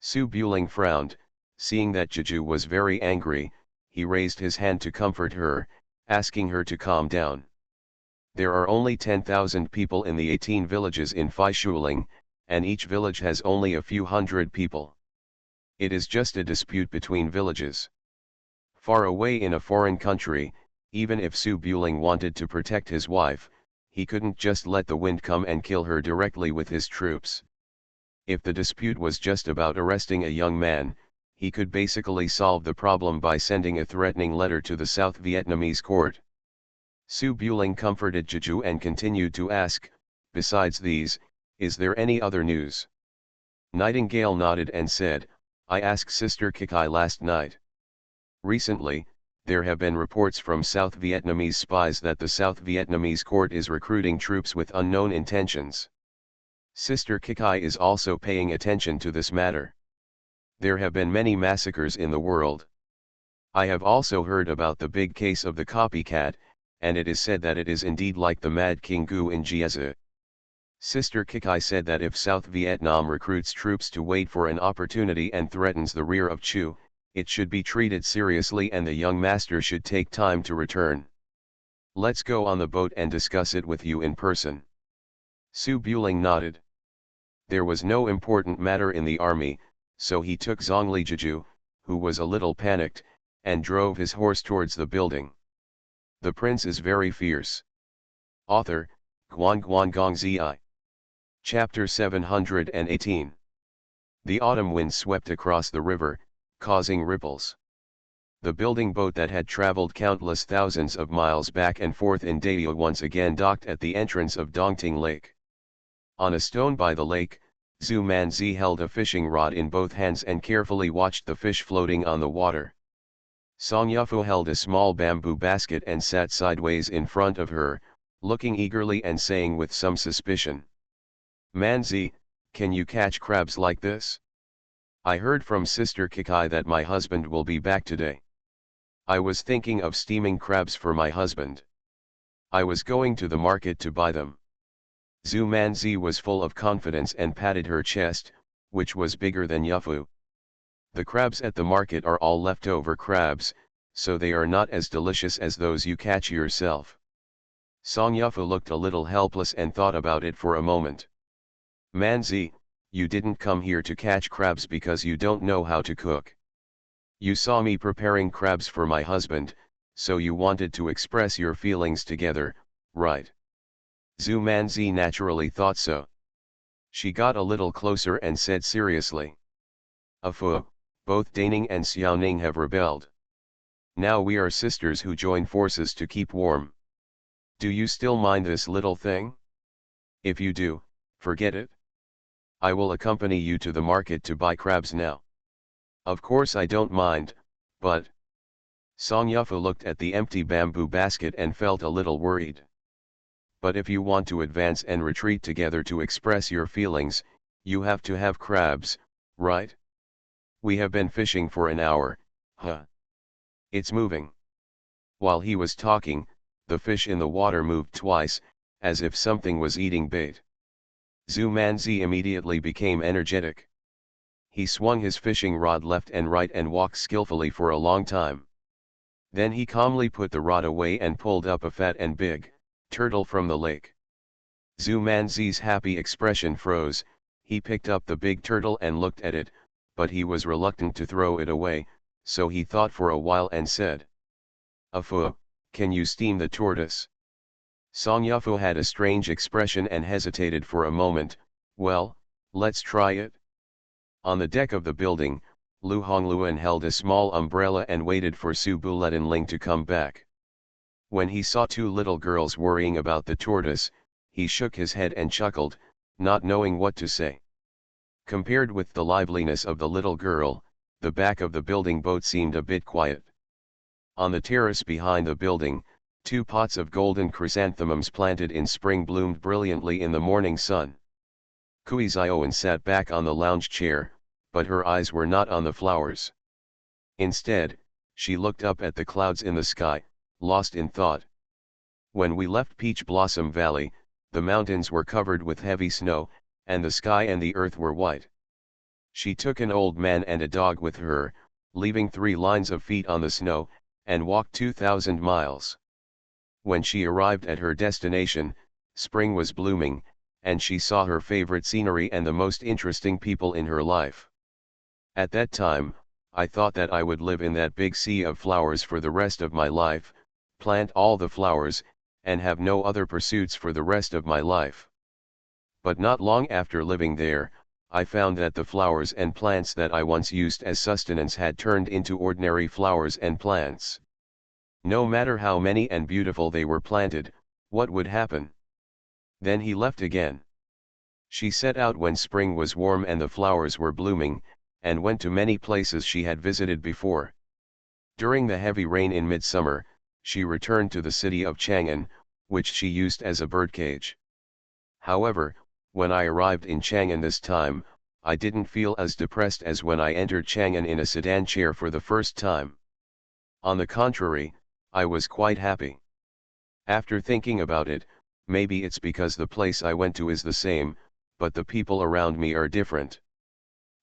Su Buling frowned, seeing that Jeju was very angry. He raised his hand to comfort her, asking her to calm down. There are only 10,000 people in the 18 villages in Phi Shuling, and each village has only a few hundred people. It is just a dispute between villages. Far away in a foreign country, even if Su Buling wanted to protect his wife, he couldn't just let the wind come and kill her directly with his troops. If the dispute was just about arresting a young man, he could basically solve the problem by sending a threatening letter to the South Vietnamese court. Su Buling comforted Jeju and continued to ask, besides these, is there any other news? Nightingale nodded and said, I asked Sister Kikai last night. Recently, there have been reports from South Vietnamese spies that the South Vietnamese court is recruiting troops with unknown intentions. Sister Kikai is also paying attention to this matter. There have been many massacres in the world. I have also heard about the big case of the copycat, and it is said that it is indeed like the Mad King Gu in Jiezi. Sister Kikai said that if South Vietnam recruits troops to wait for an opportunity and threatens the rear of Chu, it should be treated seriously and the young master should take time to return. Let's go on the boat and discuss it with you in person. Su Buling nodded. There was no important matter in the army, so he took Zhongli Jeju, who was a little panicked, and drove his horse towards the building. The prince is very fierce. Author, Guan Guan Gong Zi. Chapter 718. The autumn wind swept across the river, causing ripples. The building boat that had traveled countless thousands of miles back and forth in Dayo once again docked at the entrance of Dongting Lake. On a stone by the lake, Zhu Manzi held a fishing rod in both hands and carefully watched the fish floating on the water. Song Yufo held a small bamboo basket and sat sideways in front of her, looking eagerly and saying with some suspicion, Manzi, can you catch crabs like this? I heard from Sister Kikai that my husband will be back today. I was thinking of steaming crabs for my husband. I was going to the market to buy them. Zhu Manzi was full of confidence and patted her chest, which was bigger than Yufu. The crabs at the market are all leftover crabs, so they are not as delicious as those you catch yourself. Song Yufu looked a little helpless and thought about it for a moment. Manzi, you didn't come here to catch crabs because you don't know how to cook. You saw me preparing crabs for my husband, so you wanted to express your feelings together, right? Zhu Manzi naturally thought so. She got a little closer and said seriously. Afu, both Daning and Xiaoning have rebelled. Now we are sisters who join forces to keep warm. Do you still mind this little thing? If you do, forget it. I will accompany you to the market to buy crabs now. Of course I don't mind, but... Song Yufu looked at the empty bamboo basket and felt a little worried. But if you want to advance and retreat together to express your feelings, you have to have crabs, right? We have been fishing for an hour, huh? It's moving. While he was talking, the fish in the water moved twice, as if something was eating bait. Zhu Manzi immediately became energetic. He swung his fishing rod left and right and walked skillfully for a long time. Then he calmly put the rod away and pulled up a fat and big turtle from the lake. Zhu Manzi's happy expression froze. He picked up the big turtle and looked at it, but he was reluctant to throw it away, so he thought for a while and said, "Afu, can you steam the tortoise?" Song Yufo had a strange expression and hesitated for a moment. "Well, let's try it." On the deck of the building, Lu Hongluan held a small umbrella and waited for Su Buletinling to come back. When he saw two little girls worrying about the tortoise, he shook his head and chuckled, not knowing what to say. Compared with the liveliness of the little girl, the back of the building boat seemed a bit quiet. On the terrace behind the building, 2 pots of golden chrysanthemums planted in spring bloomed brilliantly in the morning sun. Kui Zioan sat back on the lounge chair, but her eyes were not on the flowers. Instead, she looked up at the clouds in the sky, lost in thought. When we left Peach Blossom Valley, the mountains were covered with heavy snow, and the sky and the earth were white. She took an old man and a dog with her, leaving 3 lines of feet on the snow, and walked 2,000 miles. When she arrived at her destination, spring was blooming, and she saw her favorite scenery and the most interesting people in her life. At that time, I thought that I would live in that big sea of flowers for the rest of my life, plant all the flowers, and have no other pursuits for the rest of my life. But not long after living there, I found that the flowers and plants that I once used as sustenance had turned into ordinary flowers and plants. No matter how many and beautiful they were planted, what would happen? Then he left again. She set out when spring was warm and the flowers were blooming, and went to many places she had visited before. During the heavy rain in midsummer, she returned to the city of Chang'an, which she used as a birdcage. However, when I arrived in Chang'an this time, I didn't feel as depressed as when I entered Chang'an in a sedan chair for the first time. On the contrary, I was quite happy. After thinking about it, maybe it's because the place I went to is the same, but the people around me are different.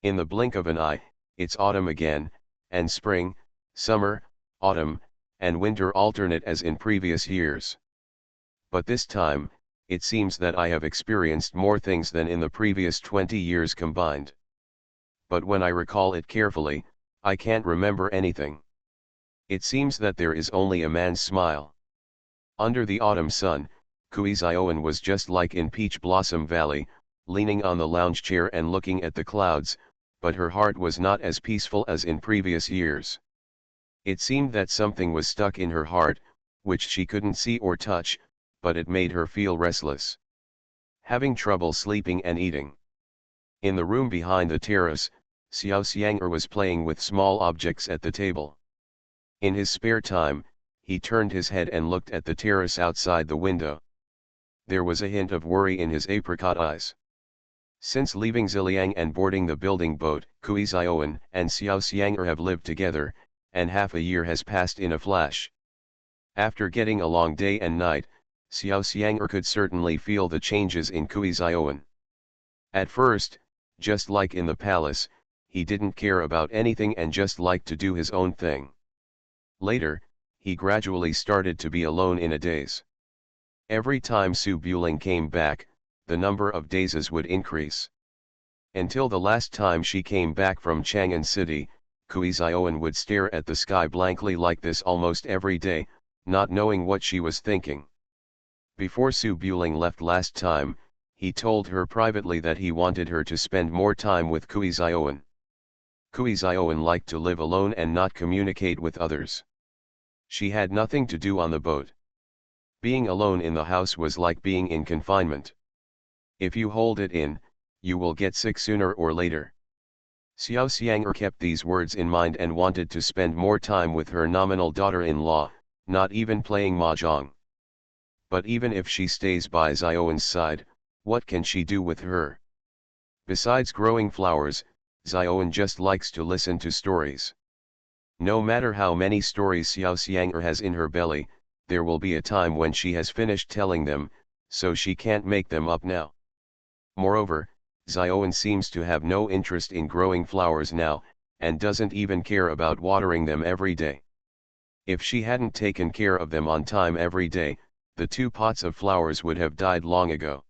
In the blink of an eye, it's autumn again, and spring, summer, autumn, and winter alternate as in previous years. But this time, it seems that I have experienced more things than in the previous 20 years combined. But when I recall it carefully, I can't remember anything. It seems that there is only a man's smile. Under the autumn sun, Kui Zioan was just like in Peach Blossom Valley, leaning on the lounge chair and looking at the clouds, but her heart was not as peaceful as in previous years. It seemed that something was stuck in her heart, which she couldn't see or touch, but it made her feel restless. Having trouble sleeping and eating. In the room behind the terrace, Xiao Xiang'er was playing with small objects at the table. In his spare time, he turned his head and looked at the terrace outside the window. There was a hint of worry in his apricot eyes. Since leaving Ziliang and boarding the building boat, Kui Zioan and Xiao Xiang'er have lived together, and half a year has passed in a flash. After getting a long day and night, Xiao Xiang'er could certainly feel the changes in Kui Zioan. At first, just like in the palace, he didn't care about anything and just liked to do his own thing. Later, he gradually started to be alone in a daze. Every time Su Buling came back, the number of dazes would increase. Until the last time she came back from Chang'an City, Kui Zioan would stare at the sky blankly like this almost every day, not knowing what she was thinking. Before Su Buling left last time, he told her privately that he wanted her to spend more time with Kui Zioan. Kui Zioan liked to live alone and not communicate with others. She had nothing to do on the boat. Being alone in the house was like being in confinement. If you hold it in, you will get sick sooner or later. Xiao Xiang'er kept these words in mind and wanted to spend more time with her nominal daughter-in-law, not even playing mahjong. But even if she stays by Zioan's side, what can she do with her? Besides growing flowers, Xiaowen just likes to listen to stories. No matter how many stories Xiao Xiang'er has in her belly, there will be a time when she has finished telling them, so she can't make them up now. Moreover, Xiaowen seems to have no interest in growing flowers now, and doesn't even care about watering them every day. If she hadn't taken care of them on time every day, the 2 pots of flowers would have died long ago.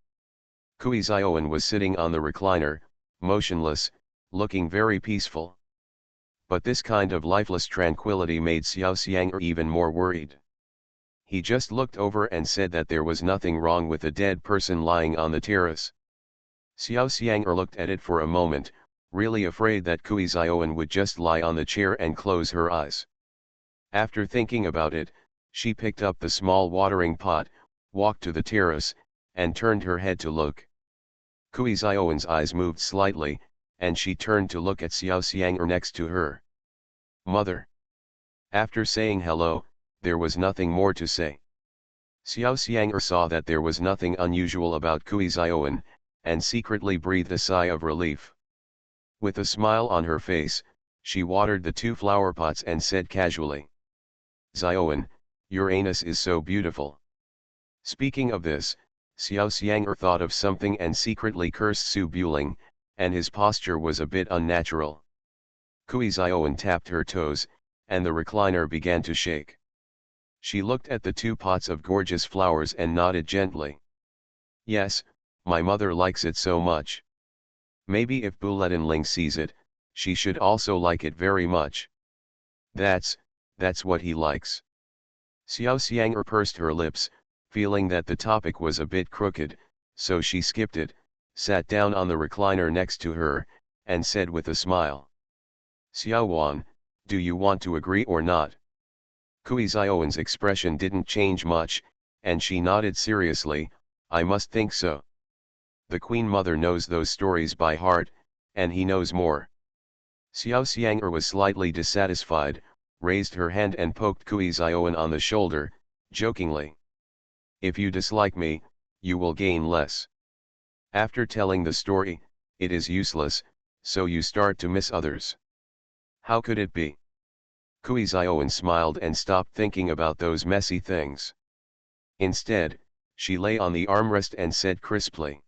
Kui Xiaowen was sitting on the recliner, motionless, looking very peaceful. But this kind of lifeless tranquility made Xiao Xiang'er even more worried. He just looked over and said that there was nothing wrong with a dead person lying on the terrace. Xiao Xiang'er looked at it for a moment, really afraid that Kui Xiaowen would just lie on the chair and close her eyes. After thinking about it, she picked up the small watering pot, walked to the terrace, and turned her head to look. Kui Xiaowen's eyes moved slightly, and she turned to look at Xiao Xiang'er next to her. Mother. After saying hello, there was nothing more to say. Xiao Xiang'er saw that there was nothing unusual about Kui Xiaowen, and secretly breathed a sigh of relief. With a smile on her face, she watered the 2 flower pots and said casually, Xiaowen, your anus is so beautiful. Speaking of this, Xiao Xiang'er thought of something and secretly cursed Su Buling, and his posture was a bit unnatural. Kui Xiaowen tapped her toes, and the recliner began to shake. She looked at the 2 pots of gorgeous flowers and nodded gently. Yes, my mother likes it so much. Maybe if Bulletin Ling sees it, she should also like it very much. That's what he likes. Xiao Xiang'er pursed her lips, feeling that the topic was a bit crooked, so she skipped it, sat down on the recliner next to her, and said with a smile. Xiao Wan, do you want to agree or not? Kui Xiaowen's expression didn't change much, and she nodded seriously, I must think so. The Queen Mother knows those stories by heart, and he knows more. Xiao Xiang'er was slightly dissatisfied, raised her hand and poked Kui Xiaowen on the shoulder, jokingly. If you dislike me, you will gain less. After telling the story, it is useless, so you start to miss others. How could it be? Kui Xiaowen smiled and stopped thinking about those messy things. Instead, she lay on the armrest and said crisply.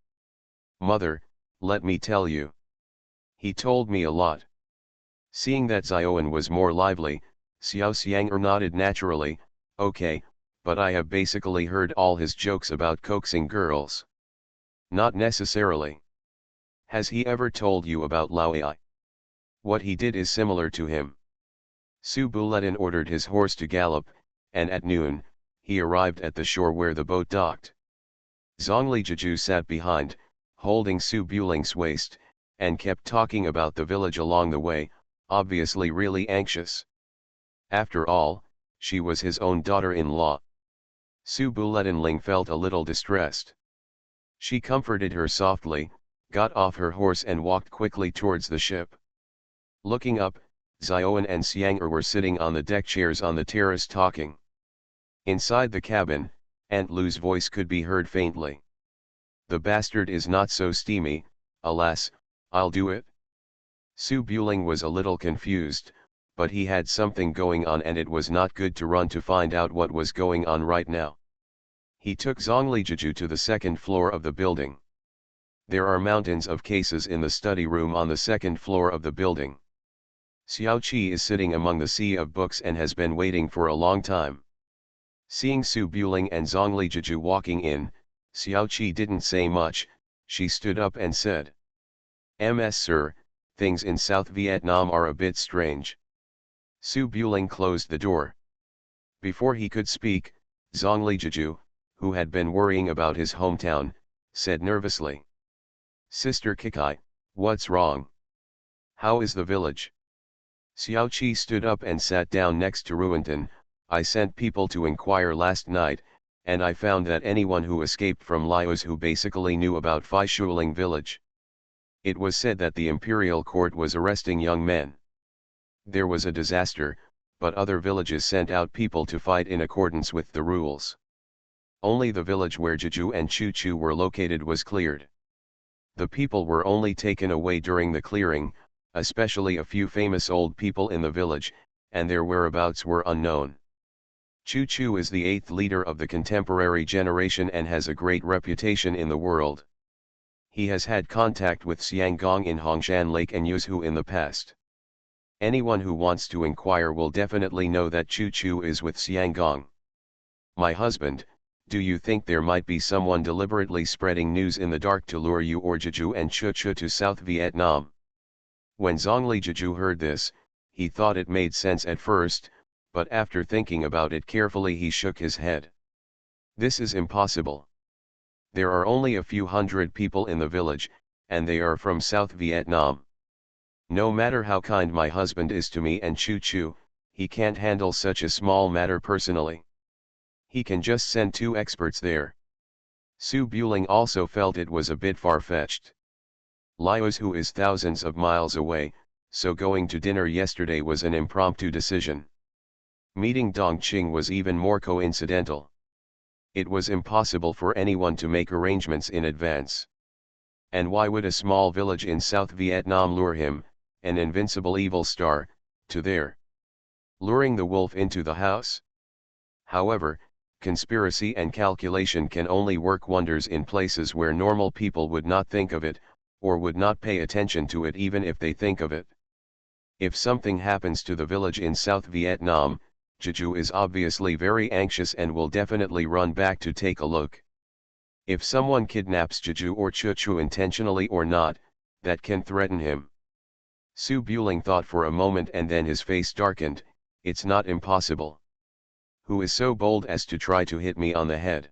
Mother, let me tell you. He told me a lot. Seeing that Xiaowen was more lively, Xiao Xiang'er nodded naturally, okay, but I have basically heard all his jokes about coaxing girls. Not necessarily. Has he ever told you about Lao Ai? What he did is similar to him. Su Bulletin ordered his horse to gallop, and at noon, he arrived at the shore where the boat docked. Zhongli Jiju sat behind, holding Su Buling's waist, and kept talking about the village along the way, obviously really anxious. After all, she was his own daughter-in-law. Su Bulletinling felt a little distressed. She comforted her softly, got off her horse and walked quickly towards the ship. Looking up, Xiaowen and Xiang'er were sitting on the deck chairs on the terrace talking. Inside the cabin, Aunt Lu's voice could be heard faintly. The bastard is not so steamy, alas, I'll do it. Su Buling was a little confused, but he had something going on and it was not good to run to find out what was going on right now. He took Zhongli Jiju to the 2nd floor of the building. There are mountains of cases in the study room on the 2nd floor of the building. Xiao Qi is sitting among the sea of books and has been waiting for a long time. Seeing Su Buling and Zhongli Jiju walking in, Xiao Qi didn't say much, she stood up and said. Ms. Sir, things in South Vietnam are a bit strange. Su Buling closed the door. Before he could speak, Zhongli Jiju, who had been worrying about his hometown, said nervously. Sister Kikai, what's wrong? How is the village? Xiao Qi stood up and sat down next to Ruinton. I sent people to inquire last night, and I found that anyone who escaped from Laos who basically knew about Phai Shuling village. It was said that the imperial court was arresting young men. There was a disaster, but other villages sent out people to fight in accordance with the rules. Only the village where Jeju and Chu Chu were located was cleared. The people were only taken away during the clearing, especially a few famous old people in the village, and their whereabouts were unknown. Chu Chu is the eighth leader of the contemporary generation and has a great reputation in the world. He has had contact with Xianggong in Hongshan Lake and Yuzhu in the past. Anyone who wants to inquire will definitely know that Chu Chu is with Xianggong. My husband, do you think there might be someone deliberately spreading news in the dark to lure you or Jeju and Chu Chu to South Vietnam? When Zhongli Jeju heard this, he thought it made sense at first, but after thinking about it carefully he shook his head. This is impossible. There are only a few hundred people in the village, and they are from South Vietnam. No matter how kind my husband is to me and Chu Chu, he can't handle such a small matter personally. He can just send 2 experts there. Su Buling also felt it was a bit far-fetched. Liu's who is thousands of miles away, so going to dinner yesterday was an impromptu decision. Meeting Dongqing was even more coincidental. It was impossible for anyone to make arrangements in advance. And why would a small village in South Vietnam lure him, an invincible evil star, to there? Luring the wolf into the house? However, conspiracy and calculation can only work wonders in places where normal people would not think of it, or would not pay attention to it even if they think of it. If something happens to the village in South Vietnam, Jeju is obviously very anxious and will definitely run back to take a look. If someone kidnaps Jeju or Chu Chu intentionally or not, that can threaten him. Su Buling thought for a moment and then his face darkened. It's not impossible. Who is so bold as to try to hit me on the head?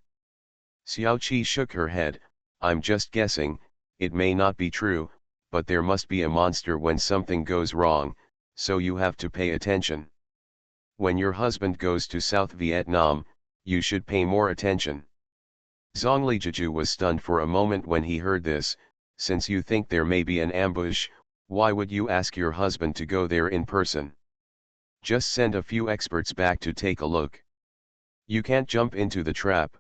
Xiao Qi shook her head. I'm just guessing, it may not be true, but there must be a monster when something goes wrong, so you have to pay attention. When your husband goes to South Vietnam, you should pay more attention. Zhongli Jeju was stunned for a moment when he heard this. Since you think there may be an ambush, why would you ask your husband to go there in person? Just send a few experts back to take a look. You can't jump into the trap.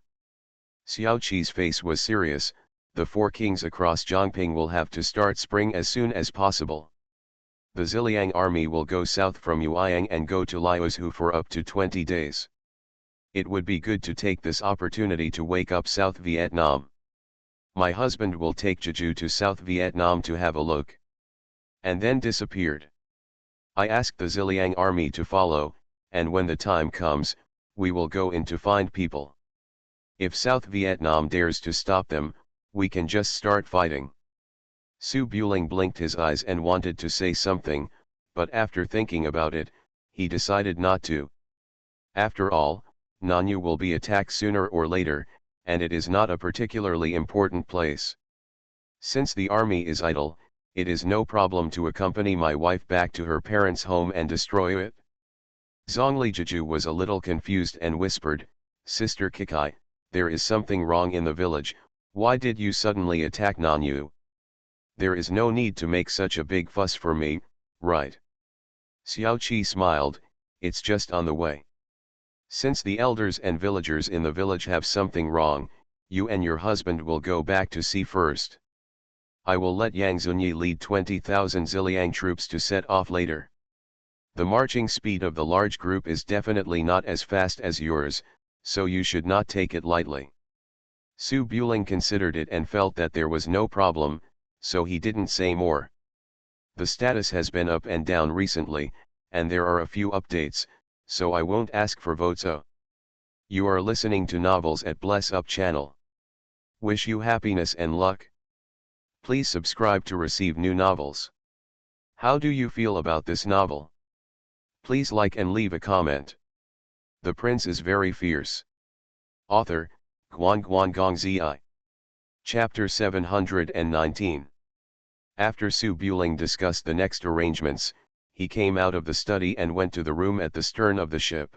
Xiao Qi's face was serious. The 4 kings across Zhongping will have to start spring as soon as possible. The Ziliang army will go south from Yueyang and go to Liuzhu for up to 20 days. It would be good to take this opportunity to wake up South Vietnam. My husband will take Jeju to South Vietnam to have a look. And then disappeared. I asked the Ziliang army to follow, and when the time comes, we will go in to find people. If South Vietnam dares to stop them, we can just start fighting. Su Buling blinked his eyes and wanted to say something, but after thinking about it, he decided not to. After all, Nanyu will be attacked sooner or later, and it is not a particularly important place. Since the army is idle, it is no problem to accompany my wife back to her parents' home and destroy it. Zhongli Jeju was a little confused and whispered, Sister Kikai, there is something wrong in the village. Why did you suddenly attack Nanyu? There is no need to make such a big fuss for me, right? Xiao Qi smiled, it's just on the way. Since the elders and villagers in the village have something wrong, you and your husband will go back to see first. I will let Yang Zunyi lead 20,000 Ziliang troops to set off later. The marching speed of the large group is definitely not as fast as yours, so you should not take it lightly. Su Buling considered it and felt that there was no problem, so he didn't say more. The status has been up and down recently, and there are a few updates, so I won't ask for votes. You are listening to Novels at Bless Up channel. Wish you happiness and luck. Please subscribe to receive new novels. How do you feel about this novel? Please like and leave a comment. The Prince is Very Fierce. Author, Guan Guan Gong Zi. Chapter 719. After Su Buling discussed the next arrangements, he came out of the study and went to the room at the stern of the ship.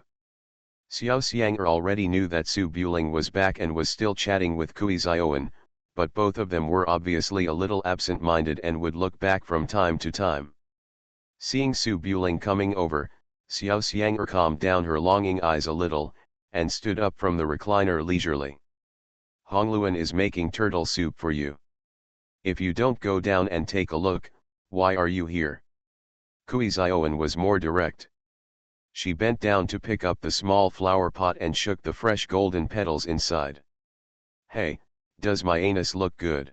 Xiao Xianger already knew that Su Buling was back and was still chatting with Kui Zioan, but both of them were obviously a little absent-minded and would look back from time to time. Seeing Su Buling coming over, Xiao Xianger calmed down her longing eyes a little, and stood up from the recliner leisurely. Hongluan is making turtle soup for you. If you don't go down and take a look, why are you here? Kui Zioan was more direct. She bent down to pick up the small flower pot and shook the fresh golden petals inside. Hey, does my anus look good?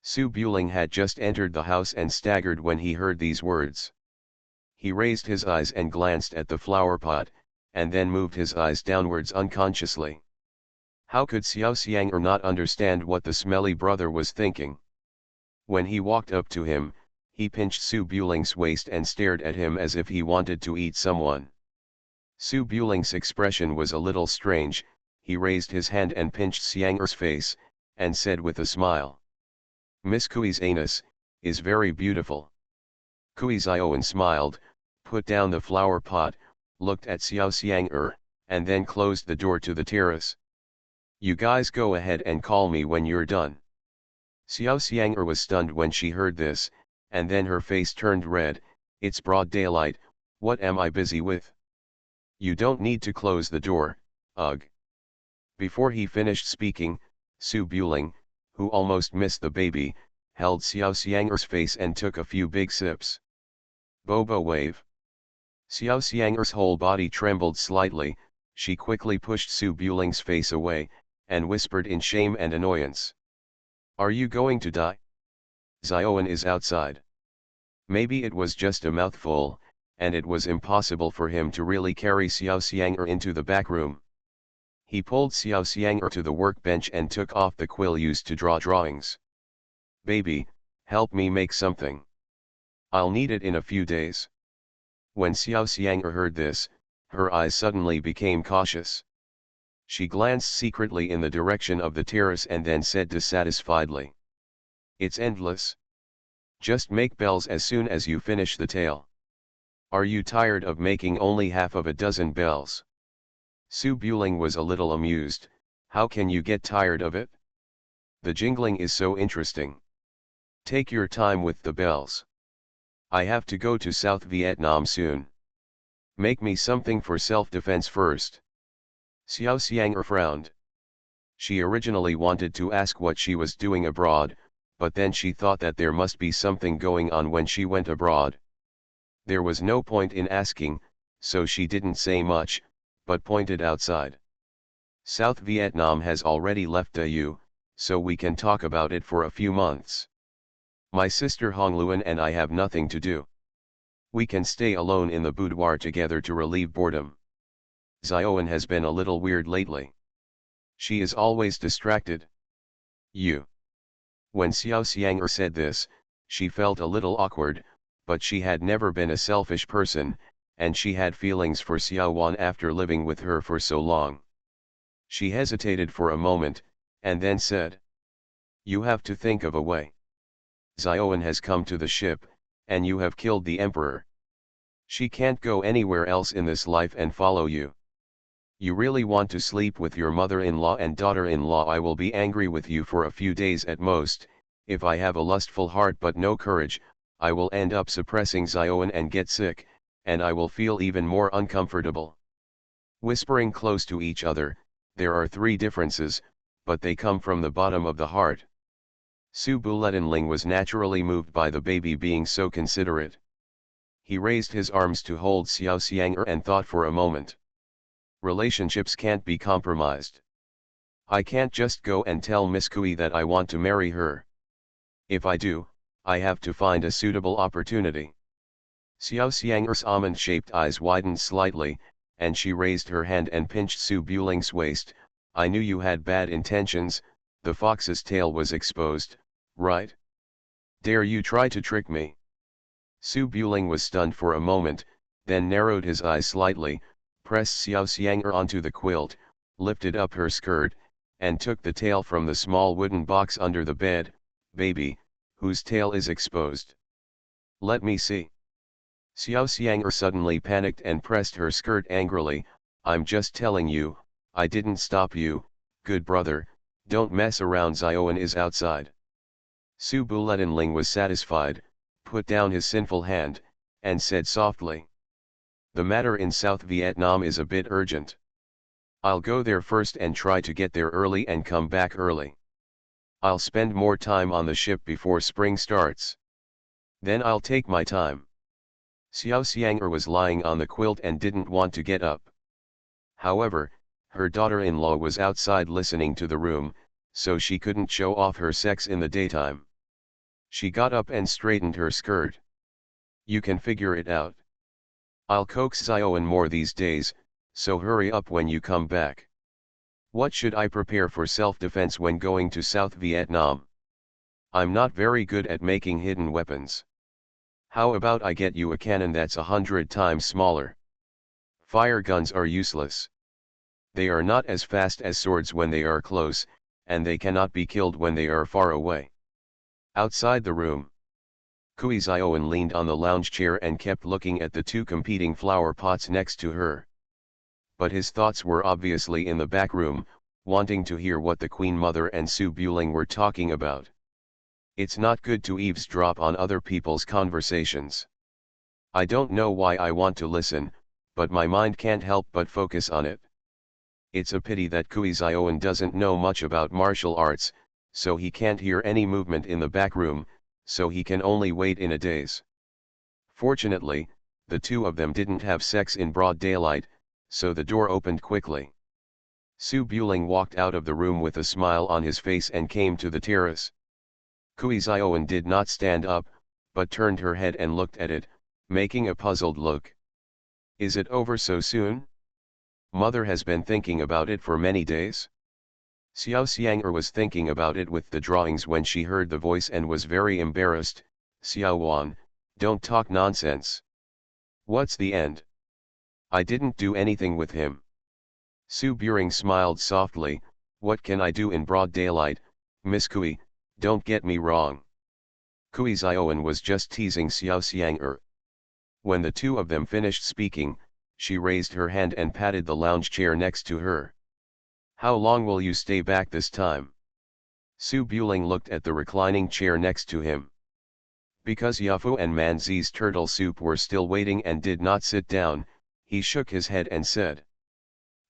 Su Buling had just entered the house and staggered when he heard these words. He raised his eyes and glanced at the flower pot, and then moved his eyes downwards unconsciously. How could Xiao Xiang'er not understand what the smelly brother was thinking? When he walked up to him, he pinched Su Buling's waist and stared at him as if he wanted to eat someone. Su Buling's expression was a little strange. He raised his hand and pinched Xiang'er's face, and said with a smile, "Miss Kui's anus is very beautiful." Kui Zioan smiled, put down the flower pot, looked at Xiao Xiang'er, and then closed the door to the terrace. "You guys go ahead and call me when you're done." Xiao Xiang'er was stunned when she heard this, and then her face turned red. "It's broad daylight, what am I busy with? You don't need to close the door, ugh." Before he finished speaking, Su Buling, who almost missed the baby, held Xiao Xiang'er's face and took a few big sips. Bobo wave. Xiao Xiang'er's whole body trembled slightly. She quickly pushed Su Buling's face away, and whispered in shame and annoyance, "Are you going to die? Zioan is outside." Maybe it was just a mouthful, and it was impossible for him to really carry Xiao Xiang'er into the back room. He pulled Xiao Xiang'er to the workbench and took off the quill used to draw drawings. "Baby, help me make something. I'll need it in a few days." When Xiao Xiang'er heard this, her eyes suddenly became cautious. She glanced secretly in the direction of the terrace and then said dissatisfiedly, "It's endless. Just make bells as soon as you finish the tale. Are you tired of making only half of a dozen bells?" Su Buling was a little amused. "How can you get tired of it? The jingling is so interesting. Take your time with the bells. I have to go to South Vietnam soon. Make me something for self-defense first." Xiao Xiang'er frowned. She originally wanted to ask what she was doing abroad, but then she thought that there must be something going on when she went abroad. There was no point in asking, so she didn't say much, but pointed outside. "South Vietnam has already left the EU, so we can talk about it for a few months. My sister Hongluan and I have nothing to do. We can stay alone in the boudoir together to relieve boredom. Zioan has been a little weird lately. She is always distracted." "You." When Xiao Xiang'er said this, she felt a little awkward, but she had never been a selfish person, and she had feelings for Xiao Wan after living with her for so long. She hesitated for a moment, and then said, "You have to think of a way. Zioan has come to the ship, and you have killed the emperor. She can't go anywhere else in this life and follow you. You really want to sleep with your mother-in-law and daughter-in-law? I will be angry with you for a few days at most. If I have a lustful heart but no courage, I will end up suppressing Zioan and get sick, and I will feel even more uncomfortable." Whispering close to each other, there are three differences, but they come from the bottom of the heart. Su Buletinling was naturally moved by the baby being so considerate. He raised his arms to hold Xiao Xiang'er and thought for a moment. Relationships can't be compromised. I can't just go and tell Miss Kui that I want to marry her. If I do, I have to find a suitable opportunity. Xiao Xiang'er's almond-shaped eyes widened slightly, and she raised her hand and pinched Su Buling's waist. "I knew you had bad intentions. The fox's tail was exposed, right? Dare you try to trick me?" Su Buling was stunned for a moment, then narrowed his eyes slightly, pressed Xiao Xiang'er onto the quilt, lifted up her skirt, and took the tail from the small wooden box under the bed. "Baby, whose tail is exposed? Let me see." Xiao Xiang'er suddenly panicked and pressed her skirt angrily. "I'm just telling you, I didn't stop you, good brother, don't mess around. Zioan is outside." Su Buletinling was satisfied, put down his sinful hand, and said softly, "The matter in South Vietnam is a bit urgent. I'll go there first and try to get there early and come back early. I'll spend more time on the ship before spring starts. Then I'll take my time." Xiao Xiang'er was lying on the quilt and didn't want to get up. However, her daughter-in-law was outside listening to the room, so she couldn't show off her sex in the daytime. She got up and straightened her skirt. You can figure it out. I'll coax Xiaoan more these days, so hurry up when you come back. What should I prepare for self-defense when going to South Vietnam? I'm not very good at making hidden weapons. How about I get you a cannon that's 100 times smaller? Fire guns are useless. They are not as fast as swords when they are close, and they cannot be killed when they are far away. Outside the room, Kui Xiaoan leaned on the lounge chair and kept looking at the two competing flower pots next to her. But his thoughts were obviously in the back room, wanting to hear what the Queen Mother and Su Buling were talking about. It's not good to eavesdrop on other people's conversations. I don't know why I want to listen, but my mind can't help but focus on it. It's a pity that Kui Xiaoan doesn't know much about martial arts, so he can't hear any movement in the back room, so he can only wait in a daze. Fortunately, the two of them didn't have sex in broad daylight, so the door opened quickly. Su Buling walked out of the room with a smile on his face and came to the terrace. Kui Xiaoan did not stand up, but turned her head and looked at it, making a puzzled look. Is it over so soon? Mother has been thinking about it for many days. Xiao Xiang'er was thinking about it with the drawings when she heard the voice and was very embarrassed. Xiao Wan, don't talk nonsense. What's the end? I didn't do anything with him. Su Buring smiled softly. What can I do in broad daylight, Miss Kui? Don't get me wrong. Kui Xiaoan was just teasing Xiao Xiang'er. When the two of them finished speaking, she raised her hand and patted the lounge chair next to her. How long will you stay back this time? Su Buling looked at the reclining chair next to him. Because Yafu and Manzi's turtle soup were still waiting and did not sit down, he shook his head and said,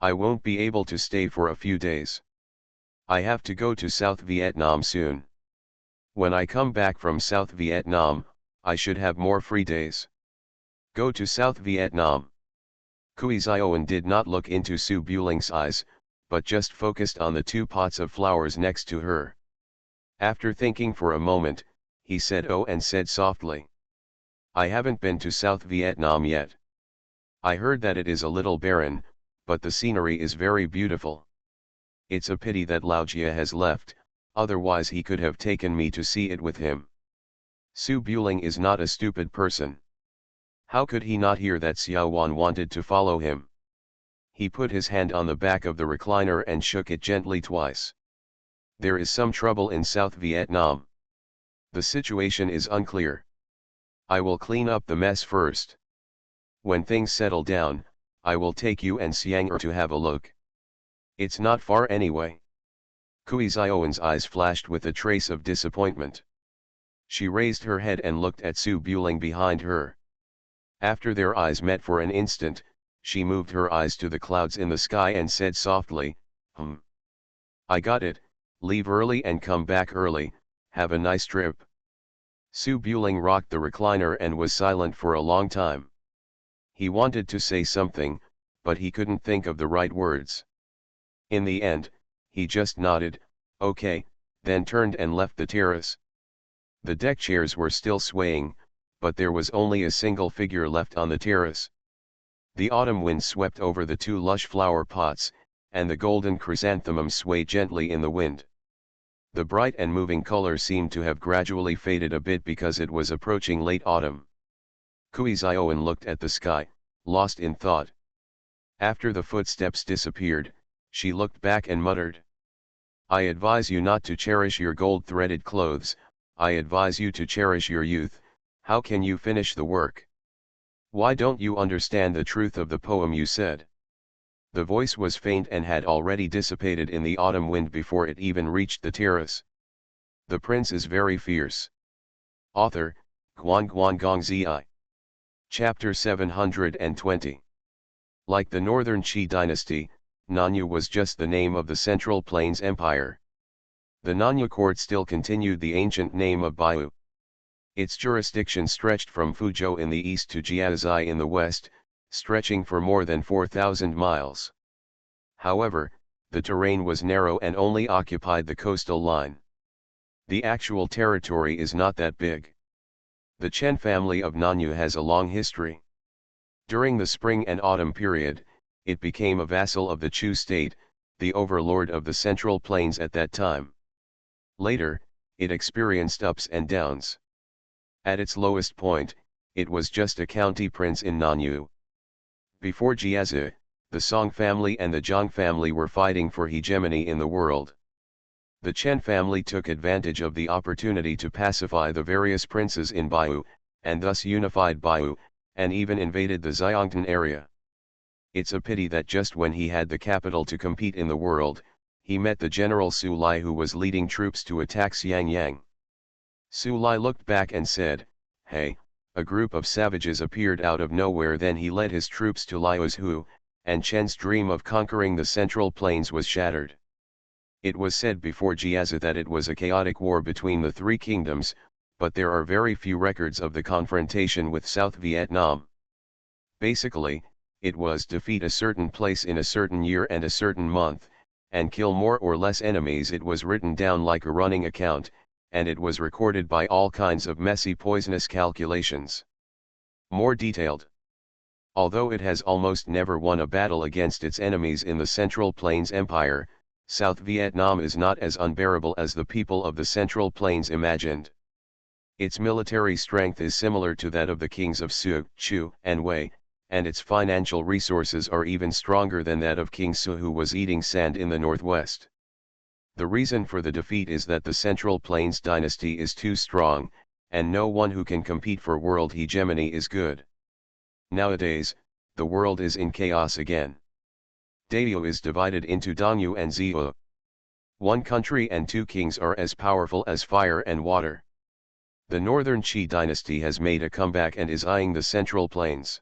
I won't be able to stay for a few days. I have to go to South Vietnam soon. When I come back from South Vietnam, I should have more free days. Go to South Vietnam. Kui Xiaoan did not look into Su Buling's eyes, but just focused on the two pots of flowers next to her. After thinking for a moment, he said oh and said softly. I haven't been to South Vietnam yet. I heard that it is a little barren, but the scenery is very beautiful. It's a pity that Lao Jia has left, otherwise he could have taken me to see it with him. Su Buling is not a stupid person. How could he not hear that Xiao Wan wanted to follow him? He put his hand on the back of the recliner and shook it gently twice. There is some trouble in South Vietnam. The situation is unclear. I will clean up the mess first. When things settle down, I will take you and Xiang'er to have a look. It's not far anyway. Kui Xiaoan's eyes flashed with a trace of disappointment. She raised her head and looked at Su Buling behind her. After their eyes met for an instant, she moved her eyes to the clouds in the sky and said softly, I got it, leave early and come back early, have a nice trip. Su Buling rocked the recliner and was silent for a long time. He wanted to say something, but he couldn't think of the right words. In the end, he just nodded, okay, then turned and left the terrace. The deck chairs were still swaying, but there was only a single figure left on the terrace. The autumn wind swept over the two lush flower pots, and the golden chrysanthemums swayed gently in the wind. The bright and moving color seemed to have gradually faded a bit because it was approaching late autumn. Kui Xiaoan looked at the sky, lost in thought. After the footsteps disappeared, she looked back and muttered. I advise you not to cherish your gold-threaded clothes, I advise you to cherish your youth. How can you finish the work? Why don't you understand the truth of the poem you said? The voice was faint and had already dissipated in the autumn wind before it even reached the terrace. The prince is very fierce. Author, Guan Guan Gong Zi. Chapter 720. Like the northern Qi dynasty, Nanya was just the name of the Central Plains Empire. The Nanya court still continued the ancient name of Baiyu. Its jurisdiction stretched from Fuzhou in the east to Jiaozhai in the west, stretching for more than 4,000 miles. However, the terrain was narrow and only occupied the coastal line. The actual territory is not that big. The Chen family of Nanyu has a long history. During the spring and autumn period, it became a vassal of the Chu state, the overlord of the Central Plains at that time. Later, it experienced ups and downs. At its lowest point, it was just a county prince in Nanyu. Before Jiazi, the Song family and the Zhang family were fighting for hegemony in the world. The Chen family took advantage of the opportunity to pacify the various princes in Baiyu, and thus unified Baiyu, and even invaded the Xiongtan area. It's a pity that just when he had the capital to compete in the world, he met the general Su Lai who was leading troops to attack Xiangyang. Su Lai looked back and said, "Hey," a group of savages appeared out of nowhere. Then he led his troops to Liu's, and Chen's dream of conquering the Central Plains was shattered. It was said before Jiazi that it was a chaotic war between the three kingdoms, but there are very few records of the confrontation with South Vietnam. Basically, it was defeat a certain place in a certain year and a certain month, and kill more or less enemies. It was written down like a running account, and it was recorded by all kinds of messy poisonous calculations. More detailed. Although it has almost never won a battle against its enemies in the Central Plains Empire, South Vietnam is not as unbearable as the people of the Central Plains imagined. Its military strength is similar to that of the kings of Su, Chu, and Wei, and its financial resources are even stronger than that of King Su, who was eating sand in the northwest. The reason for the defeat is that the Central Plains dynasty is too strong, and no one who can compete for world hegemony is good. Nowadays, the world is in chaos again. Dayu is divided into Dongyu and Ziyu. One country and two kings are as powerful as fire and water. The northern Qi dynasty has made a comeback and is eyeing the Central Plains.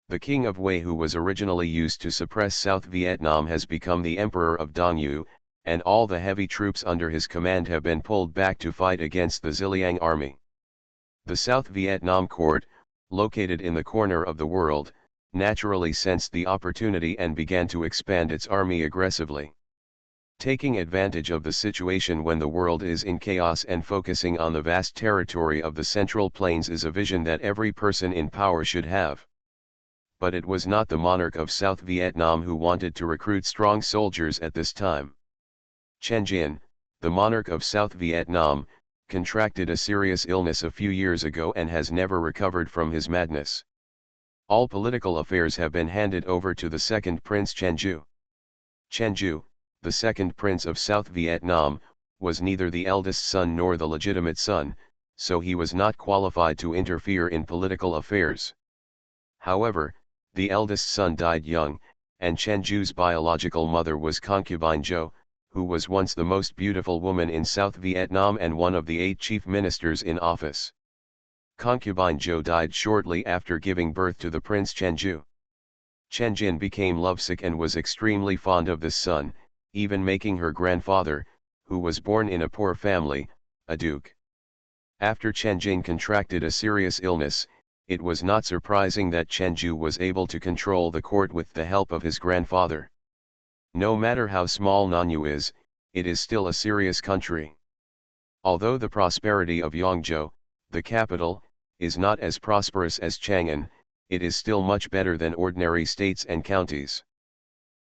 The king of Wei, who was originally used to suppress South Vietnam, has become the emperor of Dongyu, and all the heavy troops under his command have been pulled back to fight against the Ziliang army. The South Vietnam court, located in the corner of the world, naturally sensed the opportunity and began to expand its army aggressively. Taking advantage of the situation when the world is in chaos and focusing on the vast territory of the Central Plains is a vision that every person in power should have. But it was not the monarch of South Vietnam who wanted to recruit strong soldiers at this time. Chen Jin, the monarch of South Vietnam, contracted a serious illness a few years ago and has never recovered from his madness. All political affairs have been handed over to the second Prince Chenju. Chenju, the second prince of South Vietnam, was neither the eldest son nor the legitimate son, so he was not qualified to interfere in political affairs. However, the eldest son died young, and Chenju's biological mother was concubine Zhou, who was once the most beautiful woman in South Vietnam and one of the 8 chief ministers in office. Concubine Zhou died shortly after giving birth to the Prince Chenju. Chen Jin became lovesick and was extremely fond of this son, even making her grandfather, who was born in a poor family, a duke. After Chen Jin contracted a serious illness, it was not surprising that Chenju was able to control the court with the help of his grandfather. No matter how small Nanyu is, it is still a serious country. Although the prosperity of Yangzhou, the capital, is not as prosperous as Chang'an, it is still much better than ordinary states and counties.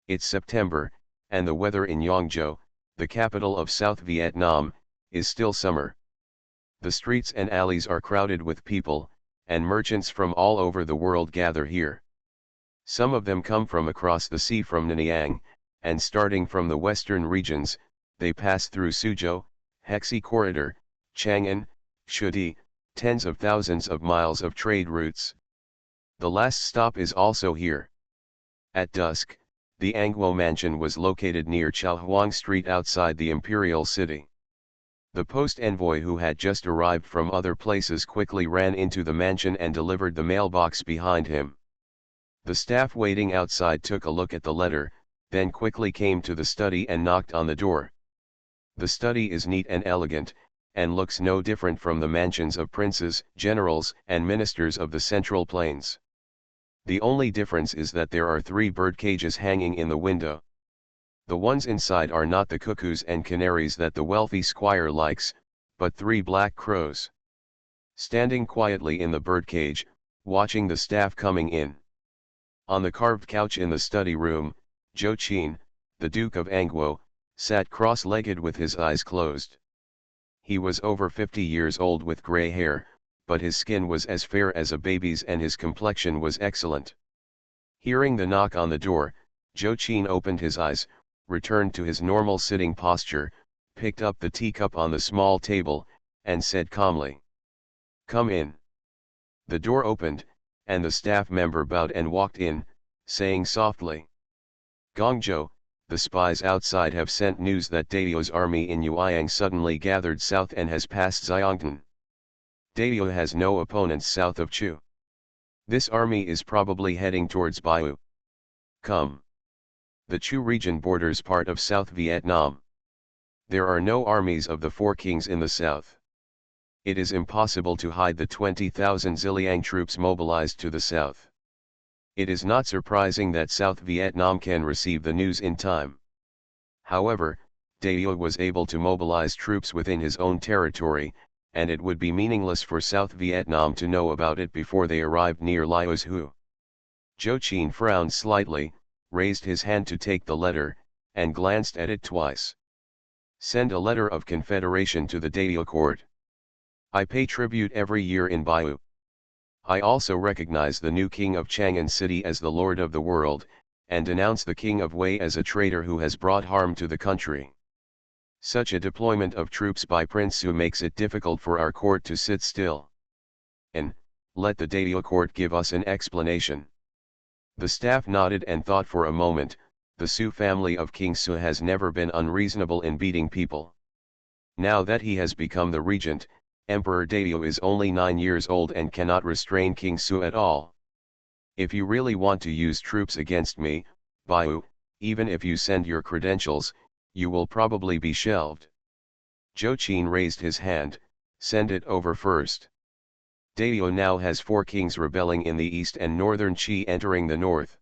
It's September, and the weather in Yangzhou, the capital of South Vietnam, is still summer. The streets and alleys are crowded with people, and merchants from all over the world gather here. Some of them come from across the sea from Nanyang, and starting from the western regions, they pass through Suzhou, Hexi Corridor, Chang'an, Shudi, tens of thousands of miles of trade routes. The last stop is also here. At dusk, the Angguo mansion was located near Chaohuang Street outside the imperial city. The post envoy who had just arrived from other places quickly ran into the mansion and delivered the mailbox behind him. The staff waiting outside took a look at the letter, then quickly came to the study and knocked on the door. The study is neat and elegant, and looks no different from the mansions of princes, generals, and ministers of the Central Plains. The only difference is that there are 3 bird cages hanging in the window. The ones inside are not the cuckoos and canaries that the wealthy squire likes, but 3 black crows. Standing quietly in the birdcage, watching the staff coming in. On the carved couch in the study room, Zhou Qin, the Duke of Angguo, sat cross-legged with his eyes closed. He was over 50 years old with grey hair, but his skin was as fair as a baby's and his complexion was excellent. Hearing the knock on the door, Zhou Qin opened his eyes, returned to his normal sitting posture, picked up the teacup on the small table, and said calmly, "Come in." The door opened, and the staff member bowed and walked in, saying softly, "Gongzhou, the spies outside have sent news that Dao's army in Yueyang suddenly gathered south and has passed Xiangtan. Dao has no opponents south of Chu. This army is probably heading towards Baiyu. Come. The Chu region borders part of South Vietnam. There are no armies of the 4 kings in the south. It is impossible to hide the 20,000 Ziliang troops mobilized to the south. It is not surprising that South Vietnam can receive the news in time. However, Dao was able to mobilize troops within his own territory, and it would be meaningless for South Vietnam to know about it before they arrived near Liu's Hu." Zhou Qin frowned slightly, raised his hand to take the letter, and glanced at it twice. "Send a letter of confederation to the Dao court. I pay tribute every year in Baiyu. I also recognize the new king of Chang'an City as the lord of the world, and denounce the king of Wei as a traitor who has brought harm to the country. Such a deployment of troops by Prince Su makes it difficult for our court to sit still. And, let the Dao court give us an explanation." The staff nodded and thought for a moment. The Su family of King Su has never been unreasonable in beating people. Now that he has become the regent, Emperor Dao is only 9 years old and cannot restrain King Su at all. "If you really want to use troops against me, Baiyu, even if you send your credentials, you will probably be shelved." Zhou Qin raised his hand, "Send it over first. Dao now has 4 kings rebelling in the east and northern Qi entering the north.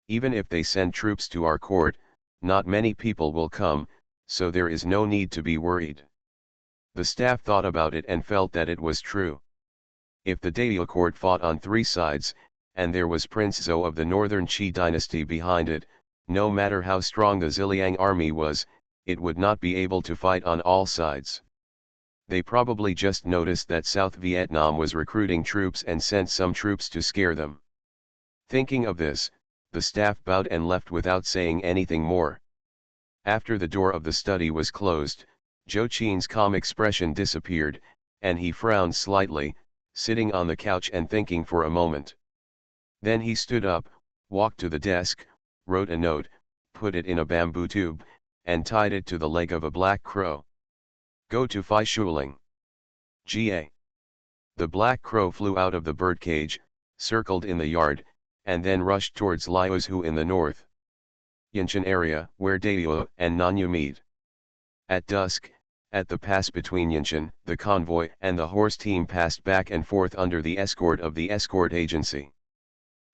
Even if they send troops to our court, not many people will come, so there is no need to be worried." The staff thought about it and felt that it was true. If the Dao court fought on 3 sides, and there was Prince Zhou of the northern Qi dynasty behind it, no matter how strong the Ziliang army was, it would not be able to fight on all sides. They probably just noticed that South Vietnam was recruiting troops and sent some troops to scare them. Thinking of this, the staff bowed and left without saying anything more. After the door of the study was closed, Zhou Qin's calm expression disappeared, and he frowned slightly, sitting on the couch and thinking for a moment. Then he stood up, walked to the desk, wrote a note, put it in a bamboo tube, and tied it to the leg of a black crow. "Go to Phi Shuling. Ga." The black crow flew out of the birdcage, circled in the yard, and then rushed towards Liu's Hu in the north. Yanshan area, where Dao and Nanyu meet. At dusk, at the pass between Yanshan, the convoy and the horse team passed back and forth under the escort of the escort agency.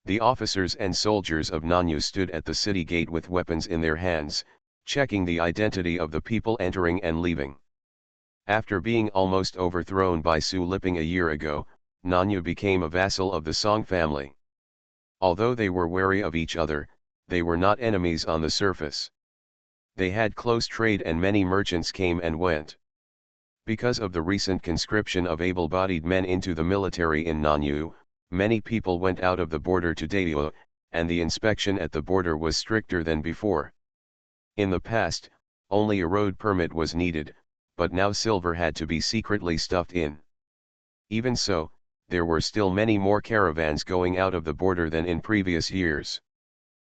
The officers and soldiers of Nanyu stood at the city gate with weapons in their hands, checking the identity of the people entering and leaving. After being almost overthrown by Su Liping a year ago, Nanyu became a vassal of the Song family. Although they were wary of each other, they were not enemies on the surface. They had close trade and many merchants came and went. Because of the recent conscription of able-bodied men into the military in Nanyu, many people went out of the border to Dao, and the inspection at the border was stricter than before. In the past, only a road permit was needed, but now silver had to be secretly stuffed in. Even so, there were still many more caravans going out of the border than in previous years.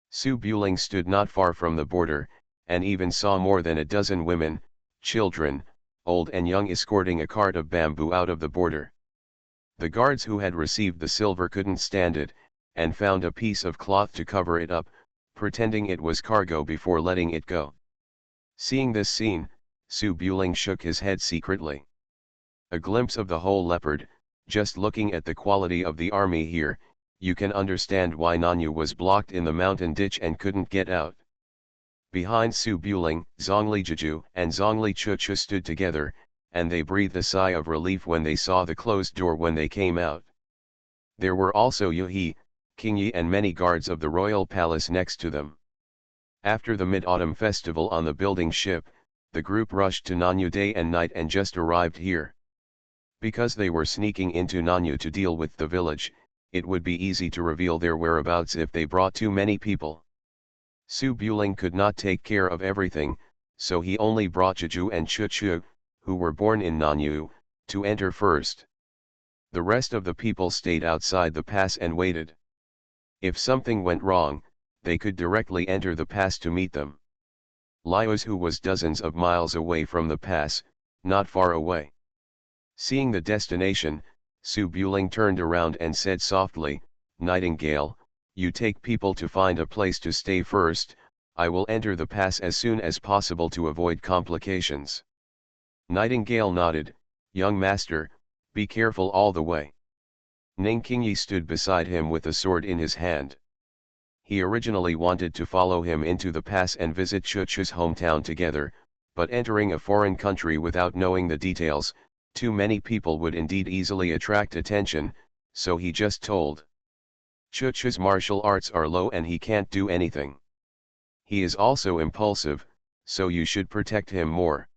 Su Buling stood not far from the border, and even saw more than a dozen women, children, old and young escorting a cart of bamboo out of the border. The guards who had received the silver couldn't stand it, and found a piece of cloth to cover it up, pretending it was cargo before letting it go. Seeing this scene, Su Buling shook his head secretly. A glimpse of the whole leopard. Just looking at the quality of the army here, you can understand why Nanyu was blocked in the mountain ditch and couldn't get out. Behind Su Buling, Zhongli Jiju and Zhongli Chuchu stood together, and they breathed a sigh of relief when they saw the closed door when they came out. There were also Yu He, King Yi and many guards of the royal palace next to them. After the Mid-Autumn Festival on the building ship, the group rushed to Nanyu day and night and just arrived here. Because they were sneaking into Nanyu to deal with the village, it would be easy to reveal their whereabouts if they brought too many people. Su Buling could not take care of everything, so he only brought Jeju and Chuchu, who were born in Nanyu, to enter first. The rest of the people stayed outside the pass and waited. If something went wrong, they could directly enter the pass to meet them. Liuz, who was dozens of miles away from the pass, not far away. Seeing the destination, Su Buling turned around and said softly, "Nightingale, you take people to find a place to stay first, I will enter the pass as soon as possible to avoid complications." Nightingale nodded, "Young master, be careful all the way." Ning Qingyi stood beside him with a sword in his hand. He originally wanted to follow him into the pass and visit Chuchu's hometown together, but entering a foreign country without knowing the details, too many people would indeed easily attract attention, so he just told. Chuchu's martial arts are low and he can't do anything. He is also impulsive, so you should protect him more.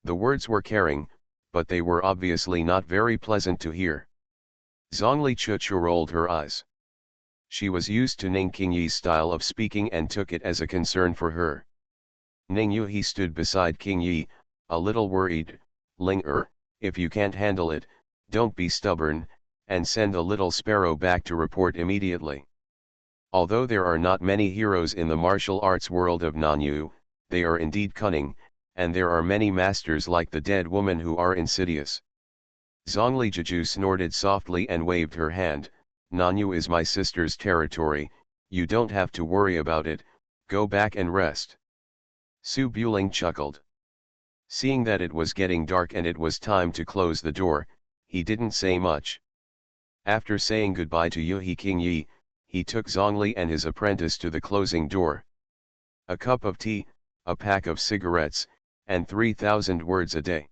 The words were caring, but they were obviously not very pleasant to hear. Zhongli Chuchu rolled her eyes. She was used to Ning Qingyi's style of speaking and took it as a concern for her. Ning Yuhi stood beside Qingyi, a little worried. "Ling if you can't handle it, don't be stubborn, and send the little sparrow back to report immediately." Although there are not many heroes in the martial arts world of Nanyu, they are indeed cunning, and there are many masters like the dead woman who are insidious. Zhongli Jiju snorted softly and waved her hand. "Nanyu is my sister's territory, you don't have to worry about it, go back and rest." Su Buling chuckled. Seeing that it was getting dark and it was time to close the door, he didn't say much. After saying goodbye to Yuhi Qingyi, he took Zhongli and his apprentice to the closing door. A cup of tea, a pack of cigarettes, and 3,000 words a day.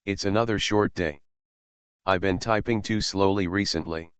It's another short day. I've been typing too slowly recently.